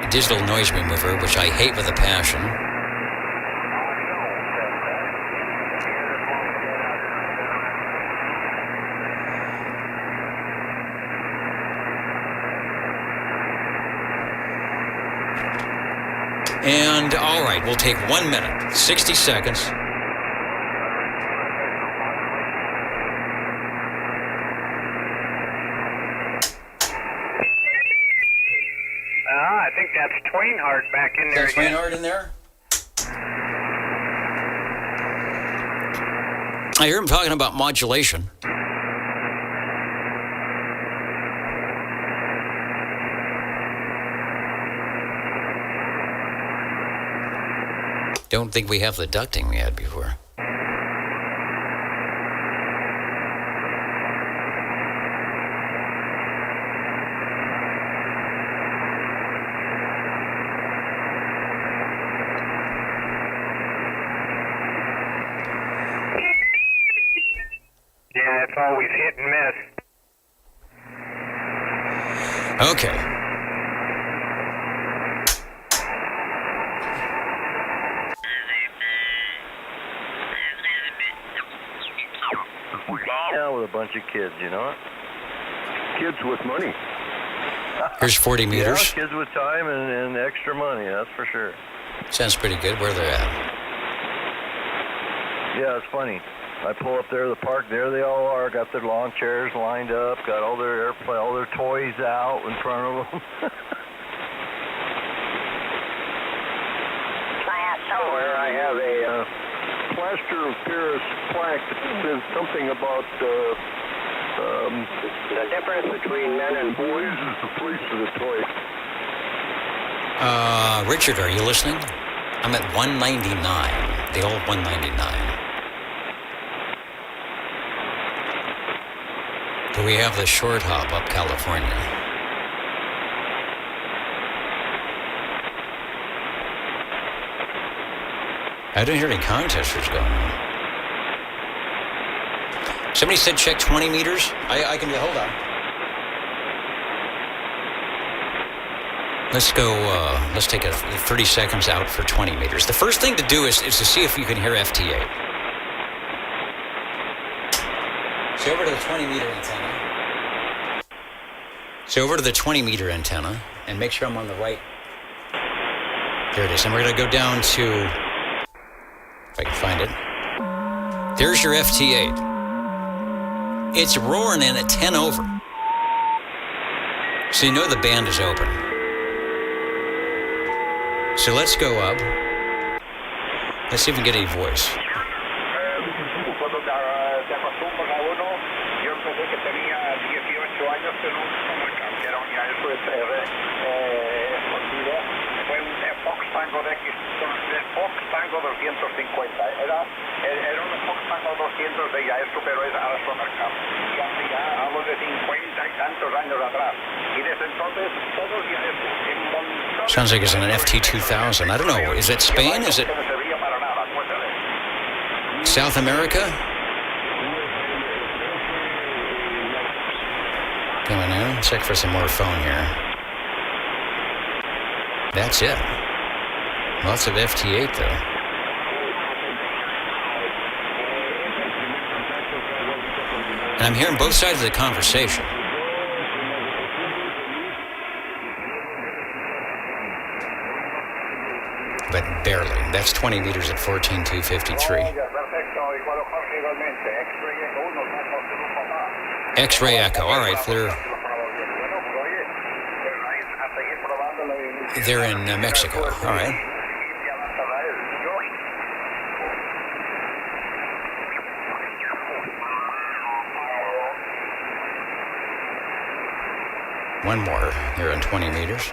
Digital noise remover, which I hate with a passion. And all right, we'll take 1 minute, 60 seconds. I think that's Twainhart back in there again. Twainhart in there? I hear him talking about modulation. Don't think we have the ducting we had before. Yeah, it's always hit and miss. Okay. Yeah, with a bunch of kids, you know? Kids with money. Here's 40 meters. Yeah, kids with time and extra money, that's for sure. Sounds pretty good. Where they're at. Yeah, it's funny. I pull up there to the park. There they all are. Got their lawn chairs lined up. Got all their airplane, all their toys out in front of them. Somewhere I have a plaster of Paris plaque that says something about the difference between men and boys is the place of the toys. Richard, are you listening? I'm at 199, the old 199. Do we have the short hop up California? I didn't hear any contesters going on. Somebody said check 20 meters. I can do. Hold on. Let's go. Let's take 30 seconds out for 20 meters. The first thing to do is to see if you can hear FT8. So over to the 20 meter antenna. So over to the 20 meter antenna and make sure I'm on the right. There it is. And we're going to go down to, if I can find it. There's your FT8. It's roaring in at 10 over. So you know the band is open. So let's go up. Let's see if we can get any voice. Fox Tango 250. Era un Fox Tango 200 de ya esto, pero es a supermercado. Y hace ya algo de 50 y tantos años atrás. Y desde entonces todos ya esto. Sounds like it's an FT2000. I don't know. Is it Spain? Is it South America? Coming in. Check for some more phone here. That's it. Lots of FT8 though. And I'm hearing both sides of the conversation. But barely. That's 20 meters at 14,253. X-ray echo. All right, they're in Mexico. All right. One more here on 20 meters.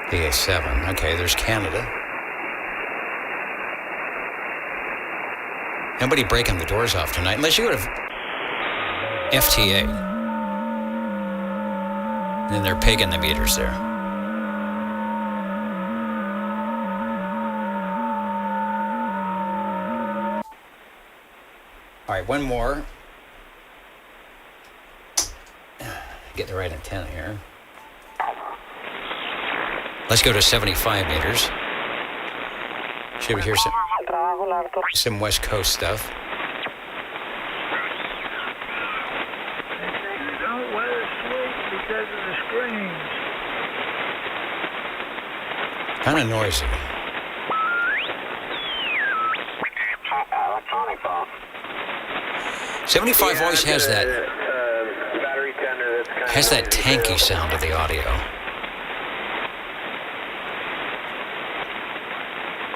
DA7. Okay, there's Canada. Nobody breaking the doors off tonight, unless you go to FTA. And then they're pegging the meters there. All right, one more. Get the right antenna here. Let's go to 75 meters. Should we hear some West Coast stuff? Don't let us sleep because of the screams. Kind of noisy. Yeah, 75 always has that battery tender that's kind has that tanky sound of the audio.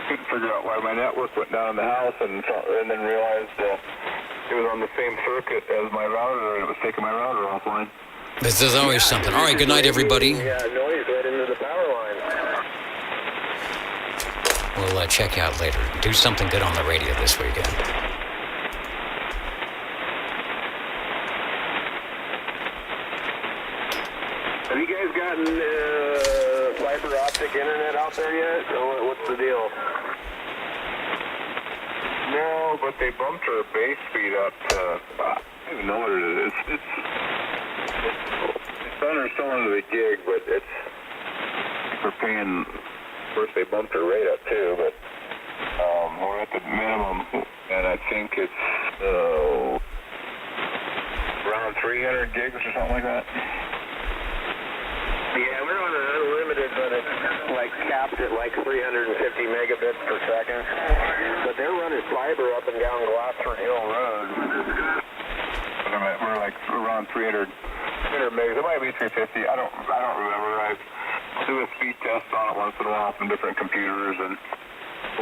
Couldn't figure out why my network went down in the house, and then realized it was on the same circuit as my router, and it was taking my router offline. There's always something. All right, good night, everybody. Yeah, noise right into the power line. We'll check you out later. Do something good on the radio this weekend. Have you guys gotten fiber optic internet out there yet? Or what's the deal? No, but they bumped our base speed up to, I don't even know what it is. It's still under the gig, but we're paying, of course they bumped our rate up too, but we're at the minimum, and I think it's around 300 gigs or something like that. Yeah, we're on an unlimited, but it's like capped at like 350 megabits per second. But they're running fiber up and down Gloucester Hill Road. We're like around 300 megs. It might be 350. I don't remember. I do a speed test on it once in a while from different computers, and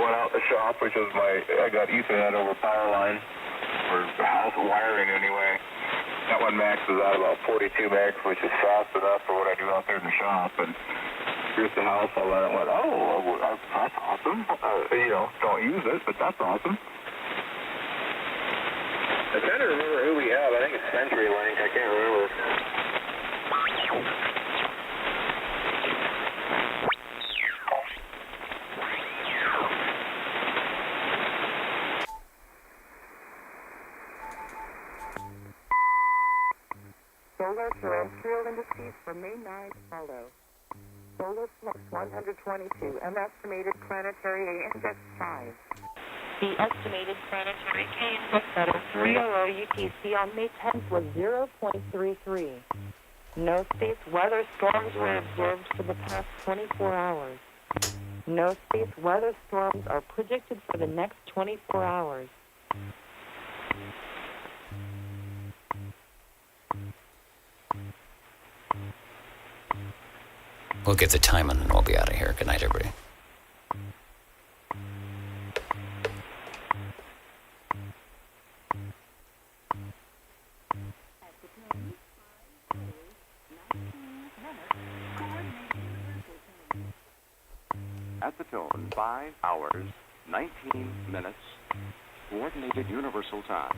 went out the shop, which was I got Ethernet over power line, or house wiring anyway. That one maxes out about 42 megs, which is fast enough for what I do out there in the shop. And here's the house. I went, oh, that's awesome. Don't use it, but that's awesome. I trying to remember who we have. I think it's CenturyLink. I can't remember. Solar terrestrial indices for May 9 follow. Solar Flux 122, an estimated planetary index 5. The estimated planetary K-index at 300 UTC on May 10th was 0.33. No space weather storms were observed for the past 24 hours. No space weather storms are predicted for the next 24 hours. We'll get the time and then we'll be out of here. Good night, everybody. At the tone, 5 hours, 19 minutes, Coordinated Universal Time.